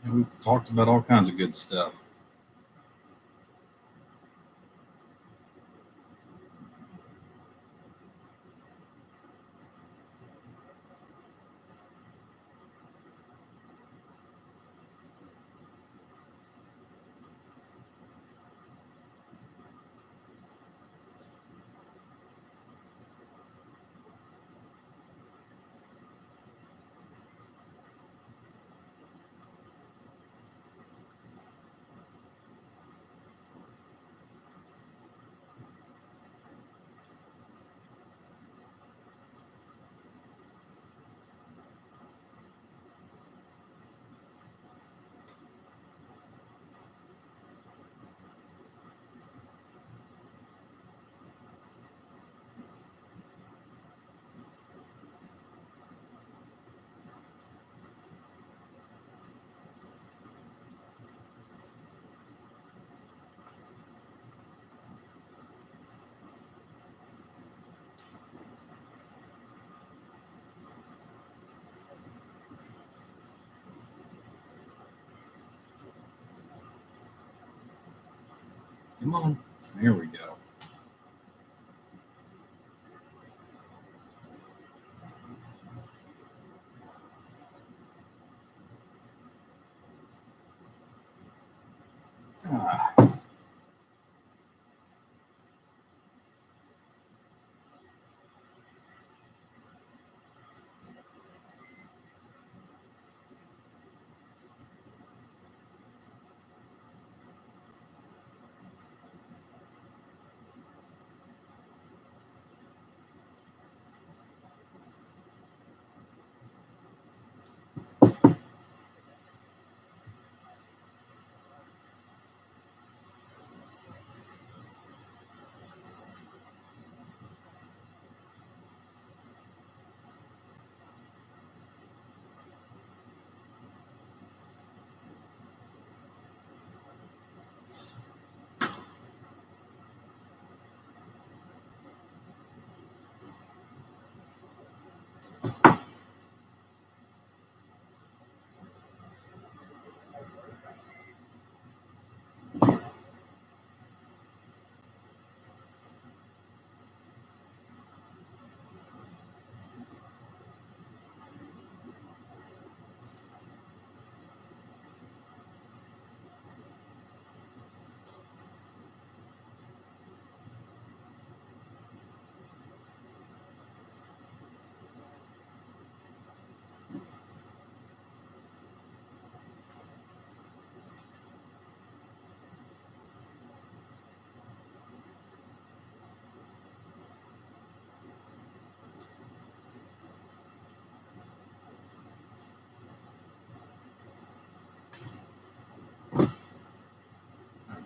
And we've talked about all kinds of good stuff. Come on. There we go. Ah.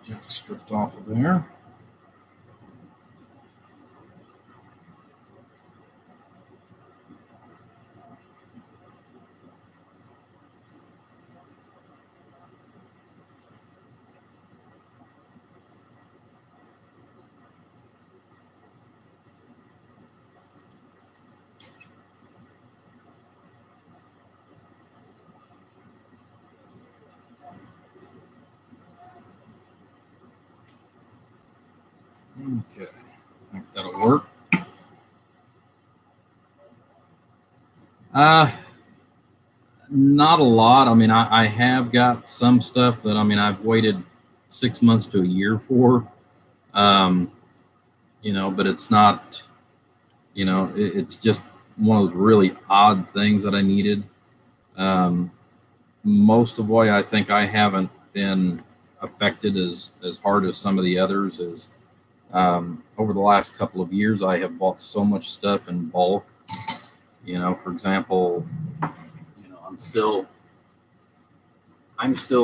Get the script off of there. Okay, I think that'll work. Not a lot. I mean, I have got some stuff that I've waited 6 months to a year for. Um, but it's not. It's just one of those really odd things that I needed. Most of why I think I haven't been affected as hard as some of the others is over the last couple of years I have bought so much stuff in bulk. For example, I'm still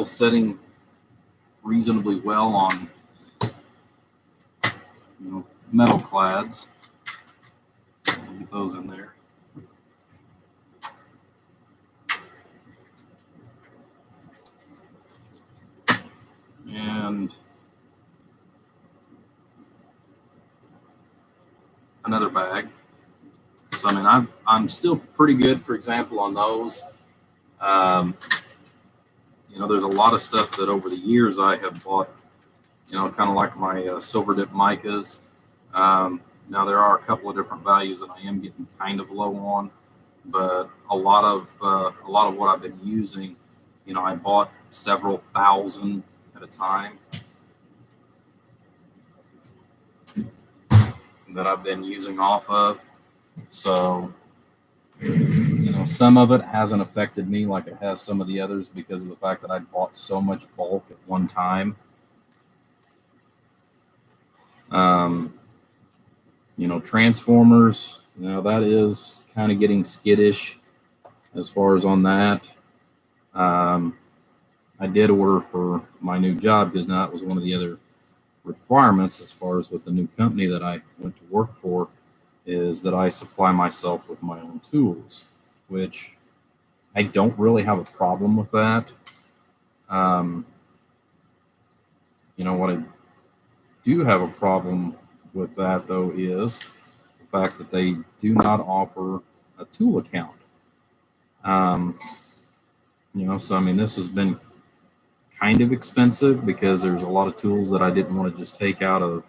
setting reasonably well on metal clads. Get those in there. And another bag. So I'm still pretty good, for example, on those. There's a lot of stuff that over the years I have bought, kind of like my silver dip micas. Now there are a couple of different values that I am getting kind of low on, but a lot of what I've been using, I bought several thousand at a time that I've been using off of. So, some of it hasn't affected me like it has some of the others because of the fact that I bought so much bulk at one time. Transformers, that is kind of getting skittish as far as on that. I did order for my new job because now it was one of the other requirements as far as with the new company that I went to work for is that I supply myself with my own tools, which I don't really have a problem with that. What I do have a problem with that, though, is the fact that they do not offer a tool account. So, this has been kind of expensive because there's a lot of tools that I didn't want to just take out of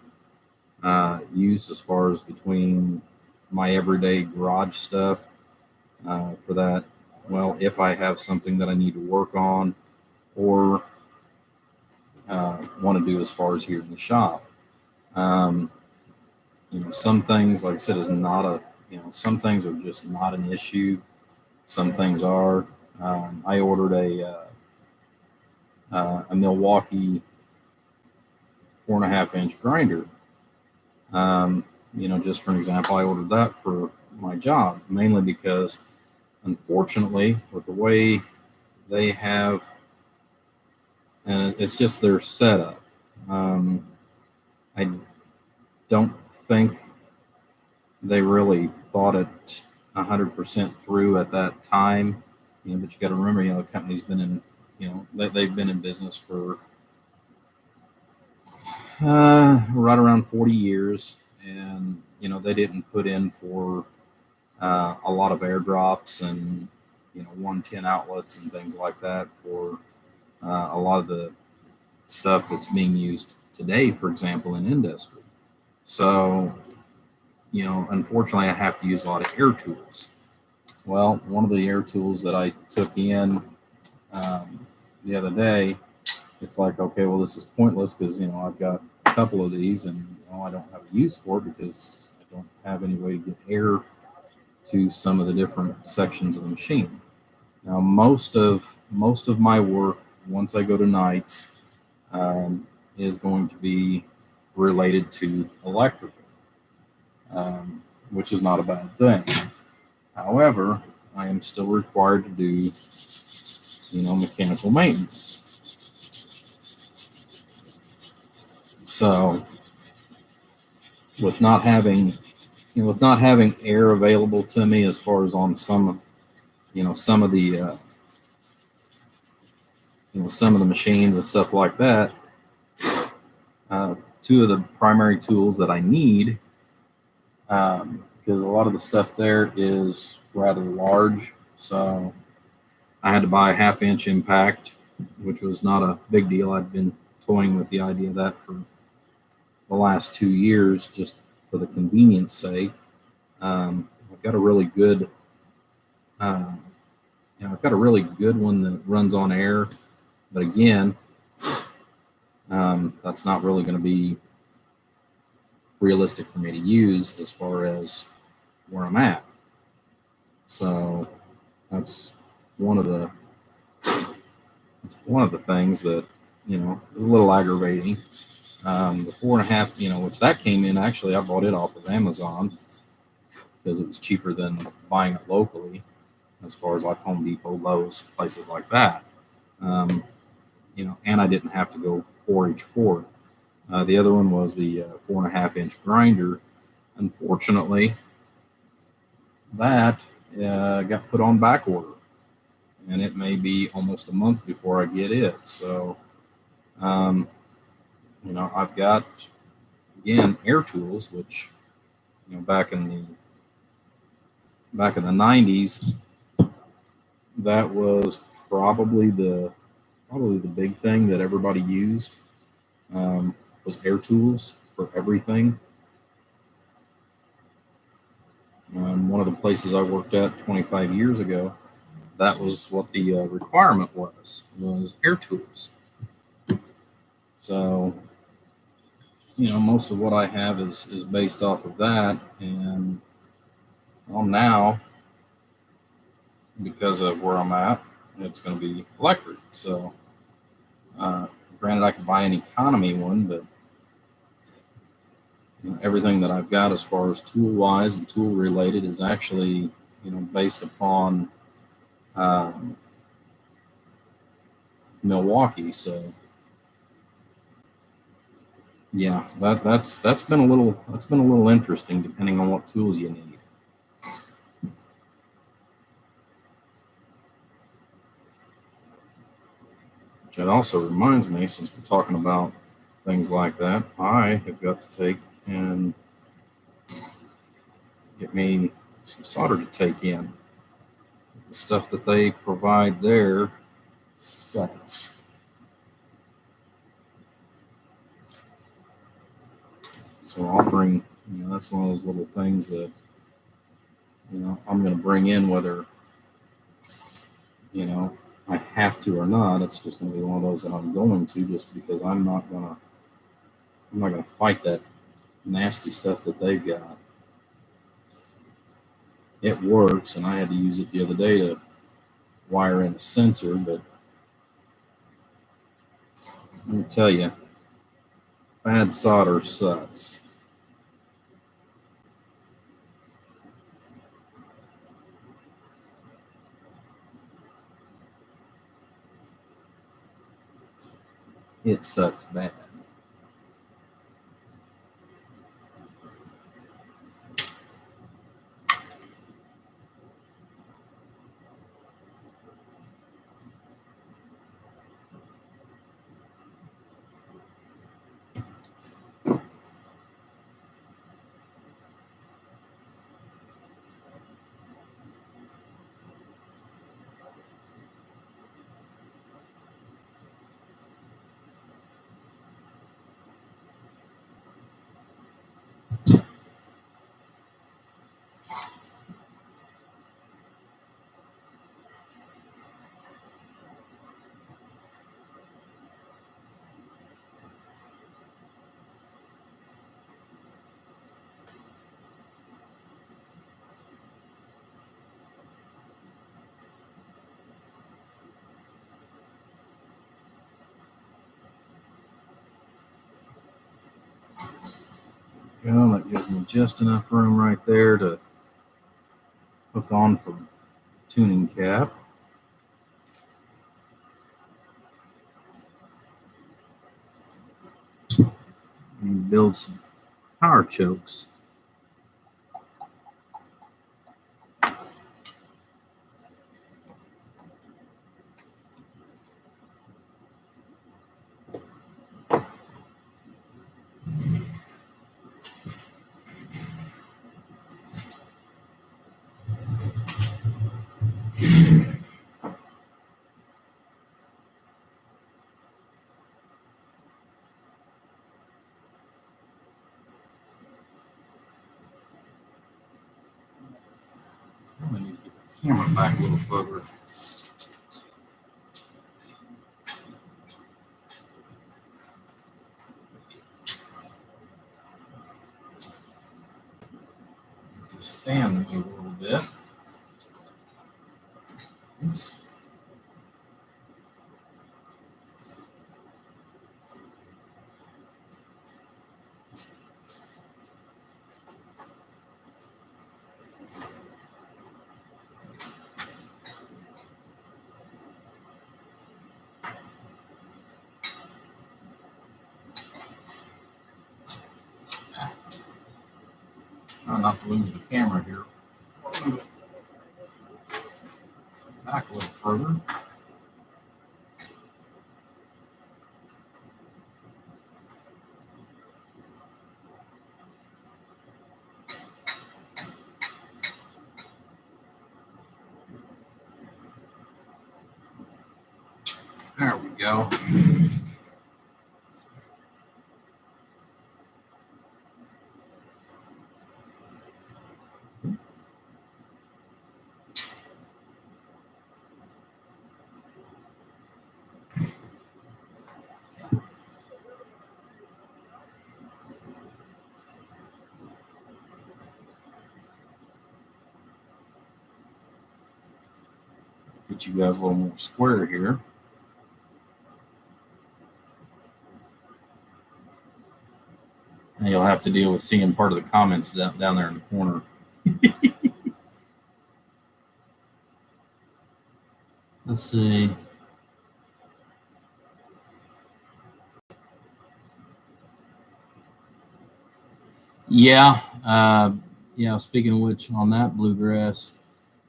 use as far as between my everyday garage stuff for that. Well, if I have something that I need to work on or want to do as far as here in the shop. Some things, like I said, is not a, some things are just not an issue. Some things are. I ordered a Milwaukee 4.5-inch grinder. Just for an example, I ordered that for my job, mainly because, unfortunately, with the way they have, and it's just their setup. I don't think they really thought it 100% through at that time. But you got to remember, the company's been in, they've been in business for right around 40 years, and they didn't put in for a lot of airdrops and 110 outlets and things like that for a lot of the stuff that's being used today, for example, in industry. So, unfortunately, I have to use a lot of air tools. Well, one of the air tools that I took in the other day, it's like, okay, well, this is pointless because, I've got a couple of these and I don't have a use for it because I don't have any way to get air to some of the different sections of the machine. Now, most of my work, once I go to nights, is going to be related to electrical, which is not a bad thing. However, I am still required to do, mechanical maintenance. So, with not having air available to me, as far as on some of the some of the machines and stuff like that, two of the primary tools that I need, because a lot of the stuff there is rather large, so I had to buy a 1/2-inch impact, which was not a big deal. I'd been toying with the idea of that for the last 2 years, just for the convenience sake. I've got a really good, I've got a really good one that runs on air, but again, that's not really going to be realistic for me to use as far as where I'm at. So that's one of the things that is a little aggravating. The 4.5, which that came in, actually I bought it off of Amazon because it was cheaper than buying it locally, as far as like Home Depot, Lowe's, places like that. And I didn't have to go 4H for it. The other one was the 4.5-inch grinder. Unfortunately, that got put on back order, and it may be almost a month before I get it. So, I've got, again, air tools, which, back in the 90s, that was probably the big thing that everybody used, was air tools for everything. One of the places I worked at 25 years ago, that was what the requirement was air tools. So, most of what I have is based off of that. And now, because of where I'm at, it's going to be electric. So, granted, I could buy an economy one, but everything that I've got as far as tool-wise and tool-related is actually, based upon Milwaukee. So, yeah, that's been a little interesting, depending on what tools you need. Which it also reminds me, since we're talking about things like that, I have got to take and get me some solder to take in. The stuff that they provide there sucks. So I'll bring, that's one of those little things that, I'm going to bring in whether, I have to or not. It's just going to be one of those that I'm going to, just because I'm not going to fight that nasty stuff that they've got. It works, and I had to use it the other day to wire in a sensor, but let me tell you, bad solder sucks. It sucks bad. Well, that gives me just enough room right there to hook on for tuning cap. And build some power chokes. I need to get the camera back a little further. Stand me a little bit. Oops. Try not to lose the camera here. Back a little further. There we go. Get you guys a little more square here. And you'll have to deal with seeing part of the comments down there in the corner. Let's see. Yeah. Speaking of which, on that bluegrass,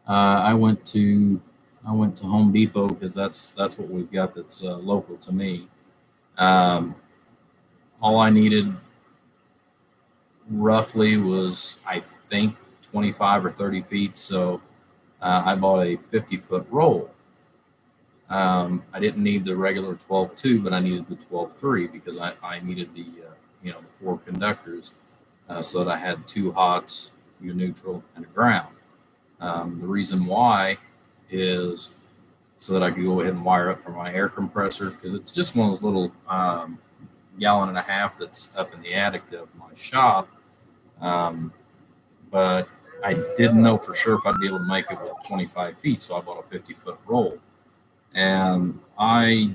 I went to Home Depot because that's what we've got that's local to me. All I needed roughly was, I think, 25 or 30 feet. So I bought a 50-foot roll. I didn't need the regular 12.2, but I needed the 12.3 because I needed the the 4 conductors. so that I had two hots, a neutral, and a ground. The reason why is so that I could go ahead and wire up for my air compressor, because it's just one of those little gallon and a half that's up in the attic of my shop. But I didn't know for sure if I'd be able to make it with 25 feet, so I bought a 50-foot roll. And I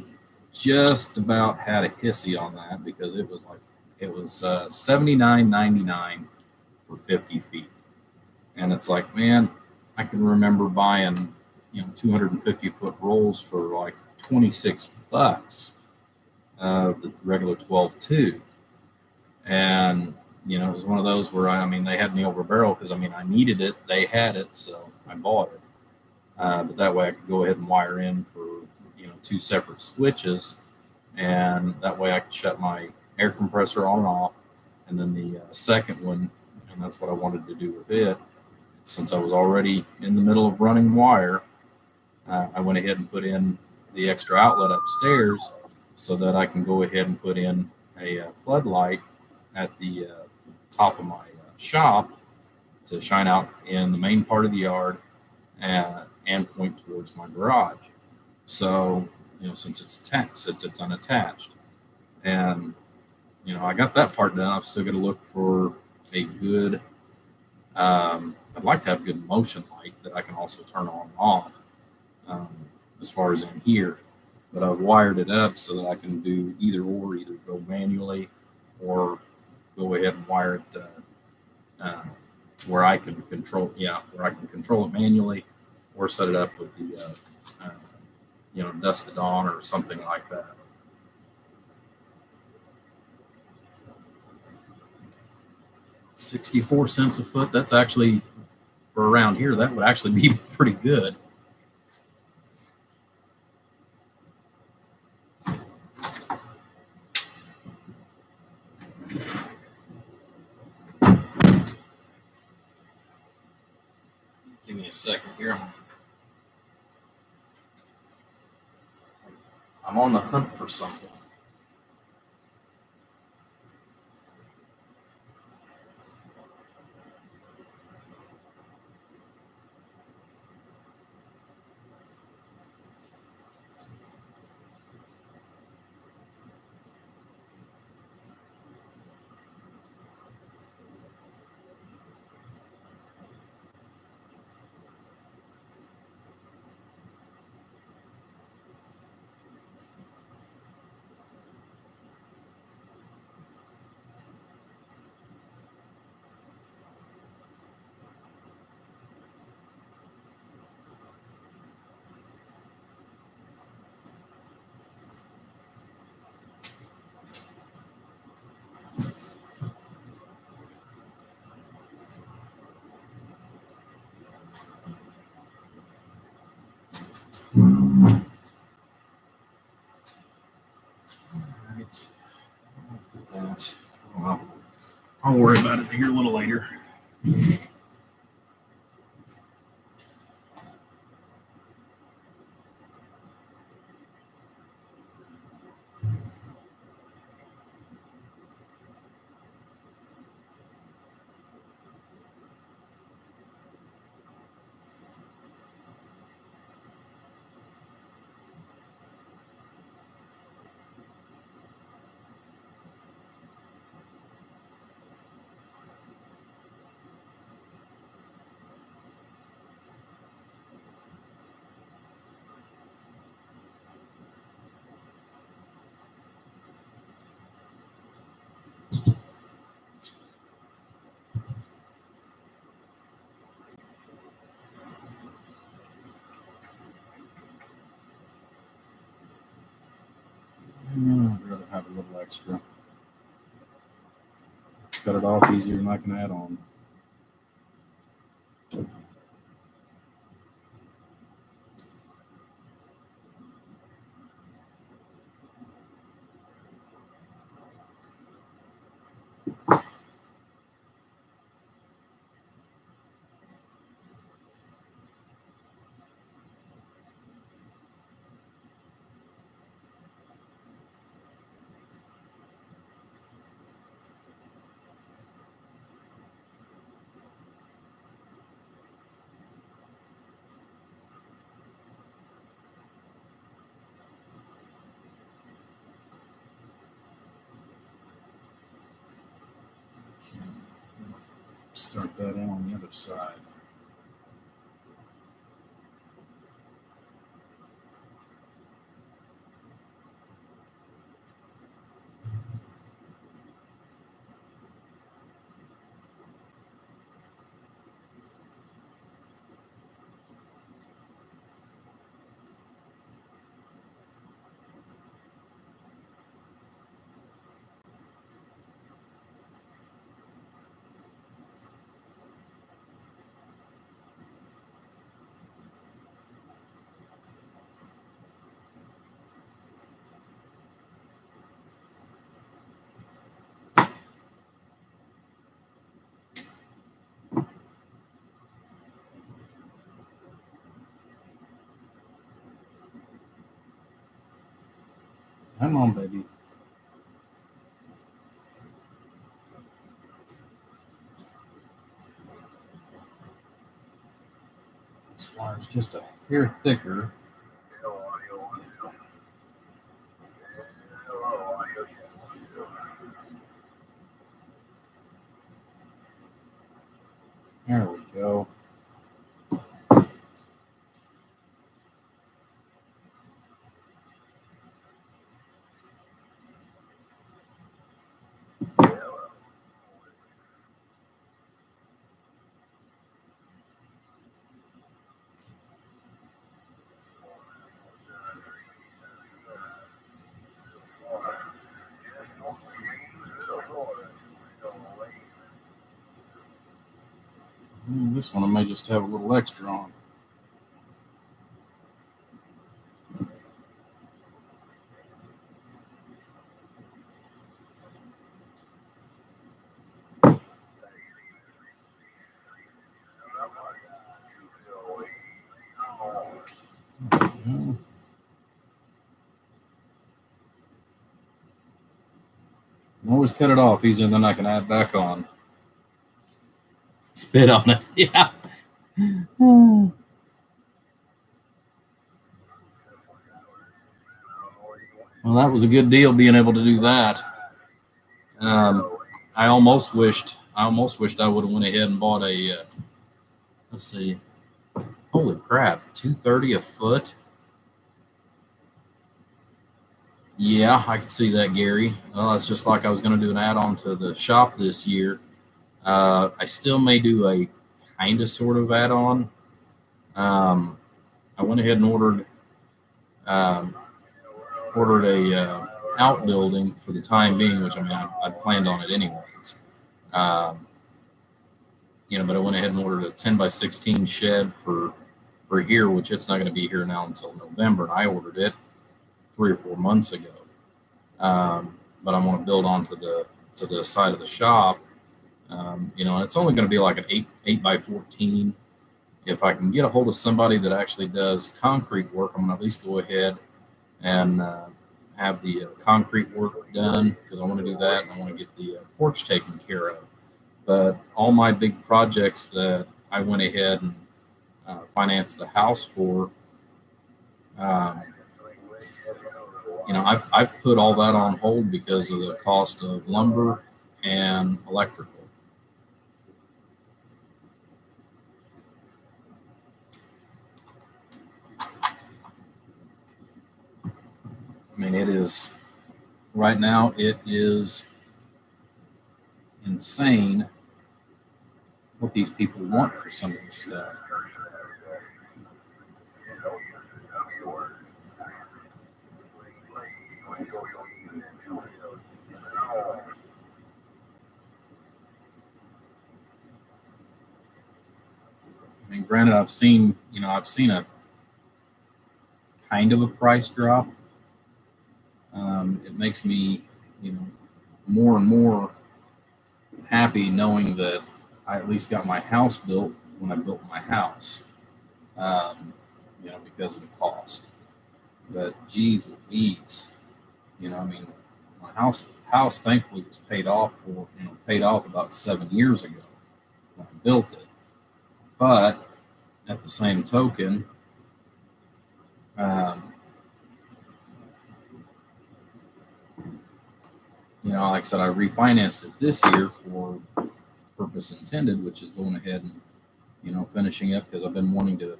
just about had a hissy on that because it was $79.99 for 50 feet. And it's like, man, I can remember buying 250-foot rolls for like $26, the regular 12.2. And it was one of those where I mean they had me over barrel because I mean I needed it, they had it, so I bought it. But that way I could go ahead and wire in for two separate switches, and that way I could shut my air compressor on and off, and then the second one, and that's what I wanted to do with it. Since I was already in the middle of running wire, I went ahead and put in the extra outlet upstairs so that I can go ahead and put in a floodlight at the top of my shop to shine out in the main part of the yard and point towards my garage. So, since it's unattached, and I got that part done. I'm still going to look for a good. I'd like to have a good motion light that I can also turn on and off, as far as in here. But I've wired it up so that I can do either go manually or go ahead and wire it where I can control it manually, or set it up with the dusted on or something like that. $0.64 a foot. That's actually, for around here, that would actually be pretty good. Give me a second here. I'm on the hunt for something. That. Well, I'll worry about it here a little later. I'd rather have a little extra. Cut it off easier than I can add on. Start that in on the other side. Come on, baby. This wire's just a hair thicker. There we go. This one I may just have a little extra on. Always cut it off easier than I can add back on. Spit on it. Yeah. Well, that was a good deal being able to do that. I almost wished I would have went ahead and bought a. Let's see. Holy crap! $230 a foot. Yeah, I could see that, Gary. Well, it's just like I was going to do an add-on to the shop this year. I still may do a kind of sort of add-on. I went ahead and ordered a outbuilding for the time being, which I mean I planned on it anyways. But I went ahead and ordered a 10x16 shed for here, which it's not going to be here now until November. And I ordered it 3 or 4 months ago. But I want to build onto the side of the shop. And it's only going to be like an 8x14. If I can get a hold of somebody that actually does concrete work, I'm going to at least go ahead and have the concrete work done, because I want to do that, and I want to get the porch taken care of. But all my big projects that I went ahead and financed the house for, I've put all that on hold because of the cost of lumber and electrical. I mean, it is, right now, it is insane what these people want for some of this stuff. I mean, granted, I've seen a kind of a price drop. It makes me, more and more happy knowing that I at least got my house built when I built my house, because of the cost. But geez Louise, my house thankfully was paid off about 7 years ago when I built it. But at the same token, like I said, I refinanced it this year for purpose intended, which is going ahead and, finishing up, because I've been wanting to,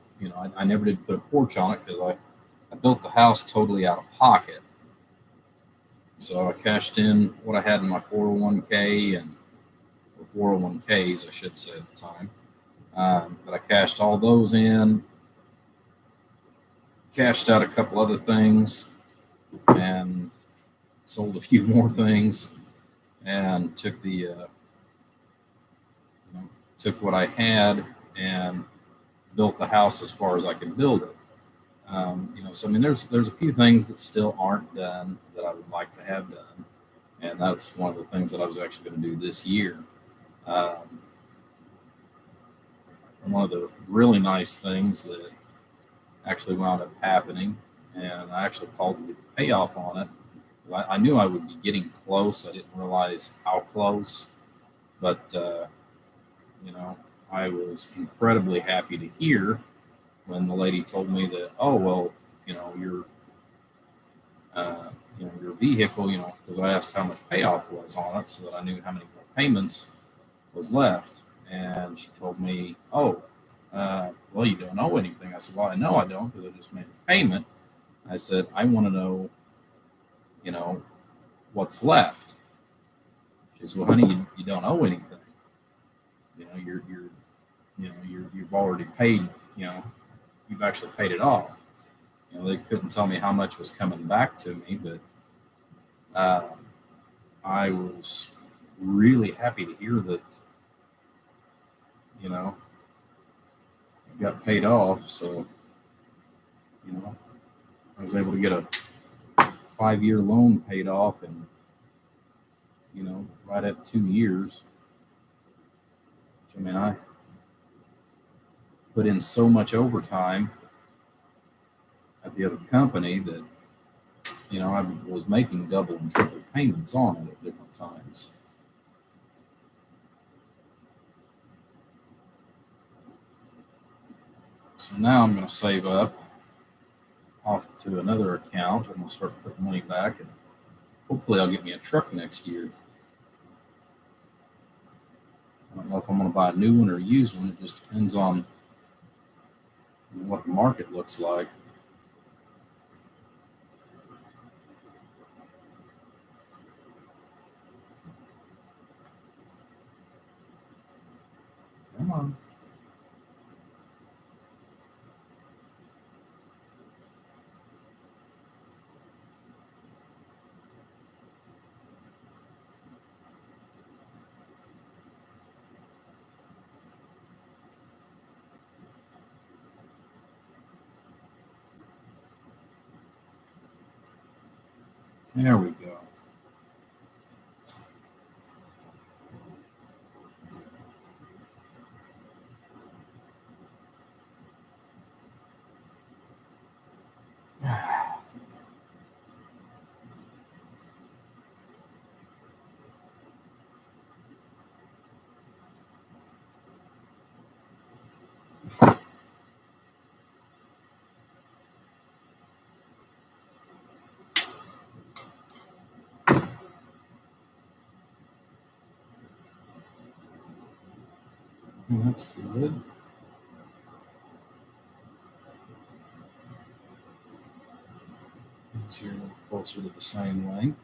I never did put a porch on it because I built the house totally out of pocket. So I cashed in what I had in my 401k and 401ks, I should say, at the time. But I cashed all those in, cashed out a couple other things, and sold a few more things, and took took what I had and built the house as far as I could build it. So I mean, there's a few things that still aren't done that I would like to have done, and that's one of the things that I was actually going to do this year. One of the really nice things that actually wound up happening, and I actually called to get the payoff on it. I knew I would be getting close. I didn't realize how close, but I was incredibly happy to hear when the lady told me that, oh well, your your vehicle, because I asked how much payoff was on it so that I knew how many more payments was left, and she told me, oh, well, you don't owe anything. I said, well, I know I don't because I just made a payment. I said, I want to know, what's left. She said, well, honey, you don't owe anything. You've already paid. You've actually paid it off. They couldn't tell me how much was coming back to me, but I was really happy to hear that, it got paid off. So, I was able to get a 5-year loan paid off in, right at 2 years. I mean, I put in so much overtime at the other company that, I was making double and triple payments on it at different times. So now I'm going to save up off to another account, and we'll start putting money back, and hopefully I'll get me a truck next year. I don't know if I'm going to buy a new one or a used one. It just depends on what the market looks like. Come on. There we go. Well, that's good. It's here a little closer to the same length.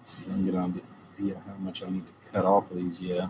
So I can get on to how much I need to cut off of these yet.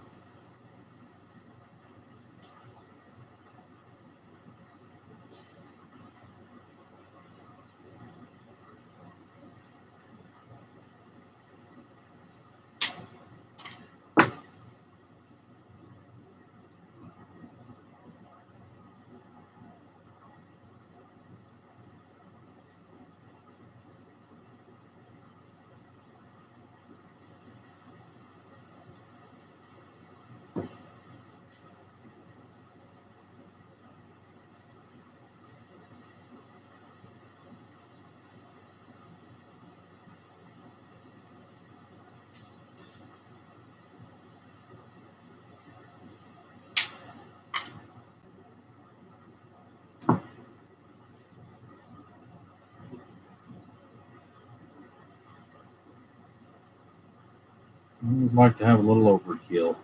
Always like to have a little overkill.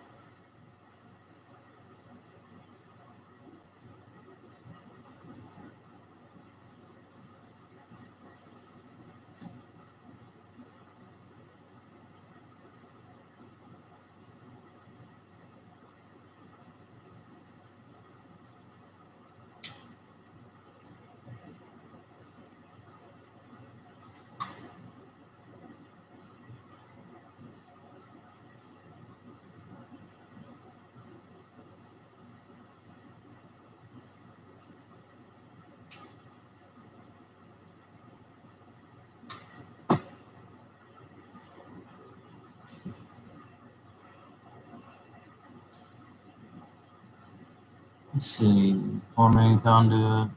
Let's see, plumbing conduit.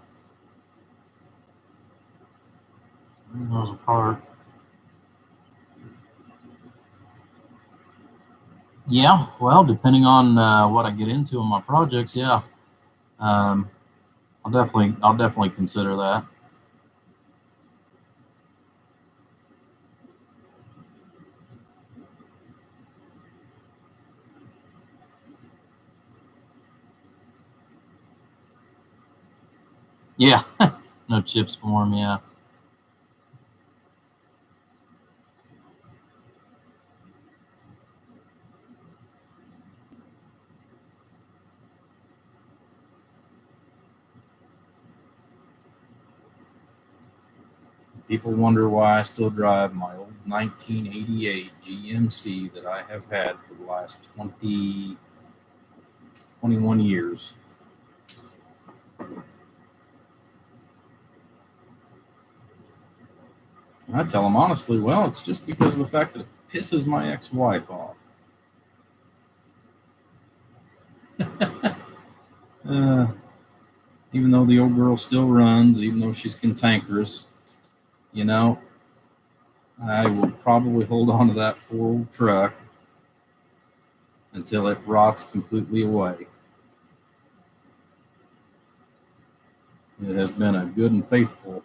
Goes apart. Yeah, well, depending on what I get into in my projects, yeah, I'll definitely consider that. Yeah, no chips for him. Yeah. People wonder why I still drive my old 1988 GMC that I have had for the last 21 years. And I tell them honestly, well, it's just because of the fact that it pisses my ex-wife off. uh, Even though the old girl still runs, even though she's cantankerous, you know, I will probably hold on to that poor old truck until it rots completely away. It has been a good and faithful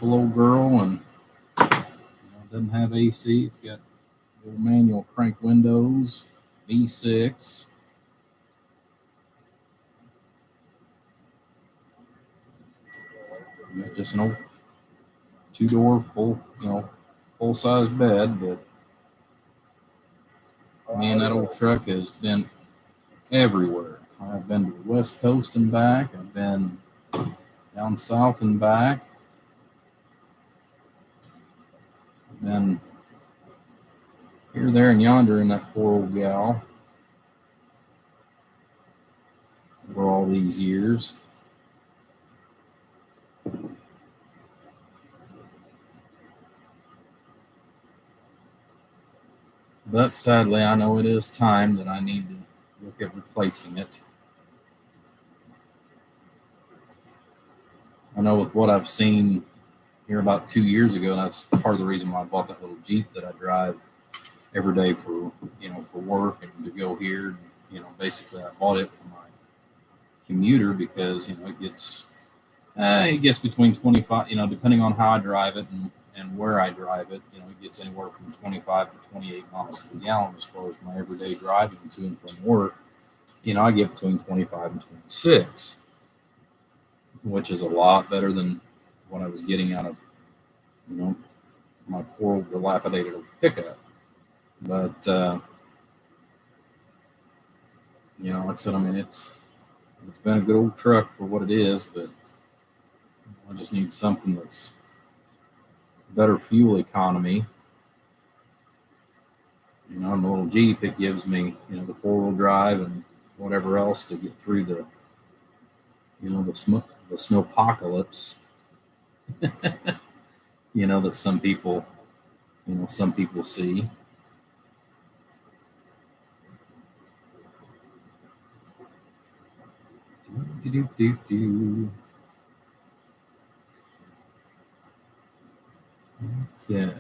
old girl, and it doesn't have AC. It's got little manual crank windows, V6. It's just an old two-door full size bed. But man, that old truck has been everywhere. I've been to the West Coast and back. I've been down south and back. I've been here, there, and yonder in that poor old gal for all these years. But sadly, I know it is time that I need to look at replacing it. I know with what I've seen here about 2 years ago, and that's part of the reason why I bought that little Jeep that I drive every day for work and to go here. Basically I bought it for my commuter because it gets between 25, depending on how I drive it and where I drive it, it gets anywhere from 25 to 28 miles to the gallon as far as my everyday driving to and from work. I get between 25 and 26, which is a lot better than what I was getting out of, my poor old dilapidated pickup. But, like I said, I mean, it's been a good old truck for what it is, but I just need something that's better fuel economy. The little Jeep, it gives me, the four-wheel drive and whatever else to get through the snowpocalypse, that some people see. Yeah.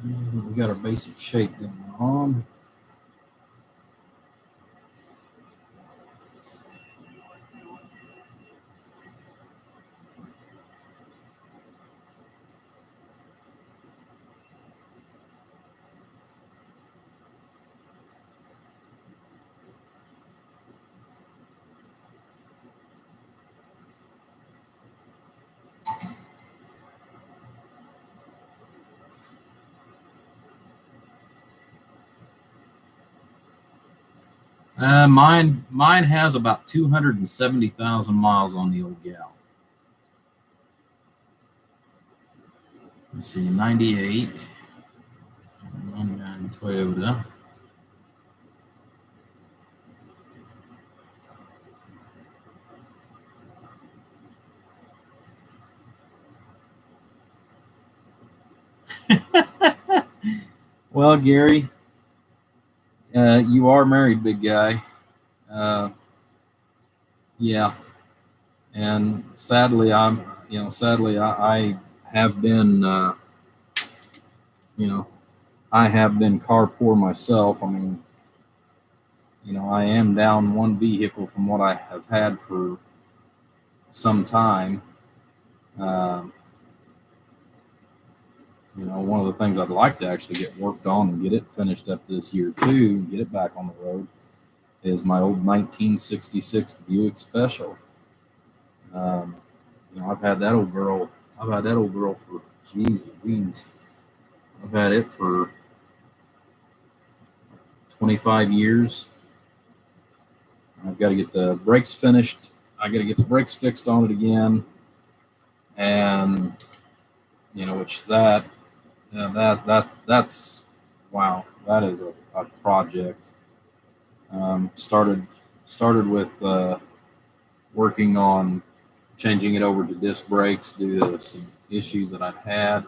We got our basic shape going on. Mine has about 270,000 miles on the old gal. Let's see, 98, 99 Toyota. Well, Gary, you are married, big guy. Yeah, and sadly, I have been, I have been car poor myself. I mean, I am down one vehicle from what I have had for some time. Um, one of the things I'd like to actually get worked on and get it finished up this year too, and get it back on the road, is my old 1966 Buick Special. I've had that old girl. I've had that old girl for, geez Louise, I've had it for 25 years. I've got to get the brakes finished. I got to get the brakes fixed on it again, and that's wow. That is a project. Started with working on changing it over to disc brakes due to some issues that I've had,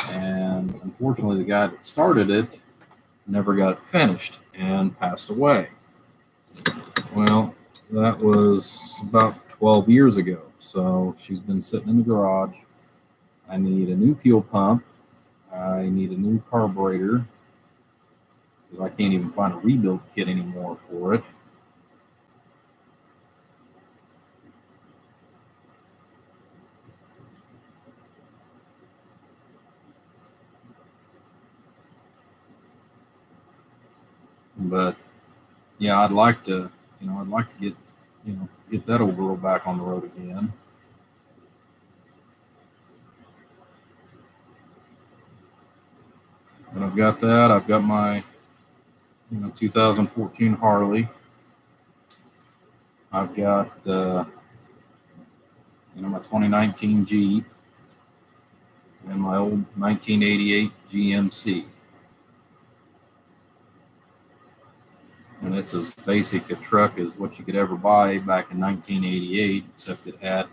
and unfortunately, the guy that started it never got it finished and passed away. Well, that was about 12 years ago. So she's been sitting in the garage. I need a new fuel pump. I need a new carburetor because I can't even find a rebuild kit anymore for it. But yeah, I'd like to get that old girl back on the road again. And I've got that. I've got my 2014 Harley. I've got my 2019 Jeep and my old 1988 GMC. And it's as basic a truck as what you could ever buy back in 1988, except it had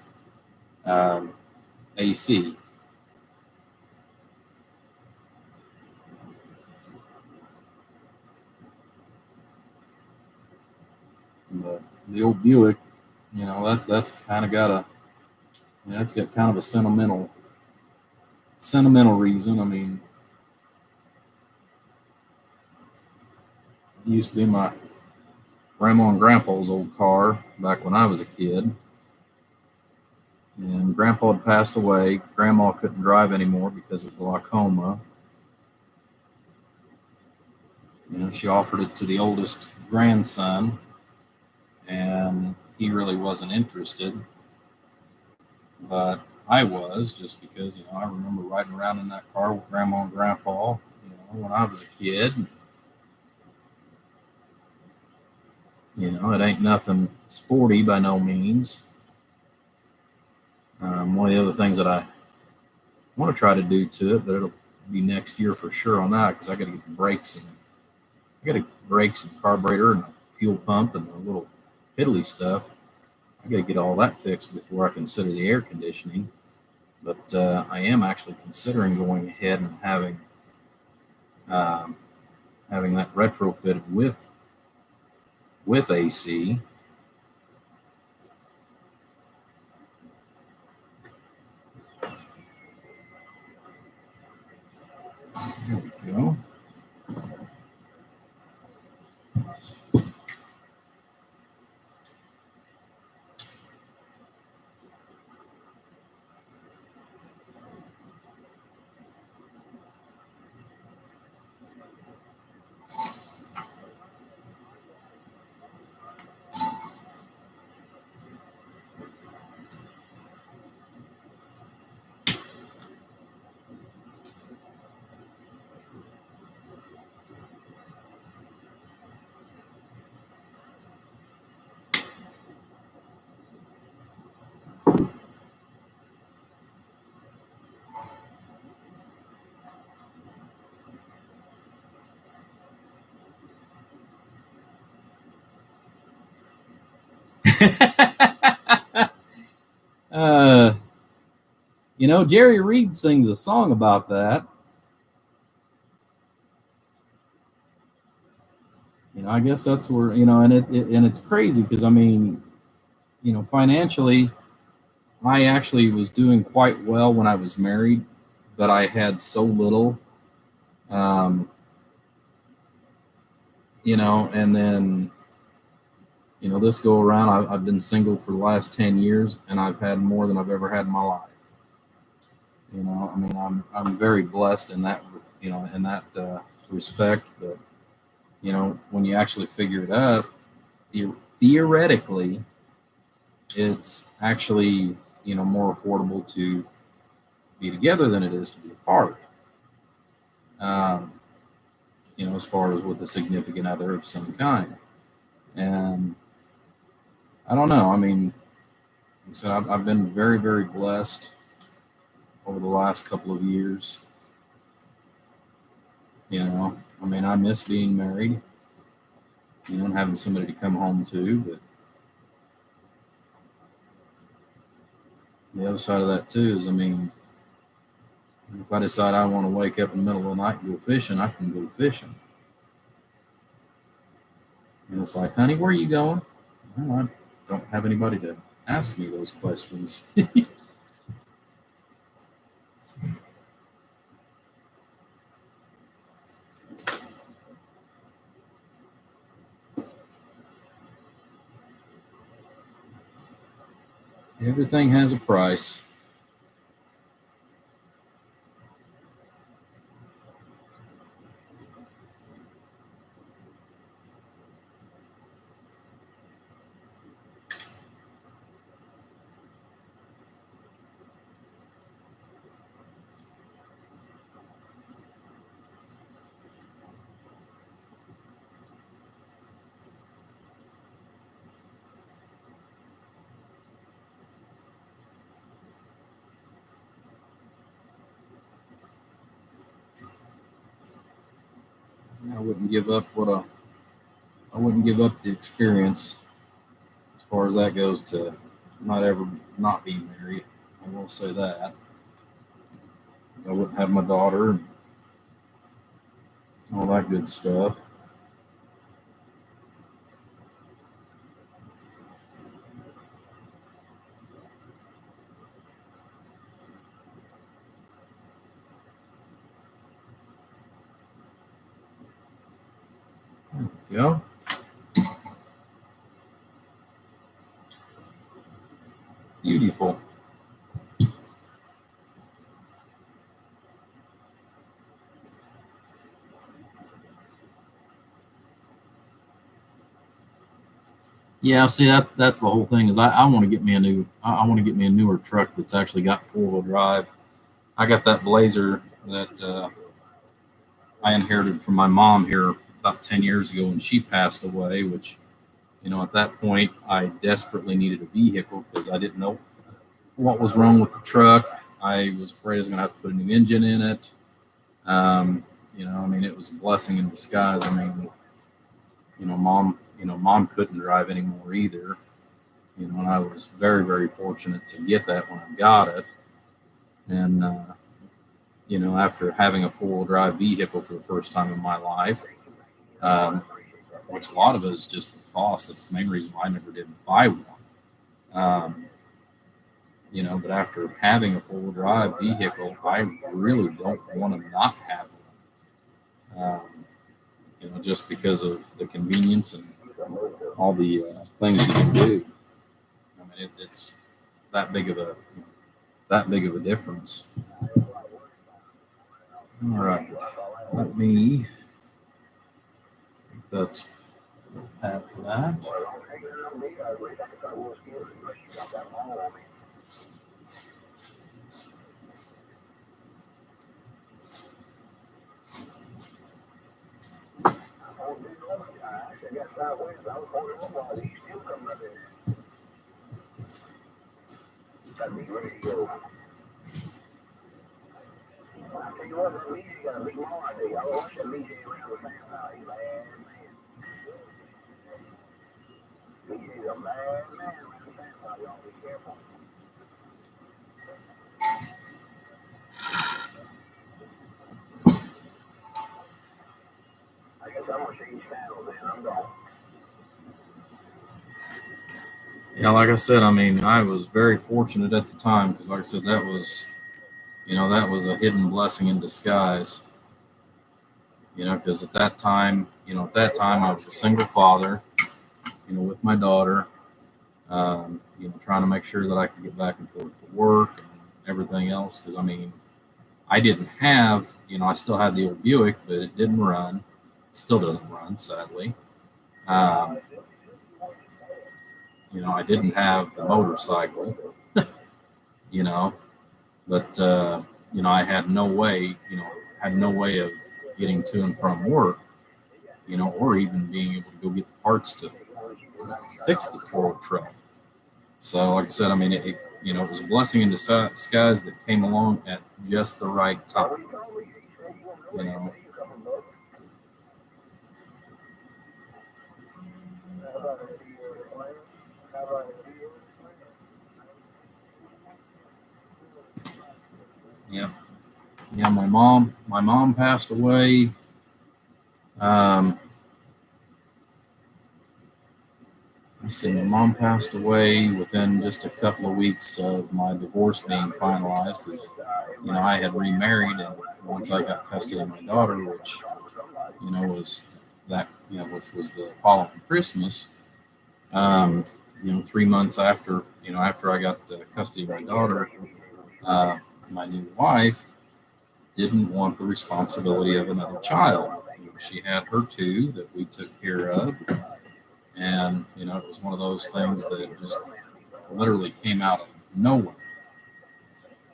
AC. But the old Buick, that's kind of got it's got kind of a sentimental reason. I mean, it used to be my grandma and grandpa's old car back when I was a kid. And grandpa had passed away. Grandma couldn't drive anymore because of glaucoma. She offered it to the oldest grandson, and he really wasn't interested. But I was, just because, I remember riding around in that car with grandma and grandpa, when I was a kid. It ain't nothing sporty by no means. One of the other things that I want to try to do to it, but it'll be next year for sure on that, because I got to get the brakes and carburetor and a fuel pump and the little piddly stuff. I got to get all that fixed before I consider the air conditioning. But I am actually considering going ahead and having that retrofitted with AC. There we go. Jerry Reed sings a song about that. I guess that's where, and it's crazy because financially, I actually was doing quite well when I was married, but I had so little, and then, this go around, I've been single for the last 10 years and I've had more than I've ever had in my life. I'm very blessed in that, respect, but, when you actually figure it out, theoretically, it's actually, more affordable to be together than it is to be apart. As far as with a significant other of some kind. And I don't know. Like I said, I've been very, very blessed over the last couple of years. I miss being married, and having somebody to come home to, but the other side of that too is, if I decide I want to wake up in the middle of the night and go fishing, I can go fishing. And it's like, honey, where are you going? Well, I don't have anybody to ask me those questions. Everything has a price. I wouldn't give up I wouldn't give up the experience as far as that goes to not being married. I will say that. I wouldn't have my daughter and all that good stuff. Yeah. Beautiful. Yeah, see that's the whole thing is I want to get me I want to get me a newer truck that's actually got 4-wheel drive. I got that Blazer that I inherited from my mom here about 10 years ago when she passed away, which, at that point I desperately needed a vehicle because I didn't know what was wrong with the truck. I was afraid I was going to have to put a new engine in it. It was a blessing in disguise. Mom couldn't drive anymore either. And I was very, very fortunate to get that when I got it. And, after having a 4-wheel drive vehicle for the first time in my life, which a lot of it is just the cost. That's the main reason why I never did buy one. But after having a 4-wheel drive vehicle, I really don't want to not have one. Just because of the convenience and all the things you can do. It's that big of a difference. All right, let me. That's that for that. He's a bad man. Y'all be careful. I guess I'm gonna change channels, man. I'm going. Yeah, like I said, I mean, I was very fortunate at the time because, like I said, that was, that was a hidden blessing in disguise. Because at that time, I was a single father, with my daughter, trying to make sure that I could get back and forth to work and everything else. Because I mean, I didn't have, I still had the old Buick, but it didn't run. Still doesn't run, sadly. Um, I didn't have the motorcycle, you know, but I had no way, of getting to and from work, or even being able to go get the parts to fix the poor old truck. So, like I said, I mean, it was a blessing in disguise that came along at just the right time. You know, yeah, yeah. My mom passed away. Um, let's see, my mom passed away within just a couple of weeks of my divorce being finalized because, I had remarried, and once I got custody of my daughter, which, was which was the following Christmas, 3 months after, after I got custody of my daughter, uh, my new wife didn't want the responsibility of another child. She had her two that we took care of, and it was one of those things that just literally came out of nowhere.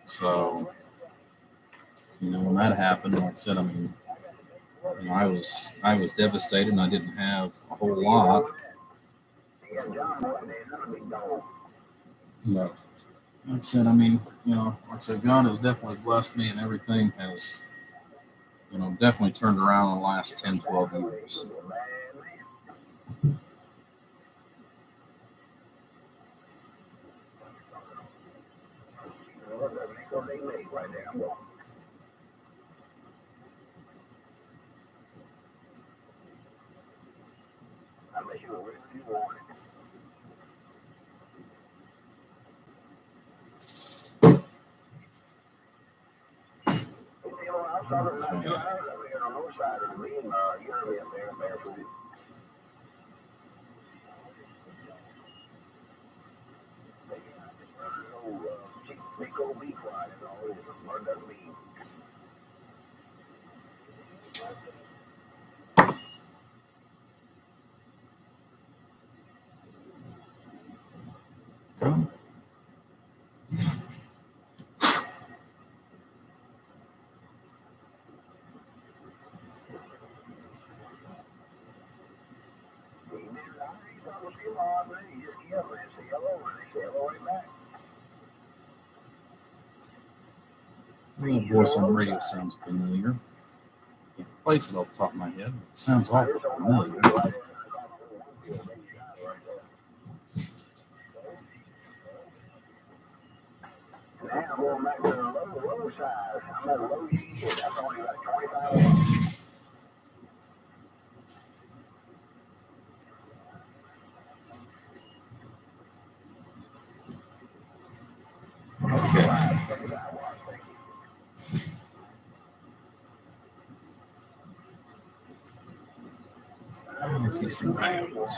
So when that happened, like I said, I mean, I was devastated, and I didn't have a whole lot. But like I said, I mean, like I said, God has definitely blessed me, and everything has, definitely turned around in the last 10, 12 years. Okay. That voice on the radio sounds familiar. Can't place it off the top of my head, but it sounds awful familiar. Now I'm going back to the low size. I'm at a low GT. That's only like 25. Okay. Let's get some rounds.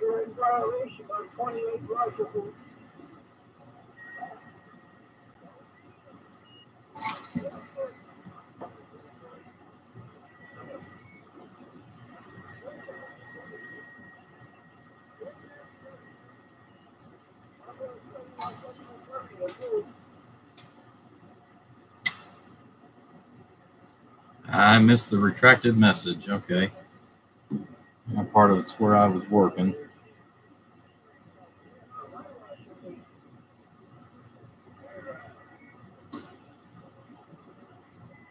You're in violation of 28 Rushable. I missed the retracted message. Okay. Part of it's where I was working.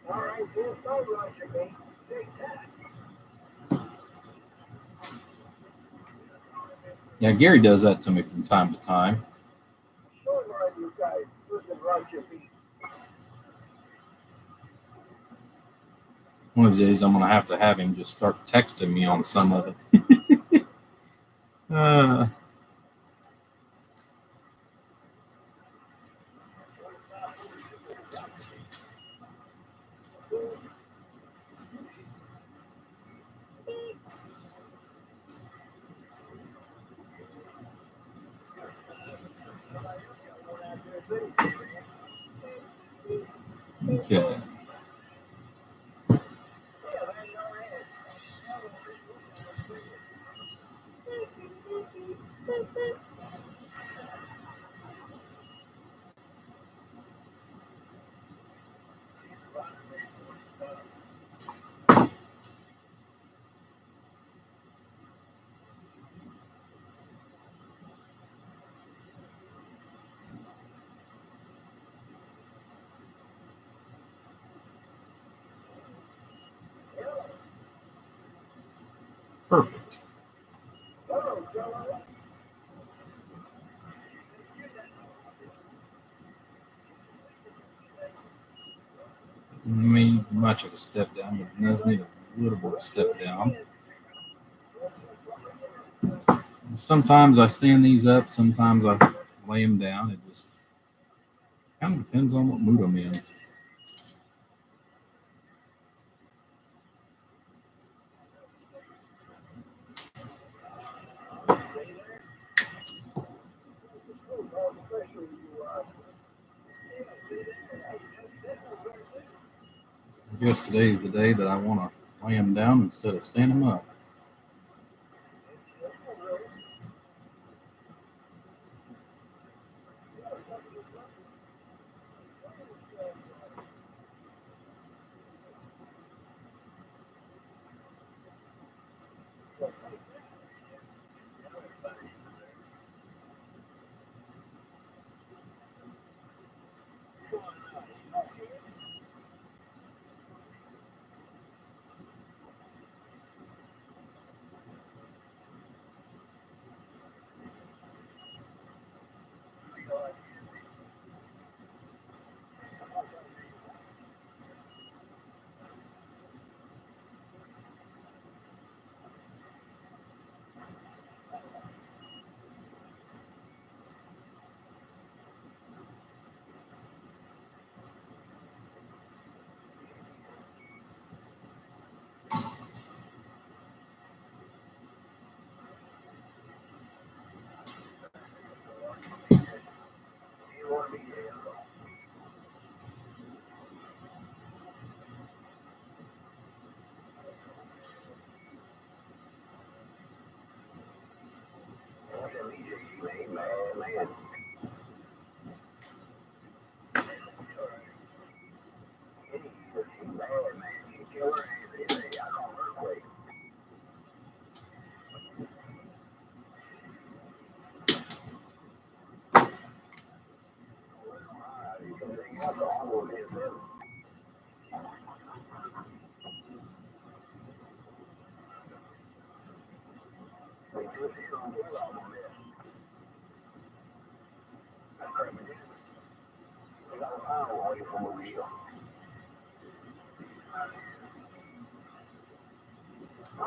All right, there's no Rushable. Yeah, Gary does that to me from time to time. Sure, Lord, you guys, listen, Rushable. One of these days, I'm going to have him just start texting me on some of it. Okay. Perfect. Made much of a step down, but it does need a little bit of step down. Sometimes I stand these up, sometimes I lay them down. It just kind of depends on what mood I'm in. I guess today's the day that I want to lay them down instead of stand them up.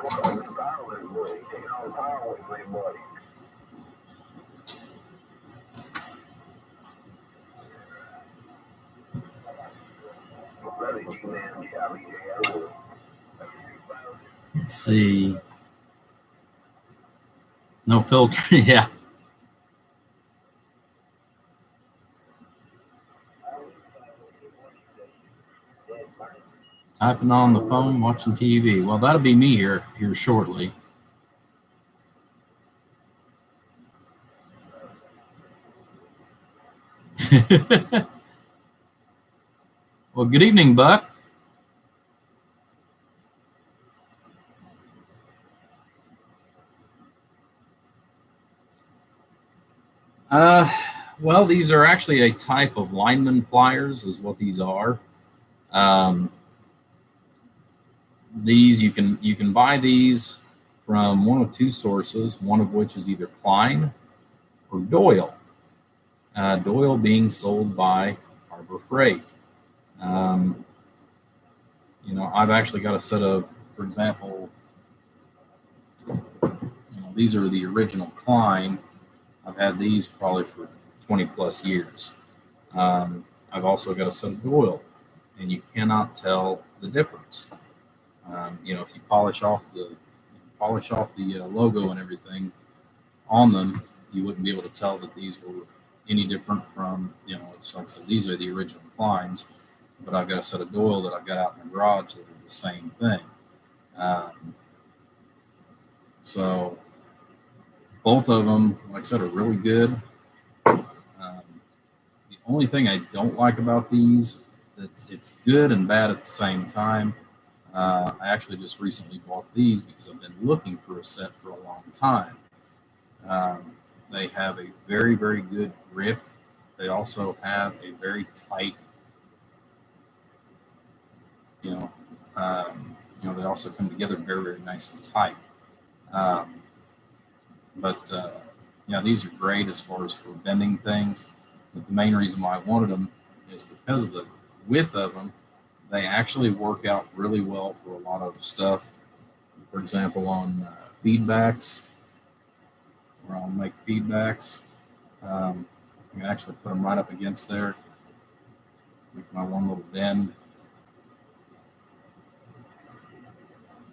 The power is good. He's taking all the power away from everybody. Let's see. No filter. Yeah. Typing on the phone, watching TV. Well, that'll be me here shortly. Well, good evening, Buck. Well, these are actually a type of lineman pliers, is what these are. These you can buy these from one of two sources, one of which is either Klein or Doyle. Doyle being sold by Harbor Freight. I've actually got a set of, for example, these are the original Klein. I've had these probably for 20 plus years. I've also got a set of Doyle, and you cannot tell the difference. If you polish off the logo and everything on them, you wouldn't be able to tell that these were any different from, it's like I said, these are the original Kleins, but I've got a set of Doyle that I've got out in the garage that are the same thing. So both of them, like I said, are really good. The only thing I don't like about these, it's good and bad at the same time. I actually just recently bought these because I've been looking for a set for a long time. They have a very, very good grip. They also have a very tight, they also come together very, very nice and tight. These are great as far as for bending things. But the main reason why I wanted them is because of the width of them. They actually work out really well for a lot of stuff. For example, on feedbacks, where I'll make feedbacks, I can actually put them right up against there, make my one little bend.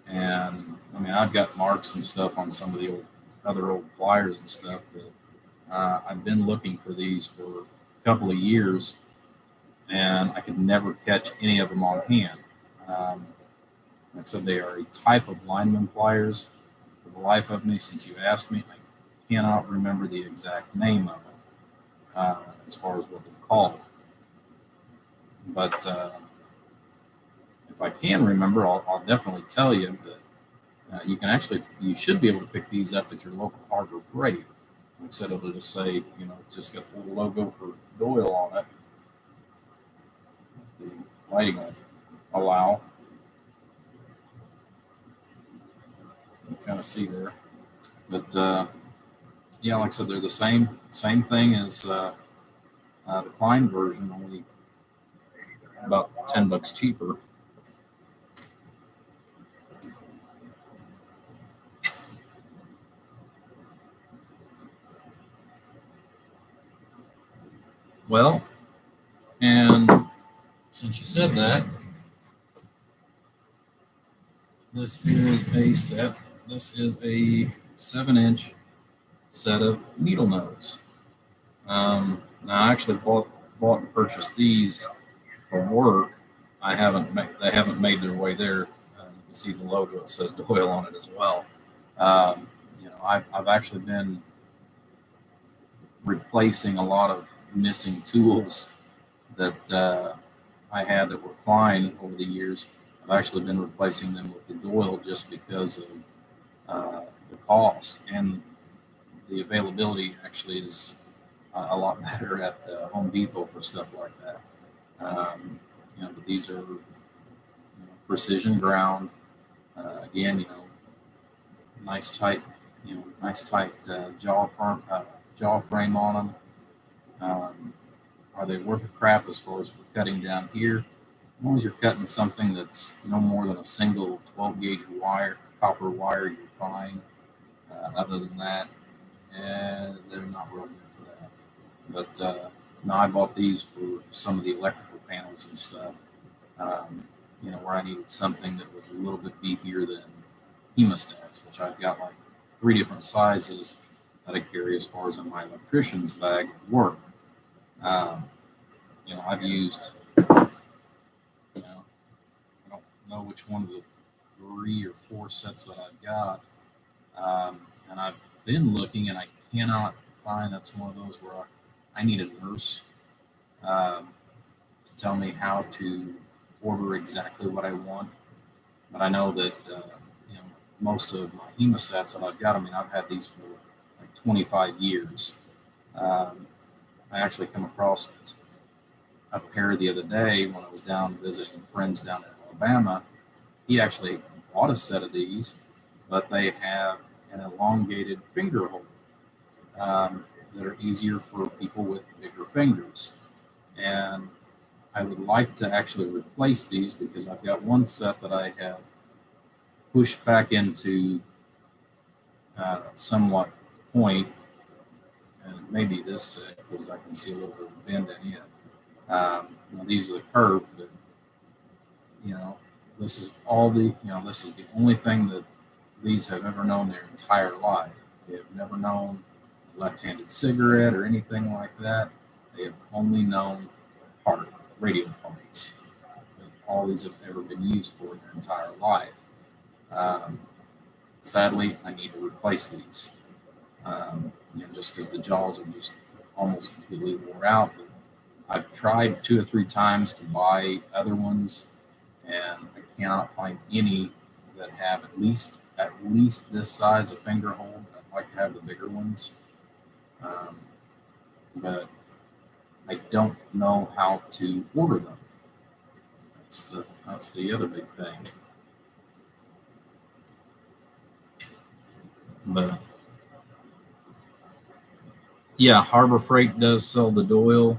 And I've got marks and stuff on some of the other old pliers and stuff, but I've been looking for these for a couple of years, and I could never catch any of them on hand. Like I said, they are a type of lineman pliers. For the life of me, since you asked me, I cannot remember the exact name of it as far as what they're called. But if I can remember, I'll definitely tell you that you should be able to pick these up at your local Harbor Freight. Like I said, it'll just say, just got the little logo for Doyle on it. The lighting will allow. You kind of see there. But like I said, they're the same thing as the Klein version, only about $10 cheaper. Well, and since you said that, this is a 7-inch set of needle nose. Now I actually bought and purchased these for work. They haven't made their way there. You can see the logo. It says Doyle on it as well. I've actually been replacing a lot of missing tools that I had that were Klein over the years. I've actually been replacing them with the Doyle just because of the cost, and the availability actually is a lot better at Home Depot for stuff like that. But these are precision ground. Again, nice tight jaw frame on them. Are they worth a crap as far as for cutting down here? As long as you're cutting something that's no more than a single 12 gauge wire, copper wire, you're fine. Other than that, they're not real good for that. But no, I bought these for some of the electrical panels and stuff. Where I needed something that was a little bit beefier than hemostats, which I've got like 3 different sizes that I carry as far as in my electrician's bag at work. I've used, I don't know which one of the 3 or 4 sets that I've got. And I've been looking and I cannot find, that's one of those where I need a nurse to tell me how to order exactly what I want. But I know that, most of my hemostats that I've got, I've had these for like 25 years. I actually come across a pair the other day when I was down visiting friends down in Alabama. He actually bought a set of these, but they have an elongated finger hole that are easier for people with bigger fingers. And I would like to actually replace these because I've got one set that I have pushed back into somewhat point, and maybe this set because I can see a little bit of bend in it. These are the curved, but this is this is the only thing that these have ever known their entire life. They have never known a left-handed cigarette or anything like that. They have only known radio parts. All these have ever been used for their entire life. Sadly, I need to replace these. Just because the jaws are just almost completely wore out. But I've tried 2 or 3 times to buy other ones, and I cannot find any that have at least this size of finger hole. I'd like to have the bigger ones, but I don't know how to order them. That's the other big thing. But yeah, Harbor Freight does sell the Doyle.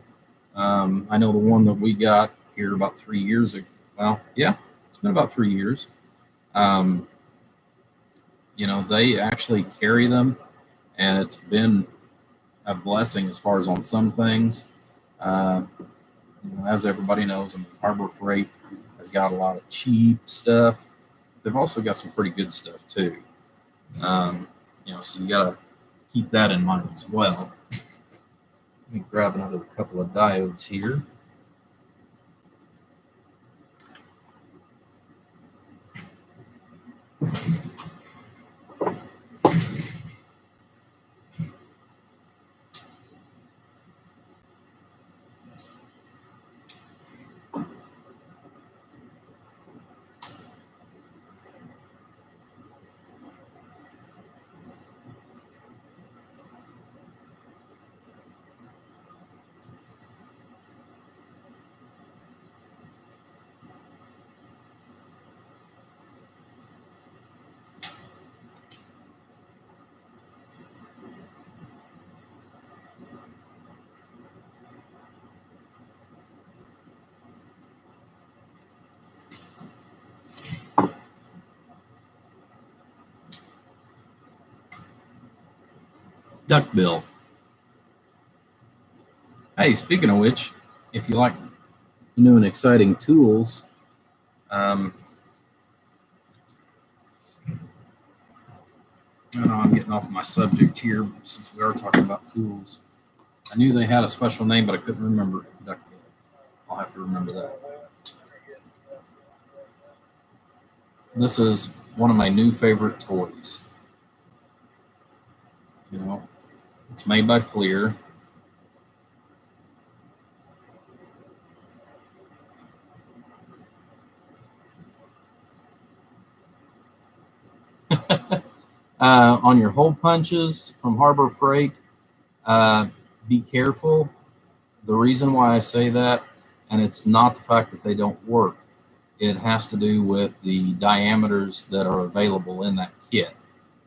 I know the one that we got here about 3 years ago. Well, yeah, it's been about 3 years. They actually carry them, and it's been a blessing as far as on some things. As everybody knows, Harbor Freight has got a lot of cheap stuff. They've also got some pretty good stuff too. So you gotta keep that in mind as well. Let me grab another couple of diodes here. Duckbill. Hey, speaking of which, if you like new and exciting tools, I know I'm getting off my subject here since we are talking about tools. I knew they had a special name, but I couldn't remember Duckbill. I'll have to remember that. This is one of my new favorite toys. It's made by Fleer. On your hole punches from Harbor Freight, be careful. The reason why I say that, and it's not the fact that they don't work, it has to do with the diameters that are available in that kit.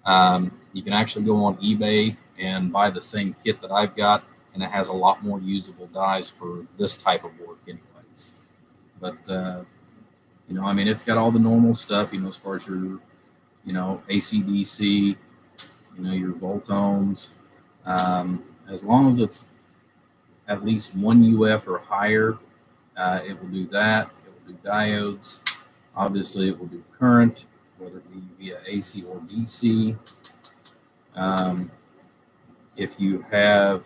You can actually go on eBay and buy the same kit that I've got, and it has a lot more usable dies for this type of work anyways. But, it's got all the normal stuff, as far as your AC DC, your volt ohms. As long as it's at least 1 UF or higher, it will do that. It will do diodes. Obviously, it will do current, whether it be via AC or DC. If you have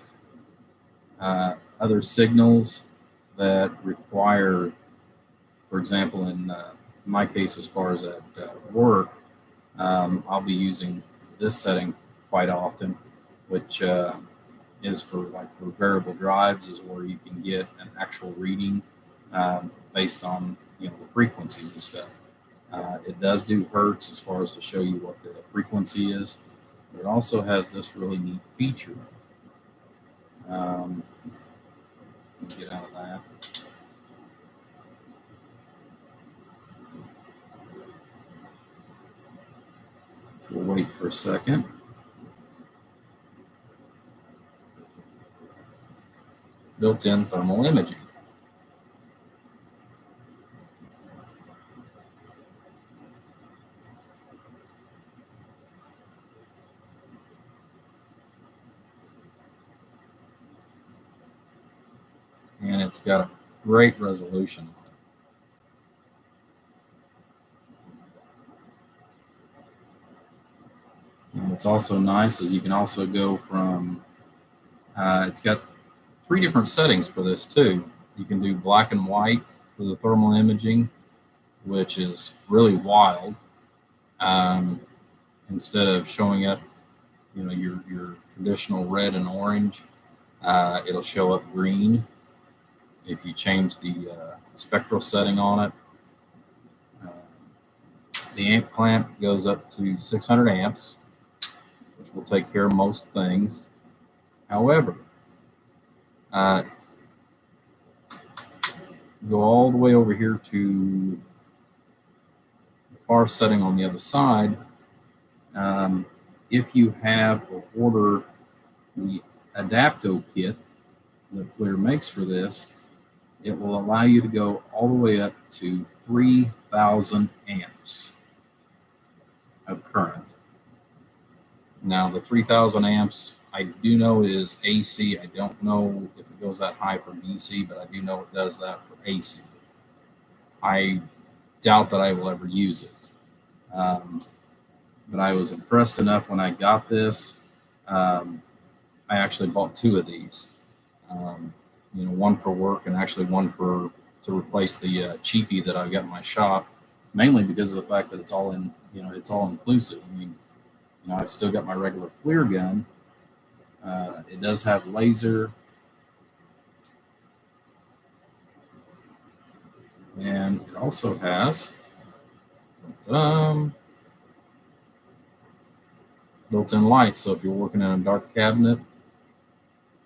other signals that require, for example, in my case, as far as at work, I'll be using this setting quite often, which is for variable drives, is where you can get an actual reading based on the frequencies and stuff. It does do hertz as far as to show you what the frequency is, but it also has this really neat feature. Let me get out of that. We'll wait for a second. Built-in thermal imaging. And it's got a great resolution on it. And what's also nice is you can also go from, it's got 3 different settings for this too. You can do black and white for the thermal imaging, which is really wild. Instead of showing up, your traditional red and orange, it'll show up green. If you change the spectral setting on it, the amp clamp goes up to 600 amps, which will take care of most things. However, go all the way over here to the far setting on the other side. If you have or order the Adapto kit that FLIR makes for this, it will allow you to go all the way up to 3,000 amps of current. Now, the 3,000 amps, I do know is AC. I don't know if it goes that high for DC, but I do know it does that for AC. I doubt that I will ever use it. But I was impressed enough when I got this. I actually bought 2 of these. One for work and actually one to replace the cheapie that I've got in my shop, mainly because of the fact that it's all in, it's all inclusive. I mean, I've still got my regular FLIR gun. It does have laser, and it also has built-in lights. So if you're working in a dark cabinet,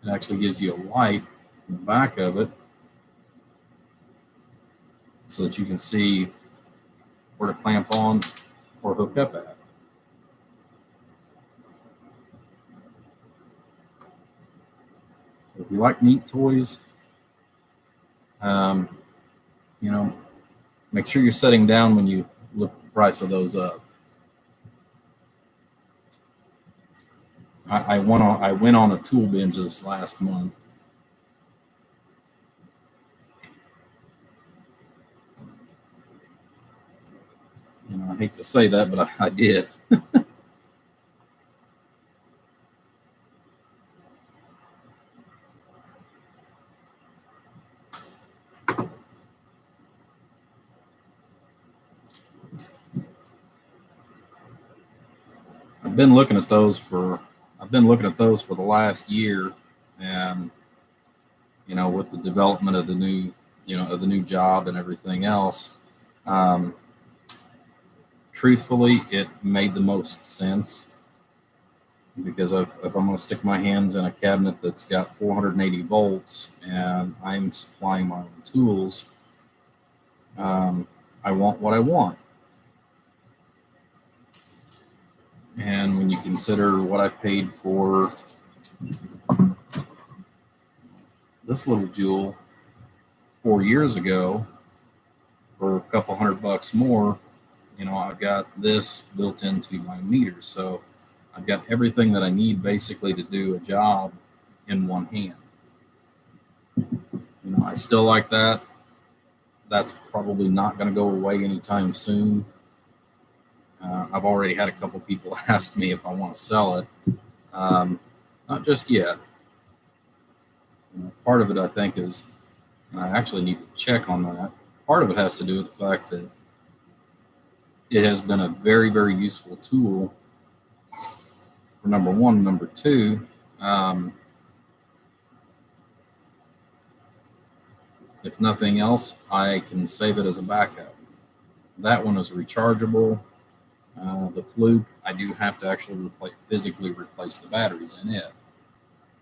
it actually gives you a light in the back of it so that you can see where to clamp on or hook up at. So if you like neat toys, make sure you're setting down when you look the price of those up. I went on a tool binge this last month. I hate to say that, but I did. I've been looking at those for the last year, and with the development of the new job and everything else, truthfully, it made the most sense, because if I'm going to stick my hands in a cabinet that's got 480 volts and I'm supplying my own tools, I want what I want. And when you consider what I paid for this little jewel 4 years ago for a couple $100 more, I've got this built into my meter, so I've got everything that I need basically to do a job in one hand. I still like that. That's probably not going to go away anytime soon. I've already had a couple people ask me if I want to sell it. Not just yet. Part of it, I think, is, and I actually need to check on that. Part of it has to do with the fact that it has been a very, very useful tool for number one. Number two, if nothing else, I can save it as a backup. That one is rechargeable. The Fluke, I do have to actually physically replace the batteries in it.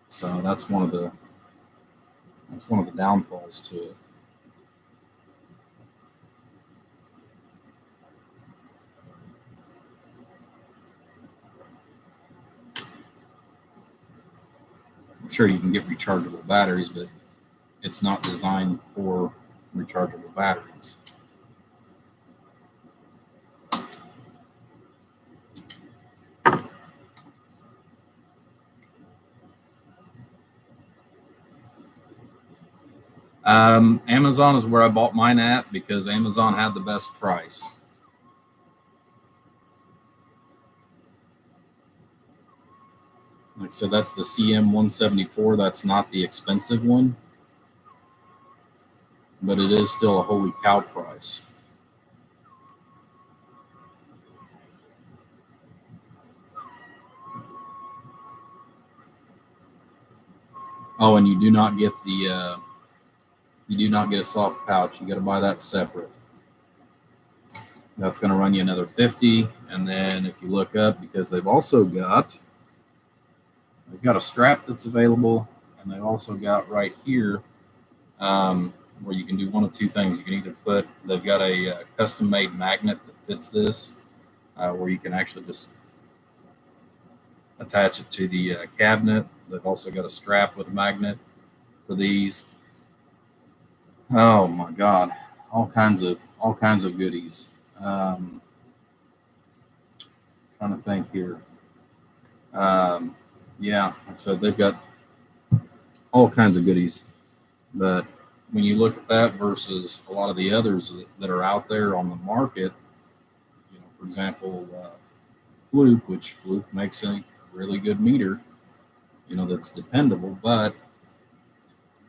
So that's one of the downfalls to it. I'm sure you can get rechargeable batteries, but it's not designed for rechargeable batteries. Amazon is where I bought mine at because Amazon had the best price. Like I said, that's the CM174. That's not the expensive one, but it is still a holy cow price. Oh, and you do not get a soft pouch. You got to buy that separate. That's going to run you another $50. And then if you look up, because they've got a strap that's available, and they've also got right here where you can do one of two things. You can either they've got a custom-made magnet that fits this, where you can actually just attach it to the cabinet. They've also got a strap with a magnet for these. Oh my God, all kinds of goodies. Trying to think here. Yeah, like I said, they've got all kinds of goodies. But when you look at that versus a lot of the others that are out there on the market, for example, Fluke, which Fluke makes a really good meter, that's dependable, but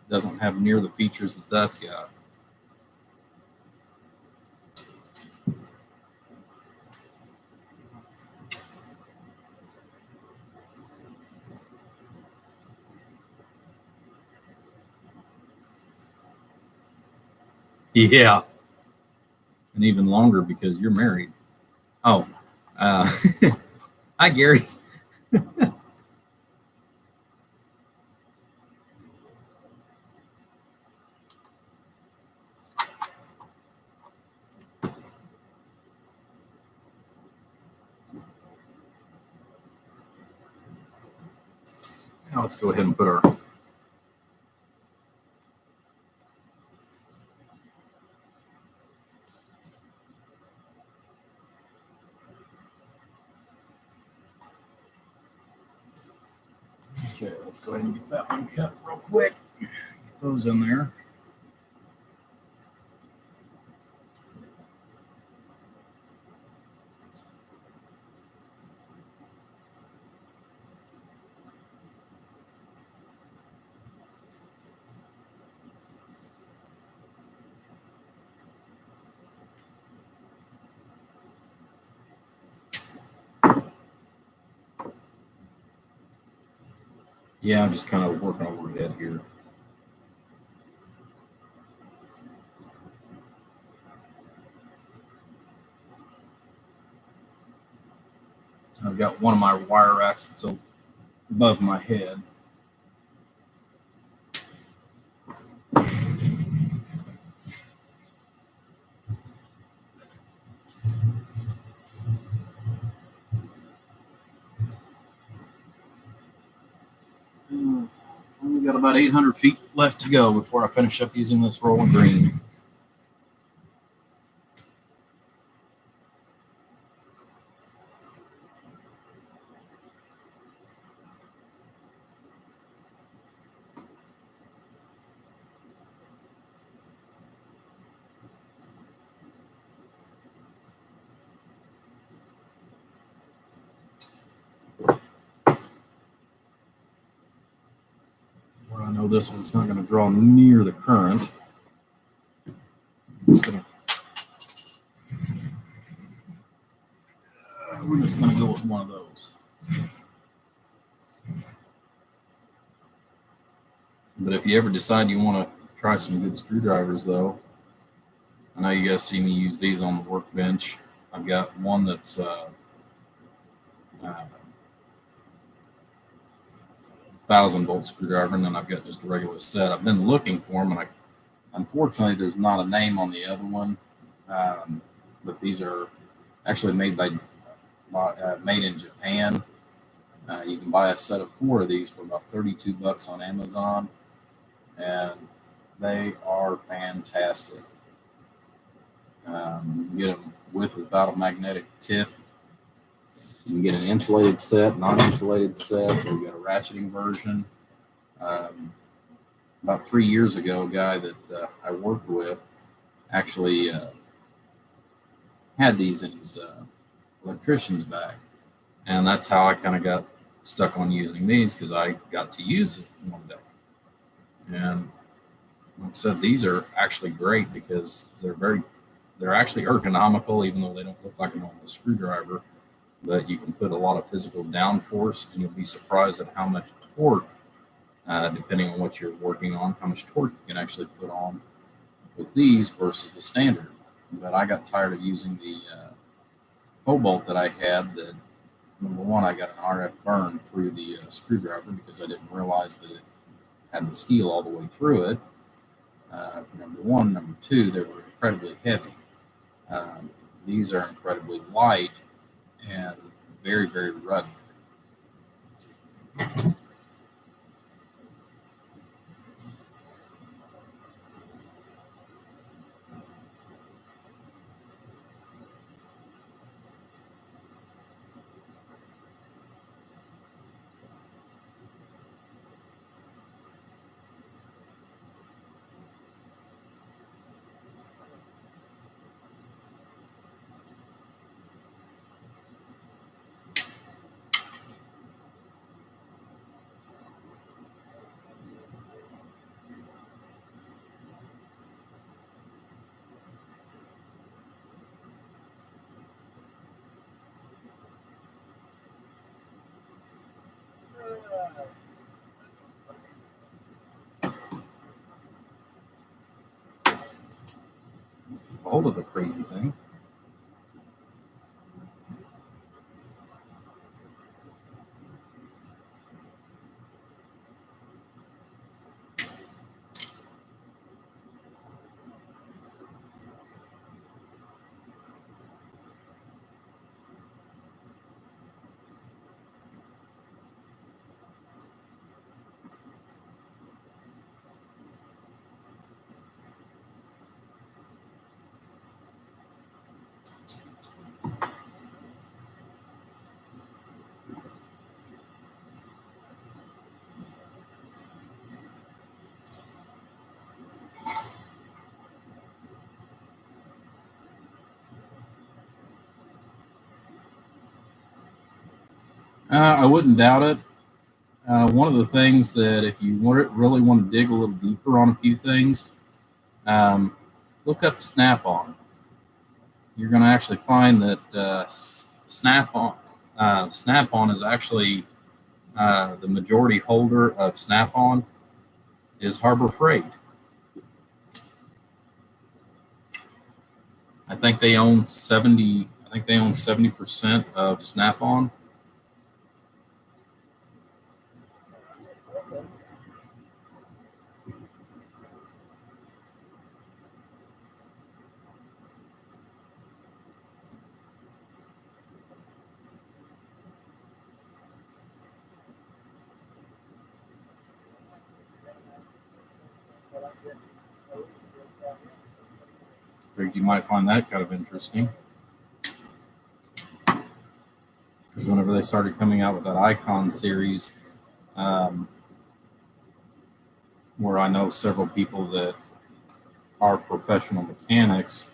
doesn't have near the features that that's got. Yeah. And even longer because you're married. Oh, hi, Gary. Now let's go ahead and put our Okay, let's go ahead and get that one cut real quick. Get those in there. Yeah, I'm just kind of working overhead here. I've got one of my wire racks that's above my head. Only got about 800 feet left to go before I finish up using this rolling green. this one's not going to draw near the current. We're just going to go with one of those. But if you ever decide you want to try some good screwdrivers, though, I know you guys see me use these on the workbench. I've got one that's 1,000-volt screwdriver, and then I've got just a regular set. I've been looking for them, and unfortunately, there's not a name on the other one. But these are actually made in Japan. You can buy a set of 4 of these for about $32 on Amazon, and they are fantastic. You can get them with or without a magnetic tip. You can get an insulated set, non-insulated set, or you got a ratcheting version. About 3 years ago, a guy that I worked with actually had these in his electrician's bag. And that's how I kind of got stuck on using these, because I got to use it one day. And like I said, these are actually great because they're actually ergonomical, even though they don't look like a normal screwdriver. But you can put a lot of physical downforce, and you'll be surprised at how much torque, depending on what you're working on, how much torque you can actually put on with these versus the standard. But I got tired of using the Cobalt that I had. That, number one, I got an RF burn through the screwdriver because I didn't realize that it had the steel all the way through it. Number one. Number two, they were incredibly heavy. These are incredibly light and very, very rugged. Hold of the crazy thing. I wouldn't doubt it. One of the things that if you really want to dig a little deeper on a few things, look up Snap-on. You're going to actually find that Snap-on is actually the majority holder of Snap-on is Harbor Freight. I think they own 70% of Snap-on. You might find that kind of interesting, because whenever they started coming out with that Icon series, where I know several people that are professional mechanics,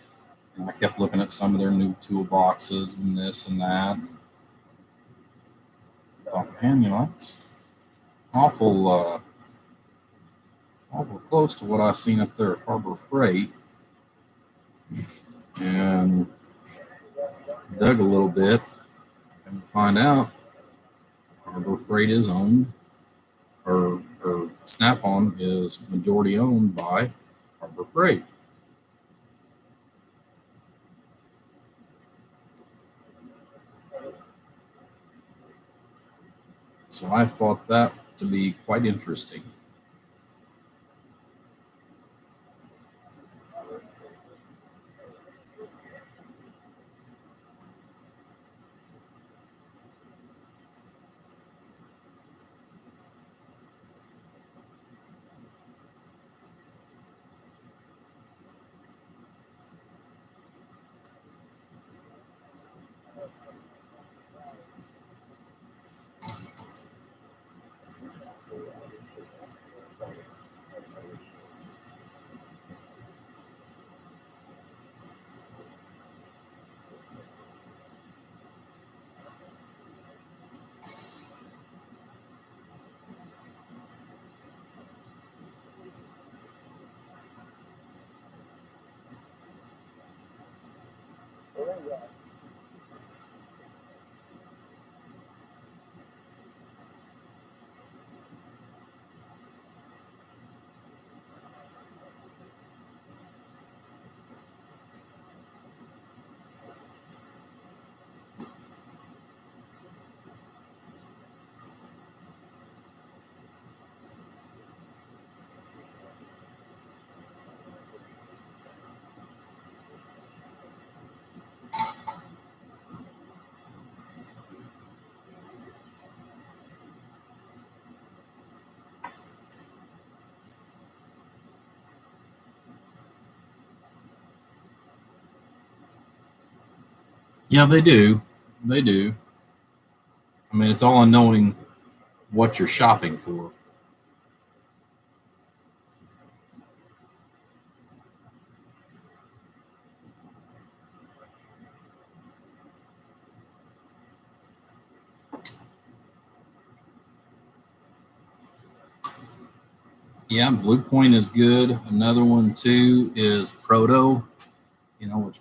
and I kept looking at some of their new toolboxes and this and that. And I thought, man, that's awful awful close to what I seen up there at Harbor Freight, and dug a little bit and find out Harbor Freight is owned, or Snap-on is majority owned by Harbor Freight. So I thought that to be quite interesting. Yeah, they do. They do. I mean, it's all in knowing what you're shopping for. Yeah, Blue Point is good. Another one too is Proto. Which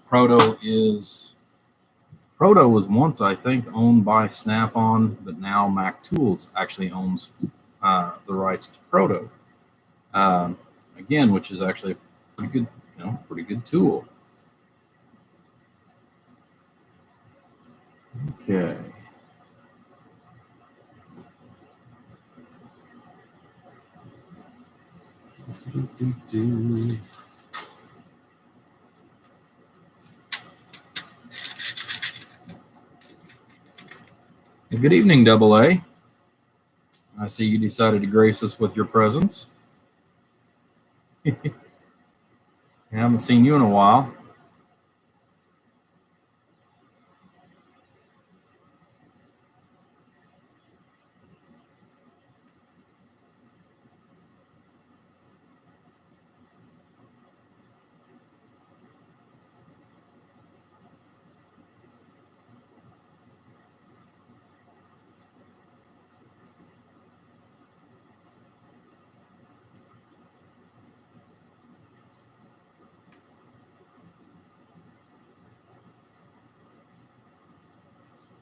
Proto was once, I think, owned by Snap-on, but now Mac Tools actually owns the rights to Proto. Again, which is actually a pretty good tool. Okay. Well, good evening, Double A. I see you decided to grace us with your presence. I haven't seen you in a while.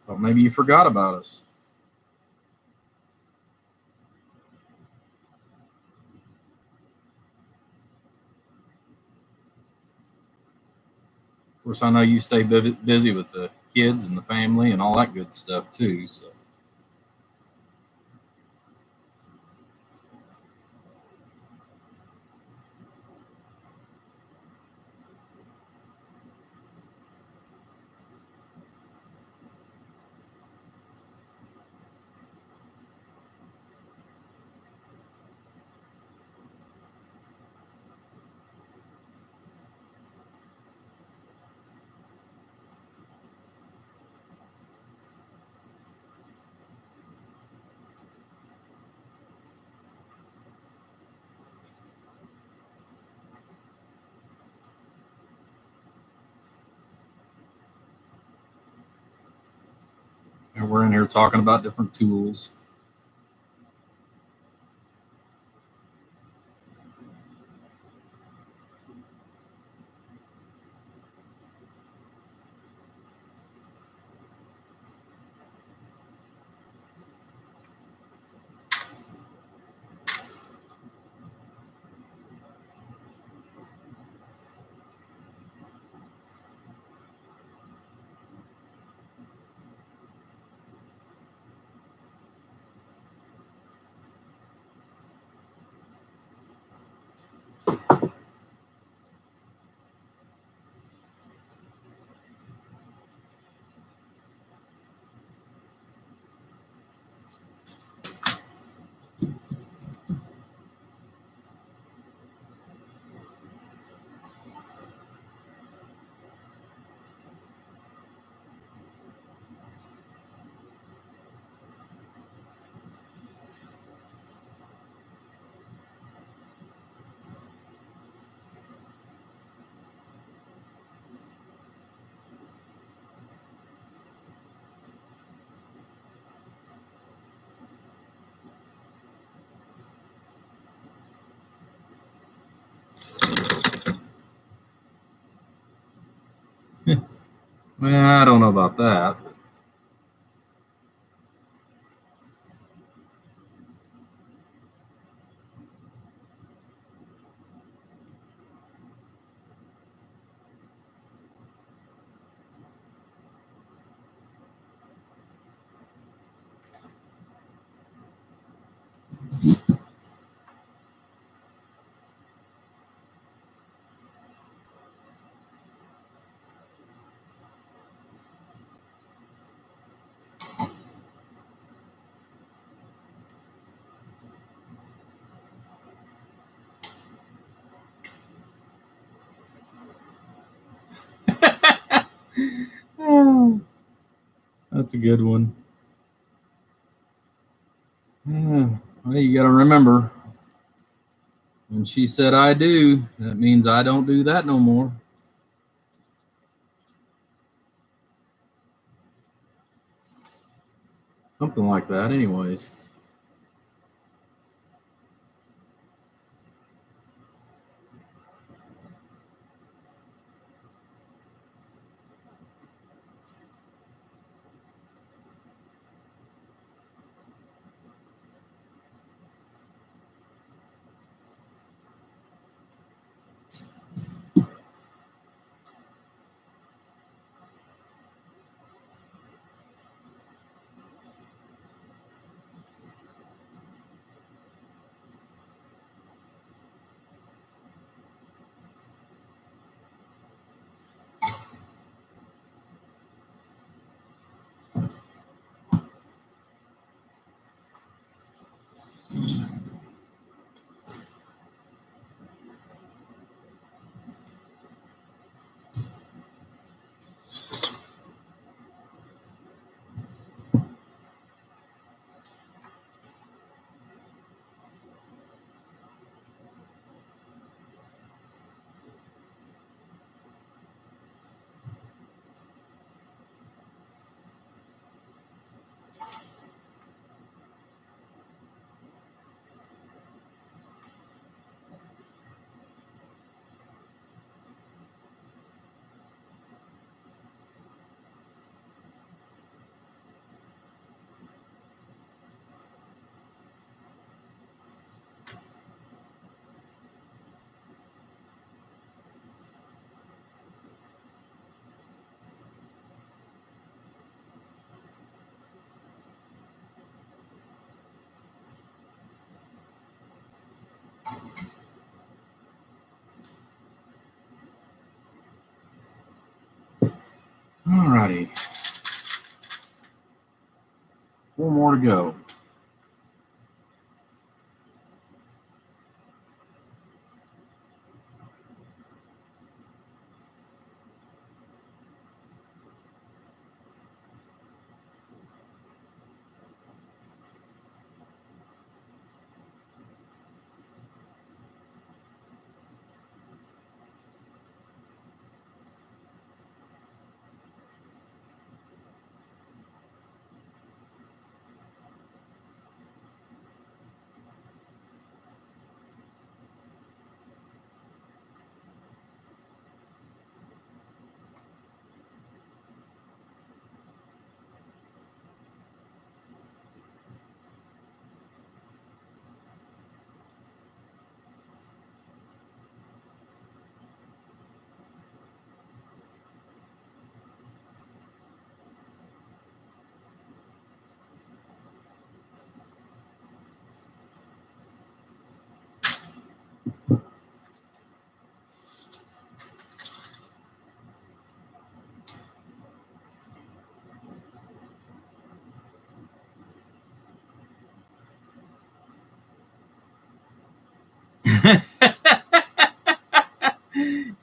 Well, maybe you forgot about us. Of course, I know you stay busy with the kids and the family and all that good stuff too. So. And we're in here talking about different tools. I don't know about that. That's a good one. Well, you got to remember, when she said I do, that means I don't do that no more. Something like that, anyways. Alrighty. 4 more to go.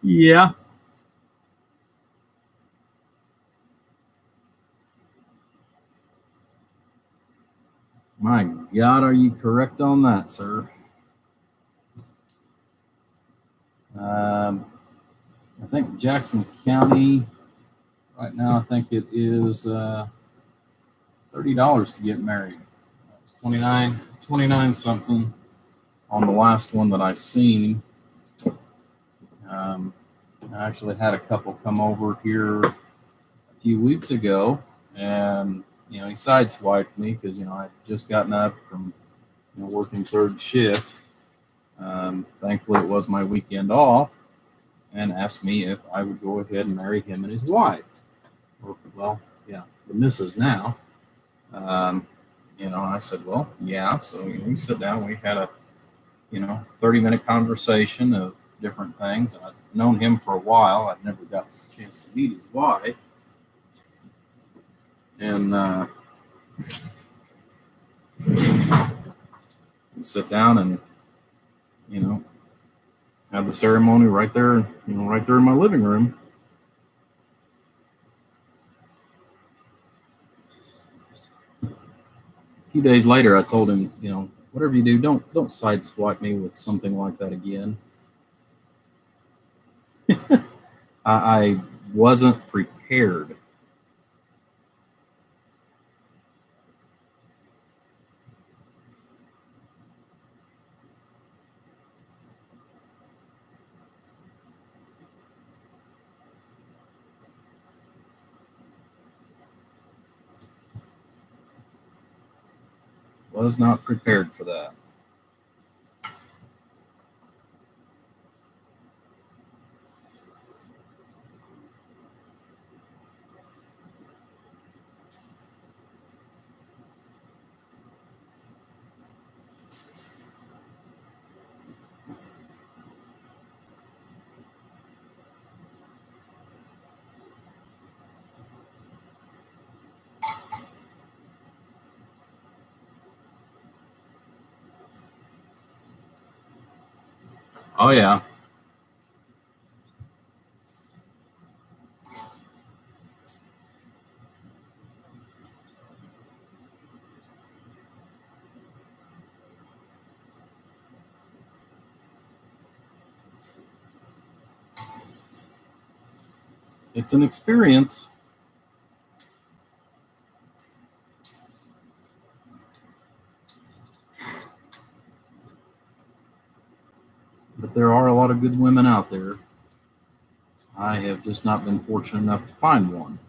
Yeah. My God, are you correct on that, sir? I think Jackson County, right now, I think it is $30 to get married. It was 29 something on the last one that I seen. I actually had a couple come over here a few weeks ago, and he sideswiped me because I'd just gotten up from working third shift. Thankfully, it was my weekend off, and asked me if I would go ahead and marry him and his wife. Well, yeah, the missus now. I said, well, yeah. So we sit down. We had a 30-minute conversation of different things. I've known him for a while. I've never got a chance to meet his wife. And we sit down and, have the ceremony right there, right there in my living room. A few days later, I told him, whatever you do, don't sideswipe me with something like that again. I wasn't prepared. Was not prepared for that. Oh, yeah. It's an experience. But there are a lot of good women out there. I have just not been fortunate enough to find one.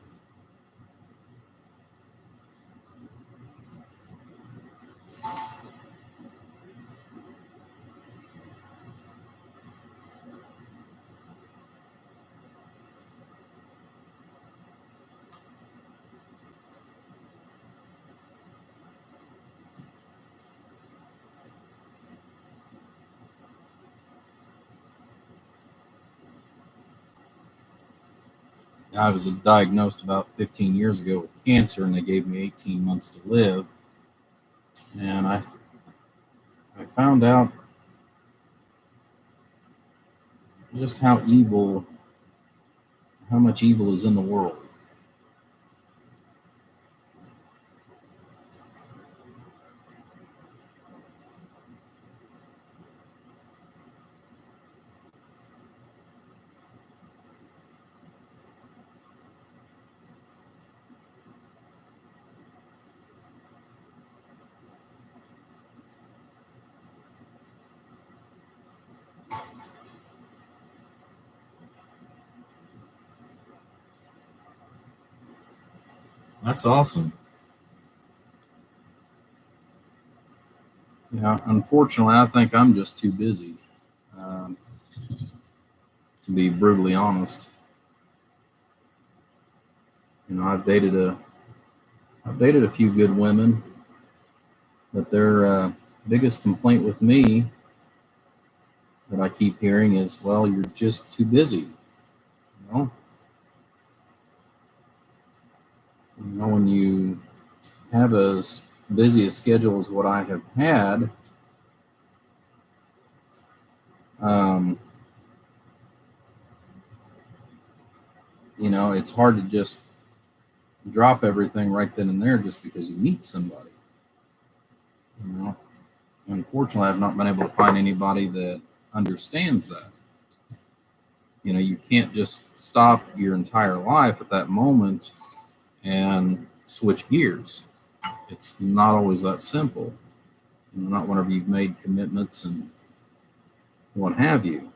I was diagnosed about 15 years ago with cancer, and they gave me 18 months to live. And I found out just how much evil is in the world. That's awesome. Yeah, unfortunately, I think I'm just too busy, um, to be brutally honest. I've dated a few good women, but their biggest complaint with me that I keep hearing is, "Well, you're just too busy." When you have as busy a schedule as what I have had, um, it's hard to just drop everything right then and there just because you meet somebody. Unfortunately, I've not been able to find anybody that understands that. You can't just stop your entire life at that moment and switch gears. It's not always that simple. Not whenever you've made commitments and what have you.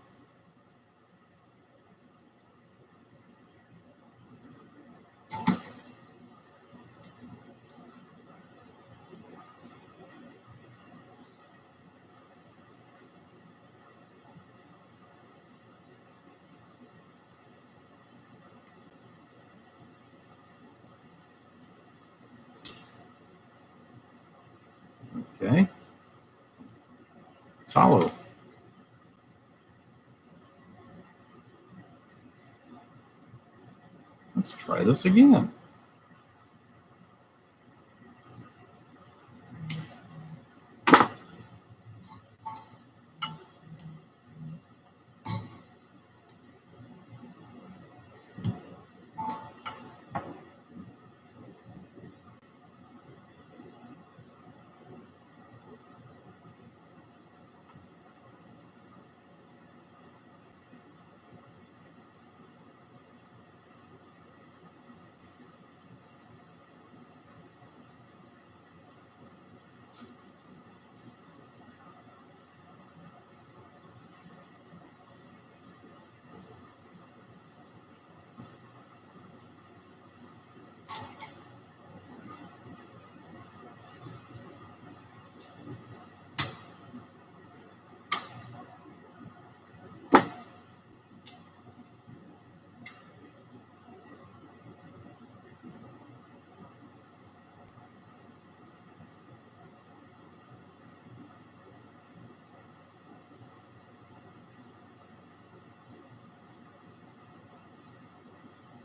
hollow. Let's try this again.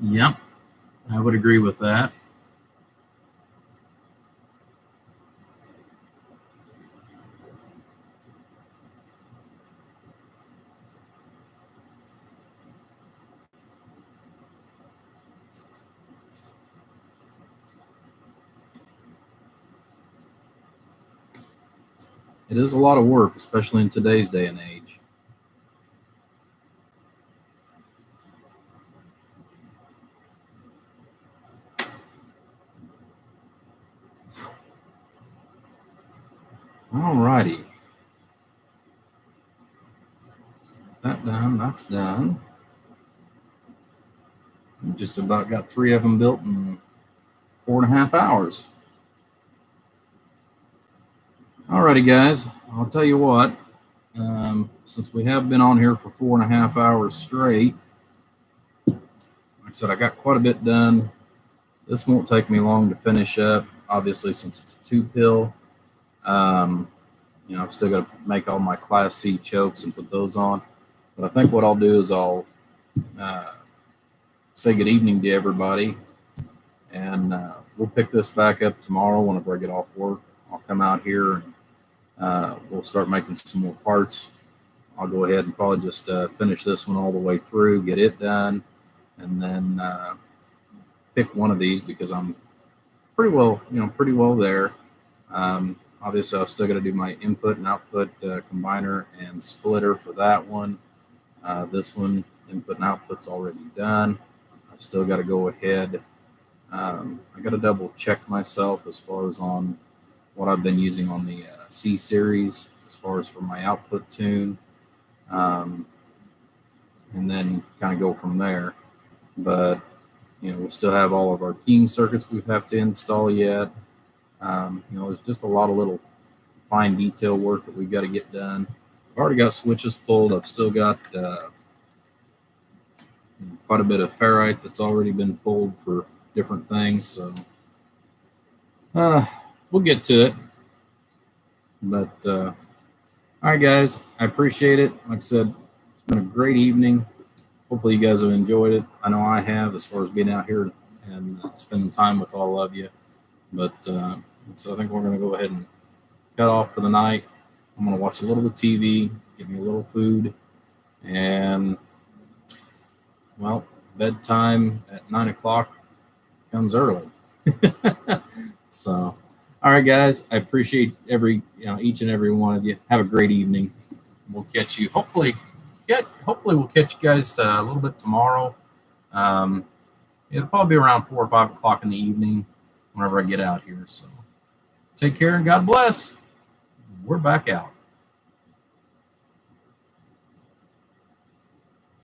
Yep, I would agree with that. It is a lot of work, especially in today's day and age. Alrighty. That done, that's done. We just about got 3 of them built in 4.5 hours. Alrighty, guys, I'll tell you what, since we have been on here for 4.5 hours straight, like I said, I got quite a bit done. This won't take me long to finish up, obviously, since it's a 2-pill. I've still got to make all my Class C chokes and put those on. But I think what I'll do is I'll say good evening to everybody, and we'll pick this back up tomorrow whenever I get off work. I'll come out here and we'll start making some more parts. I'll go ahead and probably just finish this one all the way through, get it done, and then pick one of these because I'm pretty well there. Obviously, I've still got to do my input and output combiner and splitter for that one. This one, input and output's already done. I've still got to go ahead. I got to double check myself as far as on what I've been using on the C series as far as for my output tune, and then kind of go from there. But we still have all of our keying circuits we have to install yet. There's just a lot of little fine detail work that we've got to get done. I've already got switches pulled. I've still got quite a bit of ferrite that's already been pulled for different things. So we'll get to it. But all right, guys, I appreciate it. Like I said, it's been a great evening. Hopefully you guys have enjoyed it. I know I have, as far as being out here and spending time with all of you. But so I think we're going to go ahead and cut off for the night. I'm going to watch a little bit of TV, get me a little food, and, well, bedtime at 9 o'clock comes early. So, all right, guys, I appreciate each and every one of you. Have a great evening. We'll catch you, hopefully we'll catch you guys a little bit tomorrow. It'll probably be around 4 or 5 o'clock in the evening whenever I get out here. So take care and God bless. We're back out.